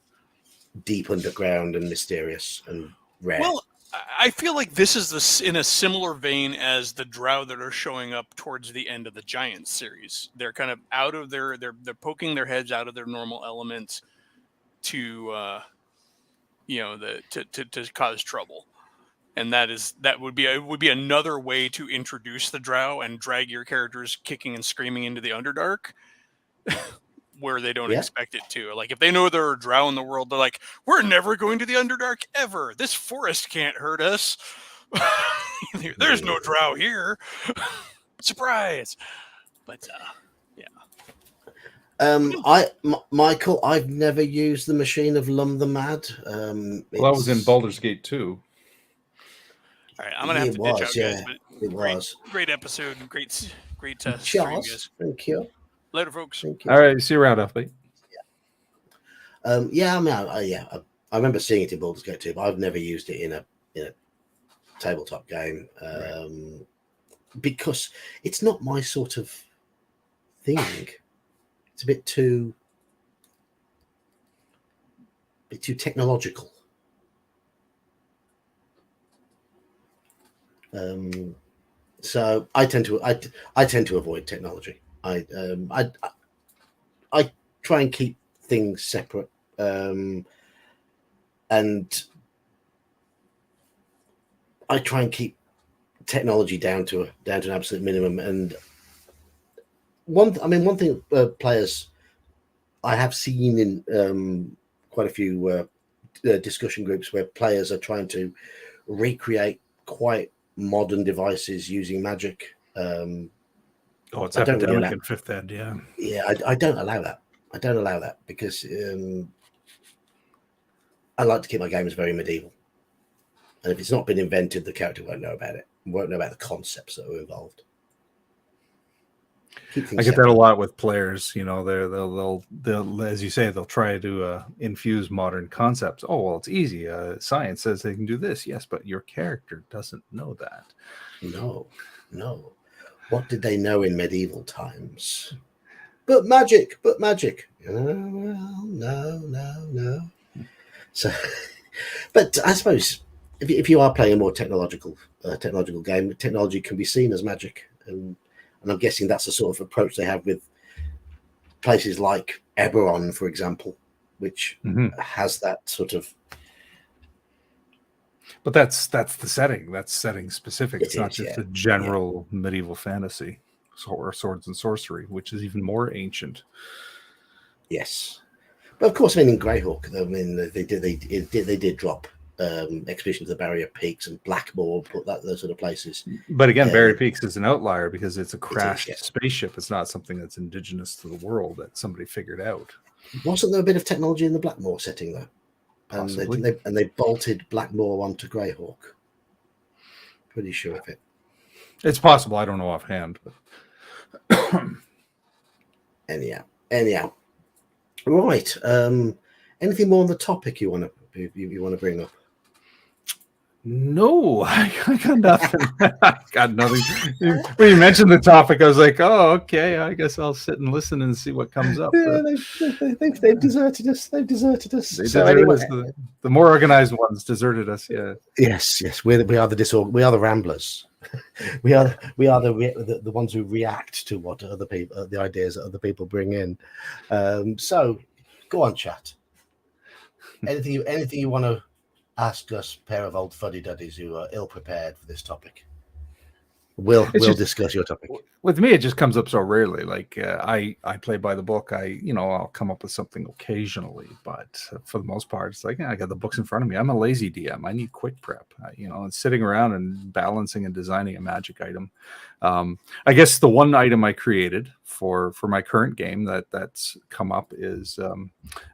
deep underground and mysterious and rare. Well, I feel like this is in a similar vein as the Drow that are showing up towards the end of the Giants series. They're kind of out of they're poking their heads out of their normal elements to to cause trouble. And that would be another way to introduce the Drow and drag your characters kicking and screaming into the Underdark where they don't expect it to. Like if they know there are Drow in the world, they're like, we're never going to the Underdark ever. This forest can't hurt us. There's no Drow here. Surprise. But Michael, I've never used the machine of Lum the Mad. Well, that was in Baldur's Gate 2. All right, I'm gonna have to ditch out, guys. But it was great episode, great Charles, thank you. Later, folks. Thank you. All right, see you around, FB. I remember seeing it in Baldur's Gate 2, but I've never used it in a tabletop game because it's not my sort of thing. It's a bit too technological. So I tend to avoid technology. I try and keep things separate, and I try and keep technology down to an absolute minimum. And one thing players I have seen in quite a few discussion groups where players are trying to recreate quite modern devices using magic. It's epidemic in Fifth Ed, I don't allow that. I don't allow that because I like to keep my games very medieval. And if it's not been invented, the character won't know about it. Won't know about the concepts that are involved. I get that a lot with players. You know, they'll as you say, they'll try to infuse modern concepts. Oh, well, it's easy. Science says they can do this. Yes, but your character doesn't know that. No. What did they know in medieval times? But magic. Well, no. So, but I suppose if you are playing a more technological game, technology can be seen as magic, and I'm guessing that's the sort of approach they have with places like Eberron, for example, which has that sort of. But that's the setting. That's setting specific. It's not just a general medieval fantasy or swords and sorcery, which is even more ancient. Yes, but of course, in Greyhawk, they did drop Expedition to the Barrier Peaks and Blackmoor, put those sort of places. But again, Barrier Peaks is an outlier because it's a crashed spaceship. It's not something that's indigenous to the world that somebody figured out. Wasn't there a bit of technology in the Blackmoor setting though? Possibly. And they bolted Blackmoor onto Greyhawk. Pretty sure of it. It's possible. I don't know offhand, but anyhow. Right. Anything more on the topic you want to bring up? No, I got nothing. I got nothing. When you mentioned the topic, I was like, "Oh, okay. I guess I'll sit and listen and see what comes up." Yeah, they've deserted us. The more organized ones deserted us. Yeah. Yes. We are the ramblers. we are the ones who react to what other people, the ideas that other people bring in. So, go on, chat. anything you want to ask us, pair of old fuddy-duddies who are ill-prepared for this topic? We'll discuss your topic. With me, it just comes up so rarely. Like I play by the book. I'll come up with something occasionally, but for the most part, it's like I got the books in front of me. I'm a lazy DM. I need quick prep. And sitting around and balancing and designing a magic item. I guess the one item I created for my current game that's come up is,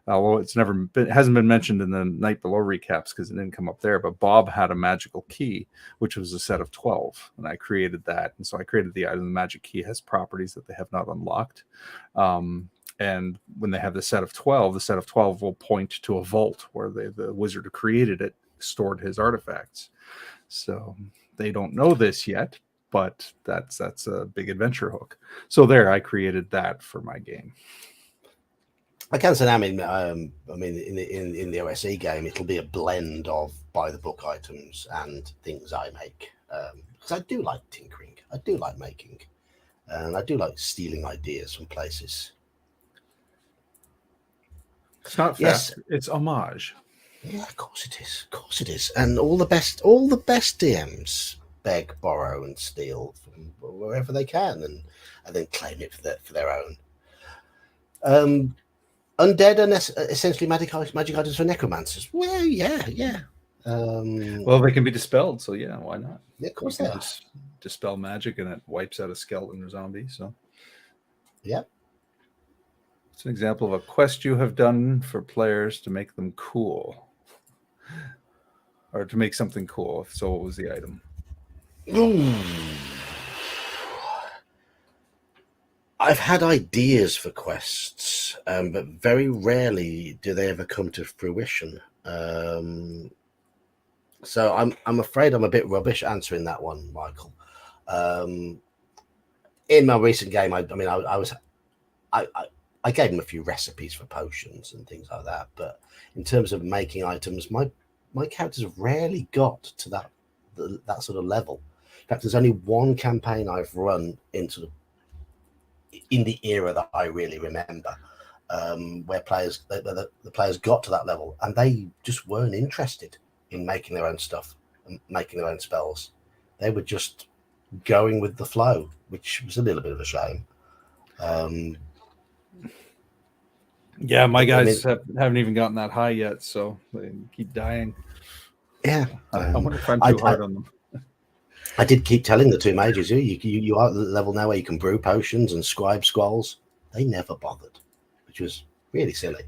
although it hasn't been mentioned in the Night Below recaps because it didn't come up there, but Bob had a magical key, which was a set of 12, and I created that. And so I created the item. The magic key has properties that they have not unlocked. And when they have the set of 12 will point to a vault where the wizard who created it stored his artifacts. So they don't know this yet, but that's a big adventure hook. So there, I created that for my game. I can say, in the OSE game, it'll be a blend of by the book items and things I make, because I do like tinkering, I do like making, and I do like stealing ideas from places. It's not fast. Yes. It's homage. Yeah, of course it is. Of course it is. And all the best DMs beg, borrow, and steal from wherever they can, and then claim it for their own. Undead and essentially magic items for necromancers. Well, yeah. Well, they can be dispelled, so yeah, why not? Yeah, of course they are. Dispel magic, and it wipes out a skeleton or zombie. So, yeah. It's an example of a quest you have done for players to make them cool, or to make something cool. So, what was the item? Ooh. I've had ideas for quests, but very rarely do they ever come to fruition. So I'm afraid I'm a bit rubbish answering that one, Michael. In my recent game, I gave them a few recipes for potions and things like that, but in terms of making items, my characters rarely got to that sort of level. In fact, there's only one campaign I've run in the era that I really remember, where the players got to that level and they just weren't interested in making their own stuff and making their own spells. They were just going with the flow, which was a little bit of a shame. Yeah, my guys haven't even gotten that high yet, so they keep dying. Yeah, I wonder if I'm too hard on them. I did keep telling the two mages, you are at the level now where you can brew potions and scribe scrolls. They never bothered, which was really silly.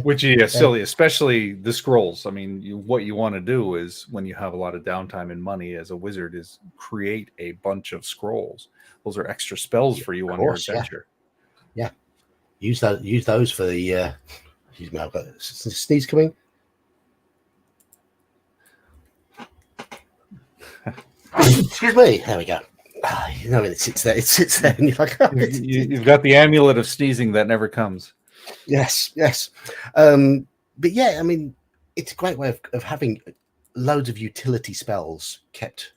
Which is silly, especially the scrolls. I mean, what you want to do is, when you have a lot of downtime and money as a wizard, is create a bunch of scrolls. Those are extra spells for you on your adventure. Yeah. Use those for the. Excuse me, I've got a sneeze coming. Excuse me. There we go. It sits there, and you're like, oh, you've got the amulet of sneezing that never comes. Yes. But yeah, I mean, it's a great way of having loads of utility spells kept.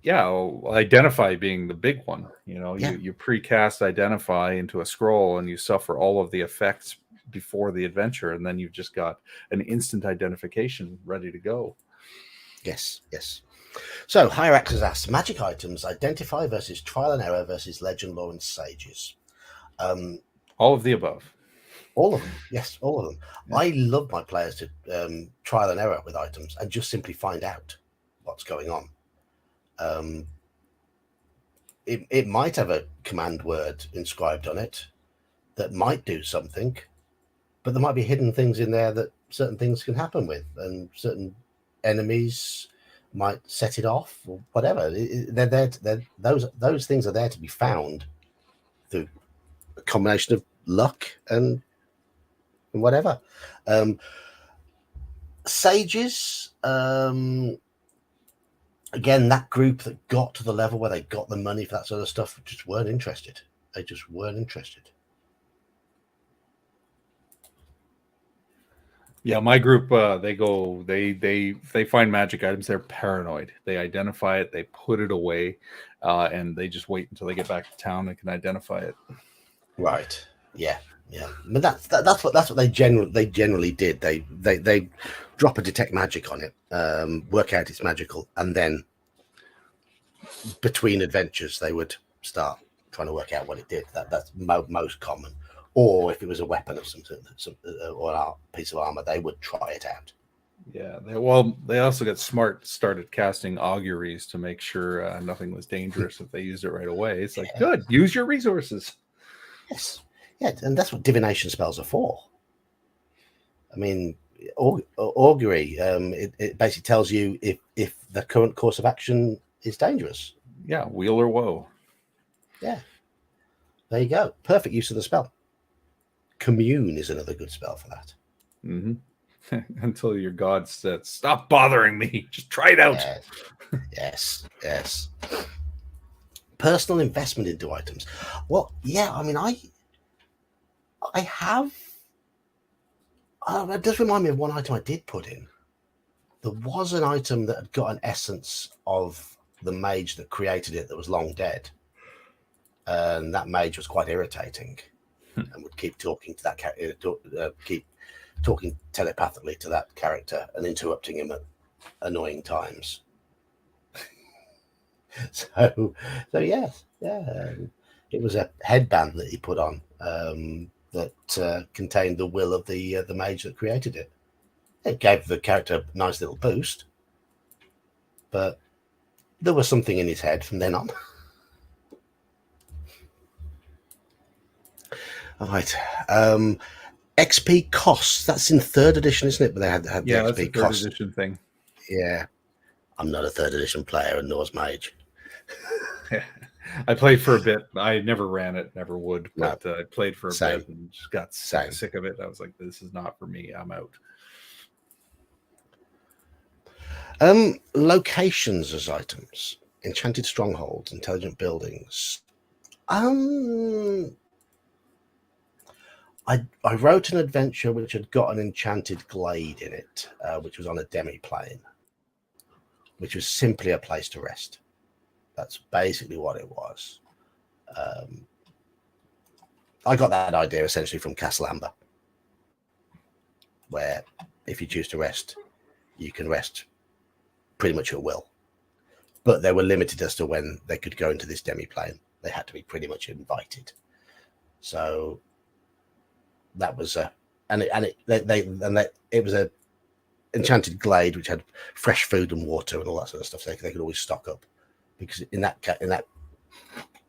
Yeah, identify being the big one. You precast identify into a scroll, and you suffer all of the effects before the adventure, and then you've just got an instant identification ready to go. Yes. So Hyrax has asked, magic items identify versus trial and error versus legend, lore, and sages. All of the above. All of them, yes, all of them. Yeah. I love my players to trial and error with items and just simply find out what's going on. It might have a command word inscribed on it that might do something, but there might be hidden things in there that certain things can happen with, and certain enemies might set it off or whatever. They're there. Those things are there to be found through a combination of luck and whatever. Sages, again, that group that got to the level where they got the money for that sort of stuff just weren't interested. They just weren't interested. Yeah, my group, they find magic items. They're paranoid. They identify it, they put it away, and they just wait until they get back to town and can identify it. Right. Yeah. Yeah, but that's what they generally did. They drop a detect magic on it, work out it's magical, and then between adventures they would start trying to work out what it did. That's most common. Or if it was a weapon of some or a piece of armor, they would try it out. Yeah, they also got smart, started casting auguries to make sure nothing was dangerous if they used it right away. It's like, good, use your resources. Yes, yeah, and that's what divination spells are for. I mean, augury, it basically tells you if the current course of action is dangerous. Yeah, weal or woe. Yeah, there you go. Perfect use of the spell. Commune is another good spell for that. Mm-hmm. Until your god said, "Stop bothering me. Just try it out." Yes. Personal investment into items. Well, yeah. I mean, I have. It does remind me of one item I did put in. There was an item that had got an essence of the mage that created it that was long dead, and that mage was quite irritating, and would keep talking to that character, keep talking telepathically to that character and interrupting him at annoying times. So yes, it was a headband that he put on that contained the will of the mage that created it. It gave the character a nice little boost, but there was something in his head from then on. All right. XP costs. That's in 3rd edition, isn't it? But they had the that's XP a 3rd cost edition thing. Yeah. I'm not a 3rd edition player, and nor's mage. I played for a bit. I never ran it, never would, but I played for a bit and just got sick of it. I was like, this is not for me. I'm out. Locations as items. Enchanted strongholds, intelligent buildings. I wrote an adventure which had got an enchanted glade in it, which was on a demi-plane, which was simply a place to rest. That's basically what it was. I got that idea essentially from Castle Amber, where if you choose to rest, you can rest pretty much at will. But they were limited as to when they could go into this demi-plane. They had to be pretty much invited. So that was it was a enchanted glade which had fresh food and water and all that sort of stuff. So they could always stock up, because in that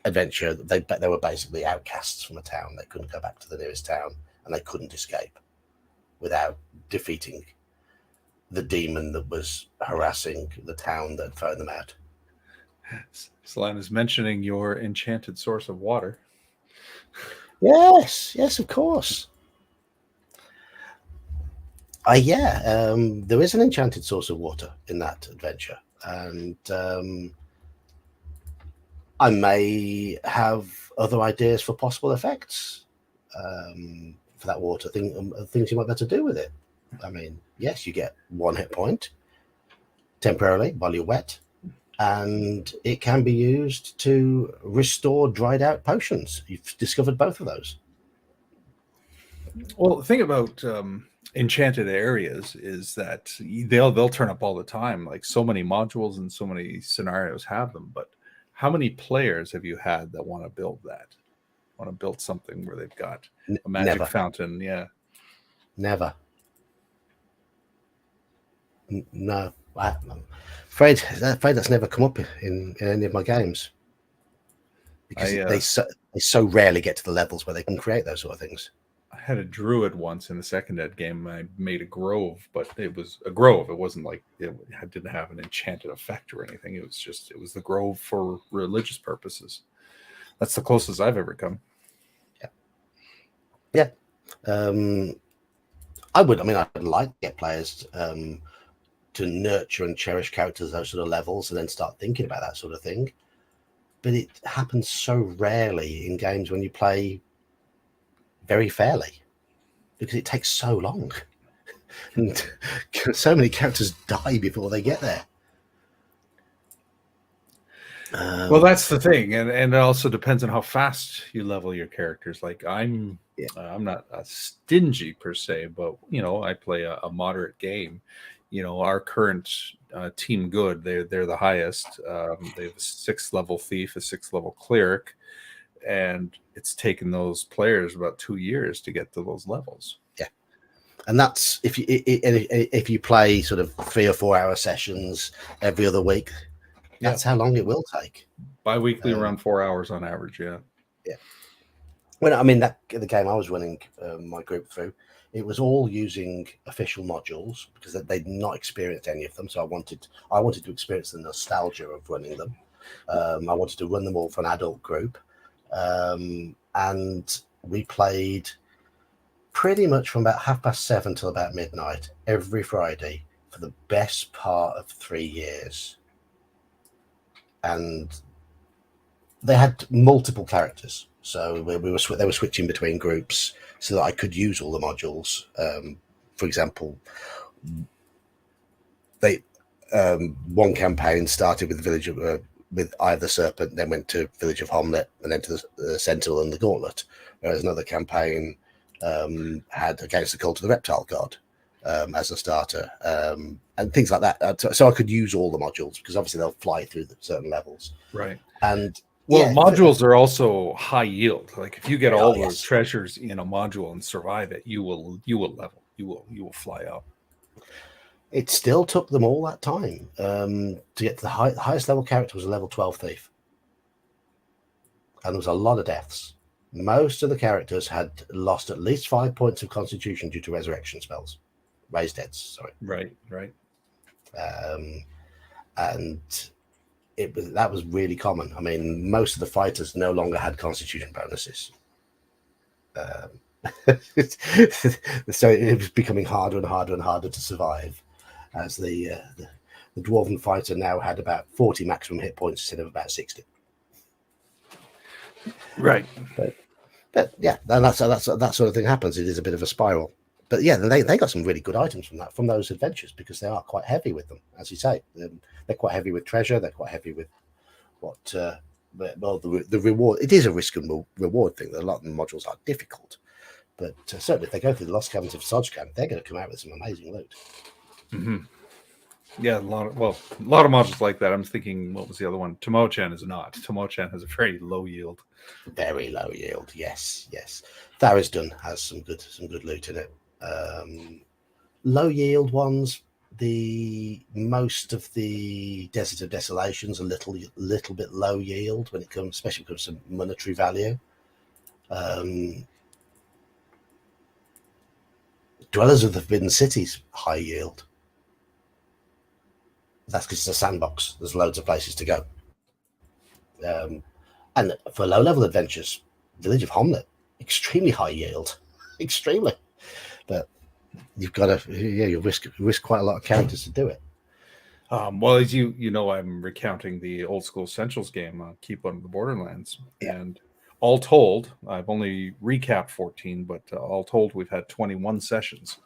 adventure they were basically outcasts from a town. They couldn't go back to the nearest town, and they couldn't escape without defeating the demon that was harassing the town that thrown them out. Slan is mentioning your enchanted source of water. Yes, of course. There is an enchanted source of water in that adventure, and I may have other ideas for possible effects for that water. Things you might be able to do with it. I mean, yes, you get 1 hit point temporarily while you're wet, and it can be used to restore dried out potions. You've discovered both of those. Well, the thing about enchanted areas is that they'll turn up all the time. Like, so many modules and so many scenarios have them, but how many players have you had that want to build that? Want to build something where they've got a magic fountain? Yeah. Never. No. I'm afraid that's never come up in any of my games, because they so rarely get to the levels where they can create those sort of things. I had a druid once in the 2nd ed game. I made a grove, but it was a grove. It wasn't like it didn't have an enchanted effect or anything. It was the grove for religious purposes. That's the closest I've ever come. Yeah. I'd like to get players to nurture and cherish characters those sort of levels, and then start thinking about that sort of thing. But it happens so rarely in games when you play very fairly, because it takes so long, and so many characters die before they get there. Well, that's the thing, and it also depends on how fast you level your characters. Like I'm not stingy per se, but I play a moderate game. Our current team good, they're the highest. They have a 6th level thief, a 6th level cleric, and it's taken those players about 2 years to get to those levels. Yeah, and that's if you play sort of 3 or 4 hour sessions every other week. That's how long it will take. Bi-weekly, around 4 hours on average. Yeah. Well, I mean, the game I was running my group through, it was all using official modules because they'd not experienced any of them. So I wanted to experience the nostalgia of running them. I wanted to run them all for an adult group, and we played pretty much from about 7:30 till about midnight every Friday for the best part of 3 years. And they had multiple characters, so they were switching between groups so that I could use all the modules. For example, one campaign started with the village of with Eye of the Serpent, then went to Village of Homlet, and then to the Sentinel and the Gauntlet. Whereas another campaign had Against the Cult of the Reptile God as a starter, and things like that. So I could use all the modules because obviously they'll fly through certain levels. Right. And modules are also high yield. Like if you get all those treasures in a module and survive it, you will level. You will fly up. It still took them all that time to get to the highest level character was a level 12 thief, and there was a lot of deaths. Most of the characters had lost at least 5 points of constitution due to resurrection spells, raised deads. Sorry. Right. And that was really common. I mean, most of the fighters no longer had constitution bonuses. So it was becoming harder and harder and harder to survive, as the dwarven fighter now had about 40 maximum hit points instead of about 60. Right. But yeah, that sort of thing happens. It is a bit of a spiral. But yeah, they got some really good items from those adventures, because they are quite heavy with them, as you say. They're quite heavy with treasure. They're quite heavy with the reward. It is a risk and reward thing. A lot of the modules are difficult, but certainly if they go through the Lost Caverns of Sojcan, they're going to come out with some amazing loot. Mm-hmm. Yeah, a lot of modules like that. I'm thinking, what was the other one? Tomochan is not. Tomochan has a very low yield. Very low yield. Yes. Tharisdun has some good loot in it. Low yield ones. Most of the Desert of Desolation's a little bit low yield when it comes, especially when it comes to monetary value. Dwellers of the Forbidden Cities, high yield. That's because it's a sandbox. There's loads of places to go. And for low-level adventures, Village of Homlet, extremely high yield. Extremely. But you've got to, you risk quite a lot of characters to do it. Well, as you know, I'm recounting the old school Essentials game, Keep on the Borderlands. Yeah. And all told, I've only recapped 14, but all told, we've had 21 sessions.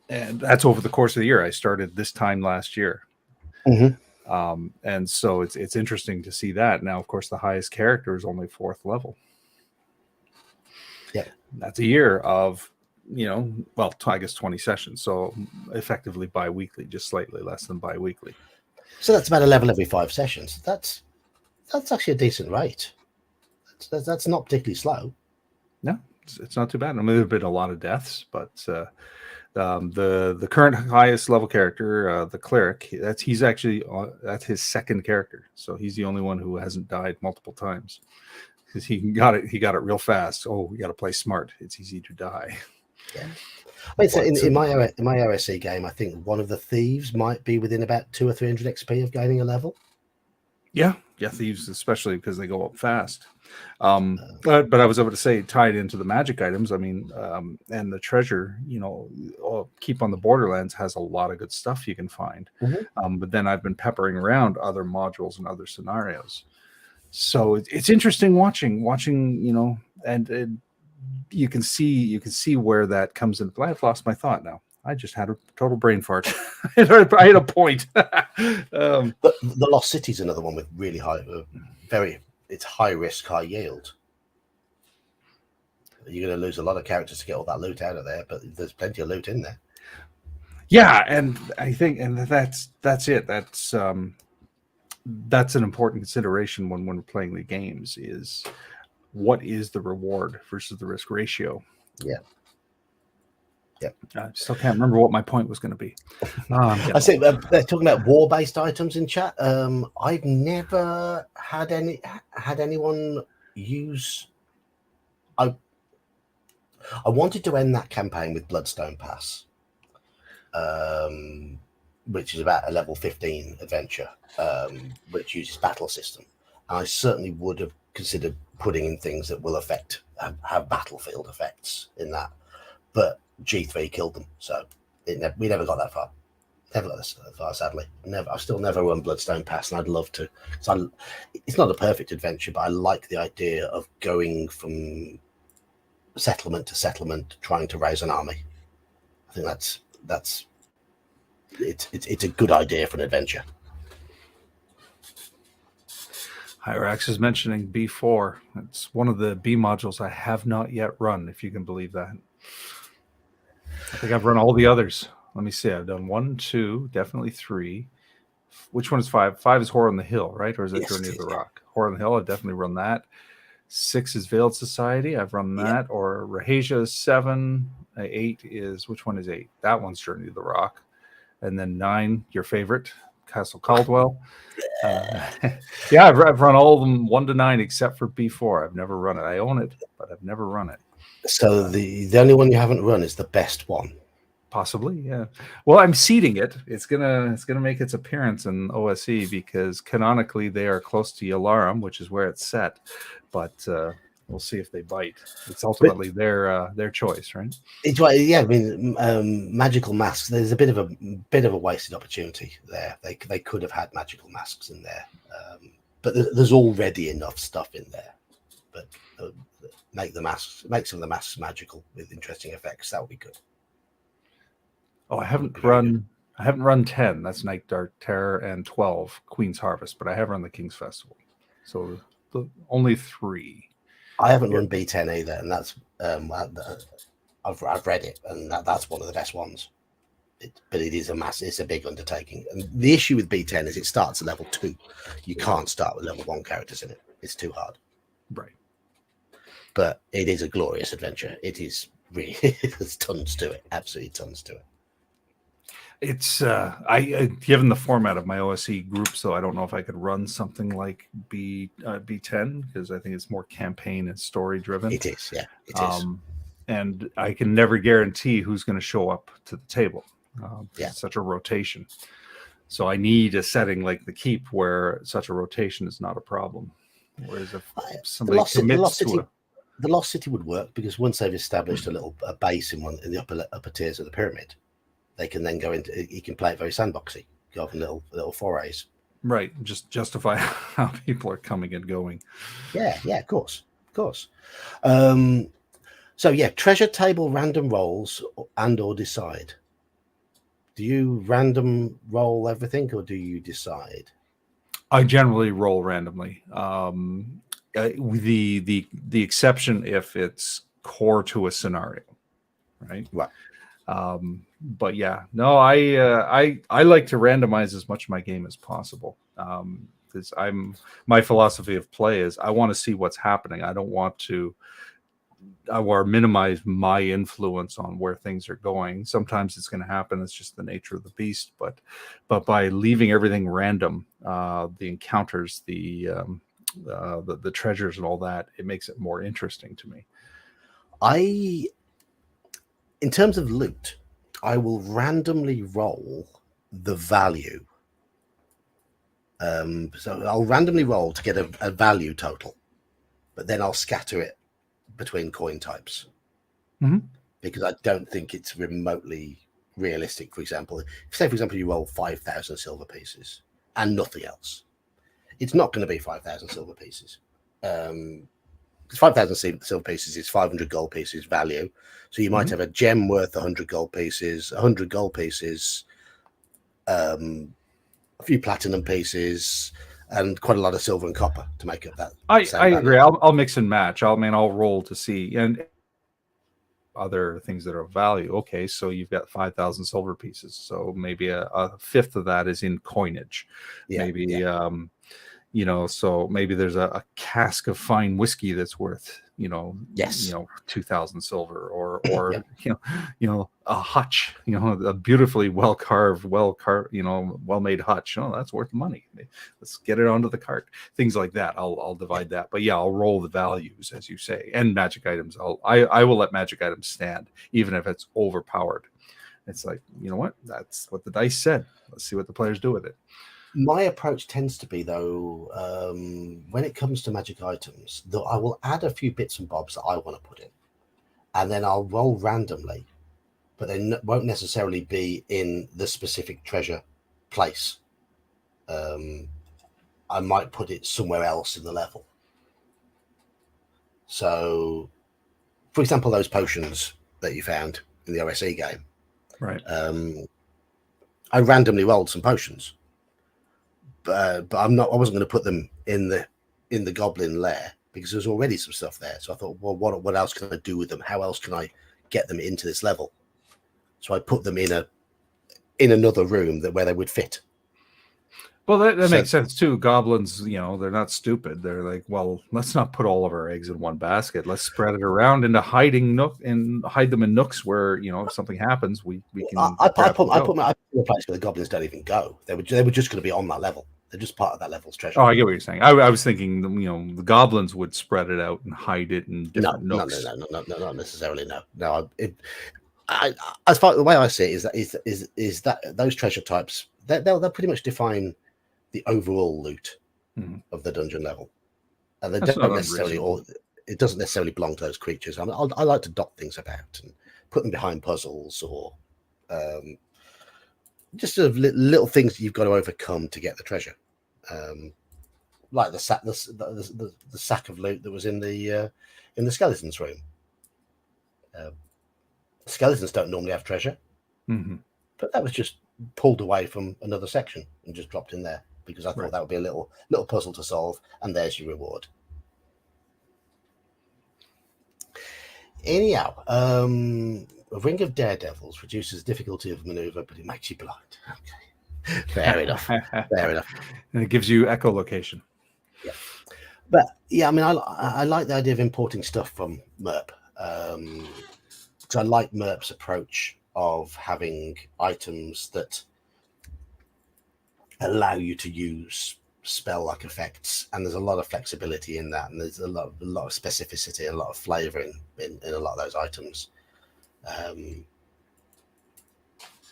And that's over the course of the year. I started this time last year. Mm-hmm. And so it's interesting to see that. Now, of course, the highest character is only 4th level. Yeah. That's a year of, I guess 20 sessions. So effectively bi-weekly, just slightly less than bi-weekly. So that's about a level every 5 sessions. That's actually a decent rate. That's not particularly slow. No, it's not too bad. I mean, there have been a lot of deaths, but the current highest level character, the cleric, that's his 2nd character. So he's the only one who hasn't died multiple times, because he got it real fast. Oh, we got to play smart. It's easy to die. Yeah. Wait, so in my OSC game, I think one of the thieves might be within about 200 or 300 XP of gaining a level. Yeah, thieves, especially because they go up fast. But I was able to say, tied into the magic items, I mean, and the treasure, Keep on the Borderlands has a lot of good stuff you can find. Mm-hmm. But then I've been peppering around other modules and other scenarios. So it's interesting watching, and you can see where that comes into play. I've lost my thought now. I just had a total brain fart. I had a point. But the Lost City is another one with really high, it's high risk, high yield. You're going to lose a lot of characters to get all that loot out of there, but there's plenty of loot in there. Yeah, and I think, and that's it. That's an important consideration when we're playing the games, is what is the reward versus the risk ratio. Yeah. I still can't remember what my point was going to be. I say they're talking about war-based items in chat. I've never had anyone use. I wanted to end that campaign with Bloodstone Pass, which is about a level 15 adventure, which uses battle system. And I certainly would have considered putting in things that will have battlefield effects in that, but G3 killed them, so we never got that far. Never got this far, sadly. I've still never run Bloodstone Pass, and I'd love to. It's not a perfect adventure, but I like the idea of going from settlement to settlement, trying to raise an army. I think it's a good idea for an adventure. Hyrax is mentioning B4. It's one of the B modules I have not yet run, if you can believe that. I think I've run all the others. Let me see. I've done 1, 2, definitely 3. Which one is 5? 5 is Horror on the Hill, right? Or is that Journey of the Rock? Horror on the Hill, I've definitely run that. 6 is Veiled Society. I've run that. Yeah. Or Rahasia is 7. 8 is, which one is 8? That one's Journey of the Rock. And then 9, your favorite, Castle Caldwell. Yeah, I've run all of them 1 to 9 except for B4. I've never run it. I own it, but I've never run it. So the only one you haven't run is the best one. Possibly, yeah. Well, I'm seeding it. It's gonna make its appearance in OSE because canonically they are close to Yalarum, which is where it's set. But we'll see if they bite. It's ultimately their choice, right? It's right. Yeah, I mean, magical masks. There's a bit of a wasted opportunity there. They could have had magical masks in there, but there's already enough stuff in there. But make some of the masks magical with interesting effects. That would be good. Oh, I haven't run 10. That's Night Dark Terror, and 12 Queen's Harvest, but I have run the King's Festival. So only 3. I haven't run B10 either, and that's I've read it, and that's one of the best ones. But it is it's a big undertaking. And the issue with B10 is it starts at level 2. You can't start with level 1 characters in it. It's too hard. Right. But it is a glorious adventure. It is really, there's tons to it. Absolutely tons to it. It's given the format of my OSE group, so I don't know if I could run something like B10 because I think it's more campaign and story driven. It is, yeah, it is. And I can never guarantee who's going to show up to the table. It's such a rotation. So I need a setting like the Keep where such a rotation is not a problem. Whereas if somebody commits to it. The Lost City would work because once they've established a base in the upper tiers of the pyramid, they can then go into. You can play it very sandboxy, go off in little forays. Right, just justify how people are coming and going. Yeah, of course. So yeah, treasure table random rolls or decide. Do you random roll everything or do you decide? I generally roll randomly. The exception if it's core to a scenario, right? Right. But yeah, no, I like to randomize as much of my game as possible. Because my philosophy of play is I want to see what's happening. I don't want to or minimize my influence on where things are going. Sometimes it's going to happen. It's just the nature of the beast. But by leaving everything random, the encounters, the treasures and all that, it makes it more interesting to me. In terms of loot, I will randomly roll the value. So I'll randomly roll to get a value total, but then I'll scatter it between coin types because I don't think it's remotely realistic. For example, you roll 5,000 silver pieces and nothing else. It's not going to be 5,000 silver pieces because 5,000 silver pieces is 500 gold pieces value. So you might have a gem worth 100 gold pieces, 100 gold pieces, a few platinum pieces, and quite a lot of silver and copper to make up that. I agree. I'll mix and match. I'll roll to see, and other things that are of value. Okay, so you've got 5,000 silver pieces. So maybe a fifth of that is in coinage. Maybe so maybe there's a cask of fine whiskey that's worth 2,000 silver, or a hutch, a beautifully well carved, well made hutch. That's worth money. Let's get it onto the cart. Things like that. I'll divide that, but I'll roll the values, as you say, and magic items. I will let magic items stand, even if it's overpowered. It's like, you know what? That's what the dice said. Let's see what the players do with it. My approach tends to be, though, when it comes to magic items, that I will add a few bits and bobs that I want to put in, and then I'll roll randomly, but they won't necessarily be in the specific treasure place. I might put it somewhere else in the level. So, for example, those potions that you found in the OSE game, right? I randomly rolled some potions. But I wasn't going to put them in the goblin lair because there's already some stuff there. So I thought, well, what else can I do with them? How else can I get them into this level? So I put them in another room where they would fit. Well, that makes sense too. Goblins, they're not stupid. They're like, well, let's not put all of our eggs in one basket. Let's spread it around into hiding nook and hide them in nooks where if something happens, we can. I put my in a place where the goblins don't even go. They were just going to be on that level. They're just part of that level's treasure. Oh, I get what you're saying. I was thinking, the goblins would spread it out and hide it in different nooks. No, not necessarily. No. As far the way I see it is that those treasure types they'll pretty much define the overall loot of the dungeon level, and it doesn't necessarily belong to those creatures. I like to dot things about and put them behind puzzles or just sort of little things that you've got to overcome to get the treasure, like the sack of loot that was in the skeletons room. Skeletons don't normally have treasure, but that was just pulled away from another section and just dropped in there because I thought that would be a little puzzle to solve, and there's your reward. Anyhow, a ring of daredevils reduces difficulty of maneuver, but it makes you blind. Okay, fair enough. And it gives you echolocation. Yeah, but I mean, I like the idea of importing stuff from MERP. Because I like MERP's approach of having items that allow you to use spell-like effects, and there's a lot of flexibility in that, and there's a lot of specificity, a lot of flavor in a lot of those items.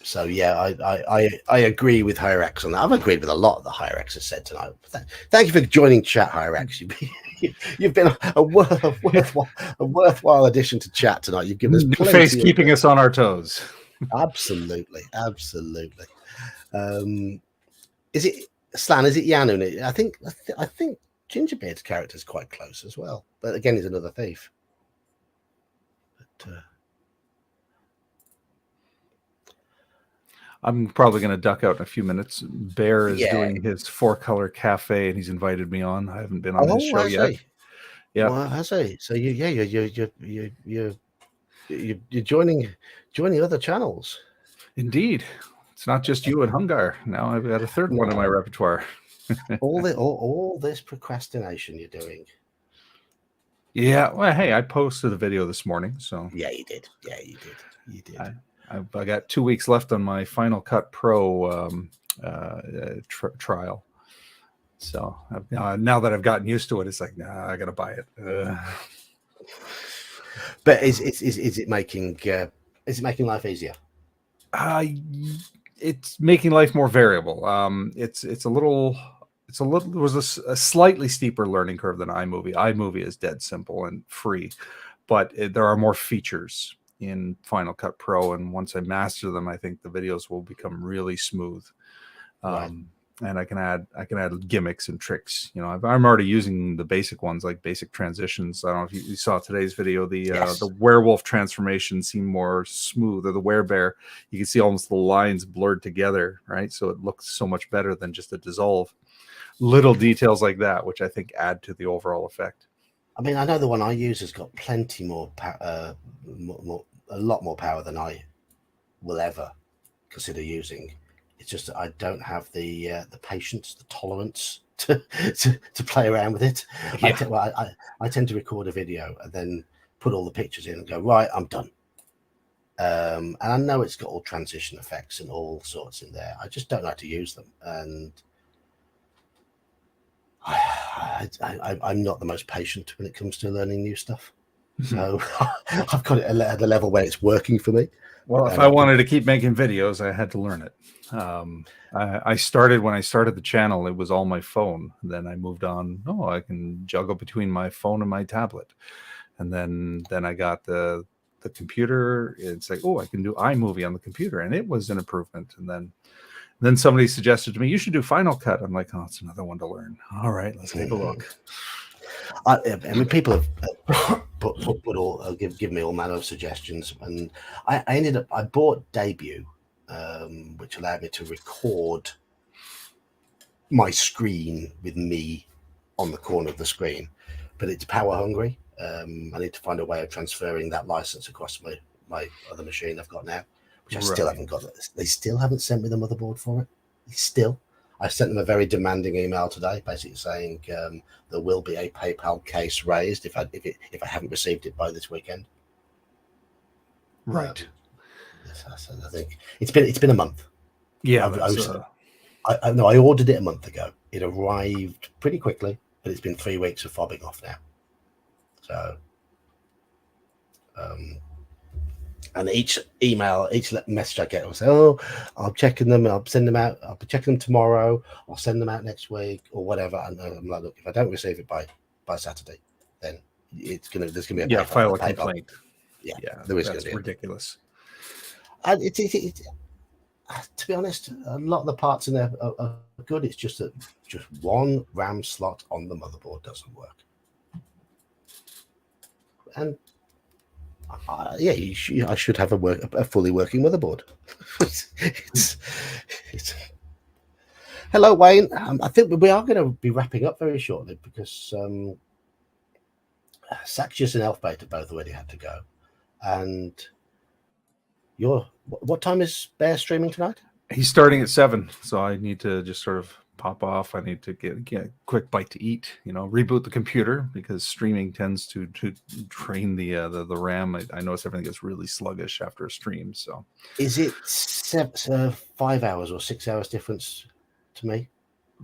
So I agree with Hyrax on that. I've agreed with a lot that Hyrax has said tonight. Thank you for joining chat, Hyrax. You've been a worthwhile addition to chat tonight. You've given us plenty face keeping us on our toes. Absolutely. Is it Slan? Is it Yanu? I think Gingerbeard's character is quite close as well, but again, he's another thief. But I'm probably going to duck out in a few minutes. Bear is doing his 4-color cafe, and he's invited me on. I haven't been on his show yet. Yeah, well, I say. So you're joining other channels. Indeed, it's not just you and Hungar. Now I've got a third one in my repertoire. all this procrastination you're doing. Yeah. Well, hey, I posted a video this morning, so yeah, you did. You did. I got 2 weeks left on my Final Cut Pro trial. So now that I've gotten used to it, it's like, I gotta buy it. But is it making life easier? It's making life more variable. It was a slightly steeper learning curve than iMovie. iMovie is dead simple and free, but there are more features in Final Cut Pro, and once I master them, I think the videos will become really smooth. Right. and I can add gimmicks and tricks. You know, I'm already using the basic ones like basic transitions. I don't know if you saw today's video. The werewolf transformation seemed more smooth, or the werebear. You can see almost the lines blurred together, right? So it looks so much better than just a dissolve. Little details like that, which I think add to the overall effect. I mean, I know the one I use has got plenty more, a lot more power than I will ever consider using. It's just that I don't have the patience, the tolerance to play around with it. Yeah. I tend to record a video and then put all the pictures in and go, right, I'm done. And I know it's got all transition effects and all sorts in there. I just don't know how to use them. And I'm not the most patient when it comes to learning new stuff. So I've got it at a level where it's working for me. Well, if I wanted to keep making videos, I had to learn it. I started when I started the channel, it was all my phone. Then I moved on. Oh, I can juggle between my phone and my tablet. And then I got the computer. It's like, oh, I can do iMovie on the computer, and it was an improvement. And then somebody suggested to me, you should do Final Cut. I'm like, oh, it's another one to learn. All right, let's take a look. I mean, people have give me all manner of suggestions, and I bought Debut, which allowed me to record my screen with me on the corner of the screen, but it's power hungry. I need to find a way of transferring that license across my other machine I've got now, which I still haven't got. They still haven't sent me the motherboard for it. I sent them a very demanding email today, basically saying there will be a PayPal case raised if I haven't received it by this weekend. Right. So I think it's been a month. Yeah. I ordered it a month ago. It arrived pretty quickly, but it's been 3 weeks of fobbing off now. So, and each message I get will say, "Oh, I'm checking them. I'll send them out. I'll be checking them tomorrow. I'll send them out next week or whatever." And I'm like, "Look, if I don't receive it by Saturday, then there's gonna be a file a complaint." Yeah, there is going to be ridiculous. And to be honest, a lot of the parts in there are good. It's just that just one RAM slot on the motherboard doesn't work. And I should have a fully working motherboard. it's... Hello, Wayne. I think we are going to be wrapping up very shortly because Saxius and Elfbait have both already had to go. And what time is Bear streaming tonight? He's starting at 7, so I need to just sort of pop off. I need to get a quick bite to eat, reboot the computer because streaming tends to drain the RAM. I notice everything gets really sluggish after a stream. So is it 5 hours or 6 hours difference to me?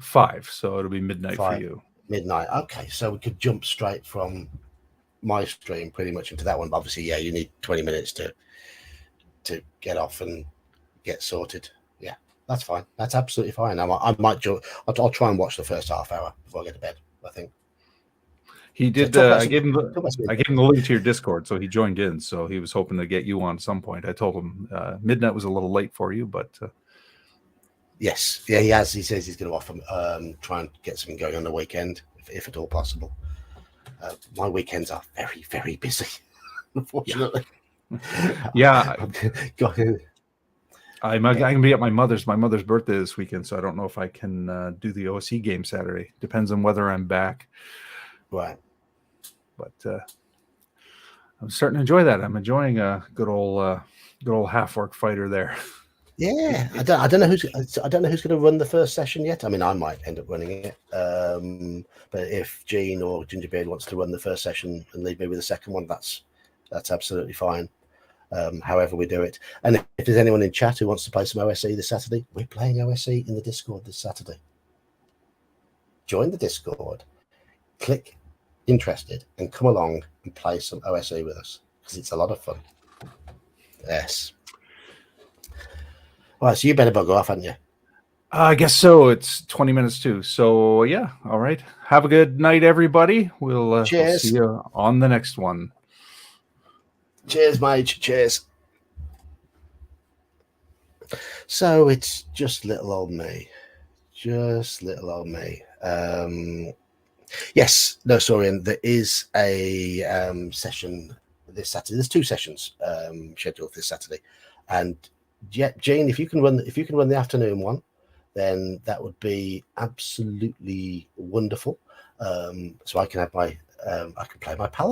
5, so it'll be midnight for you. Midnight. Okay, so we could jump straight from my stream pretty much into that one. But obviously, you need 20 minutes to get off and get sorted. Yeah, that's fine. That's absolutely fine. I might I'll try and watch the first half hour before I go to bed, I think. He did. I gave him the link to your Discord, so he joined in. So he was hoping to get you on some point. I told him midnight was a little late for you, but yes, yeah, he has. He says he's going to offer try and get something going on the weekend, if at all possible. My weekends are very, very busy, unfortunately. Yeah. I can be at my mother's birthday this weekend, so I don't know if I can do the OSE game Saturday. Depends on whether I'm back. Right. But I'm starting to enjoy that. I'm enjoying a good old half-orc fighter there. Yeah, I don't know who's going to run the first session yet. I mean, I might end up running it, but if Gene or Gingerbeard wants to run the first session and leave me with the second one, that's absolutely fine. However we do it, and if there's anyone in chat who wants to play some OSE this Saturday, we're playing OSE in the Discord this Saturday. Join the Discord, click interested, and come along and play some OSE with us because it's a lot of fun. Yes. All right, so you better bugger off, haven't you? I guess so. It's 20 minutes too. So yeah, all right. Have a good night, everybody. We'll see you on the next one. Cheers, mate. Cheers. So it's just little old me. just little old me. Yes, no, sorry, and there is a session this Saturday. There's 2 sessions scheduled this Saturday, and Jane, if you can run the afternoon one, then that would be absolutely wonderful. So I can have my I can play my paladin.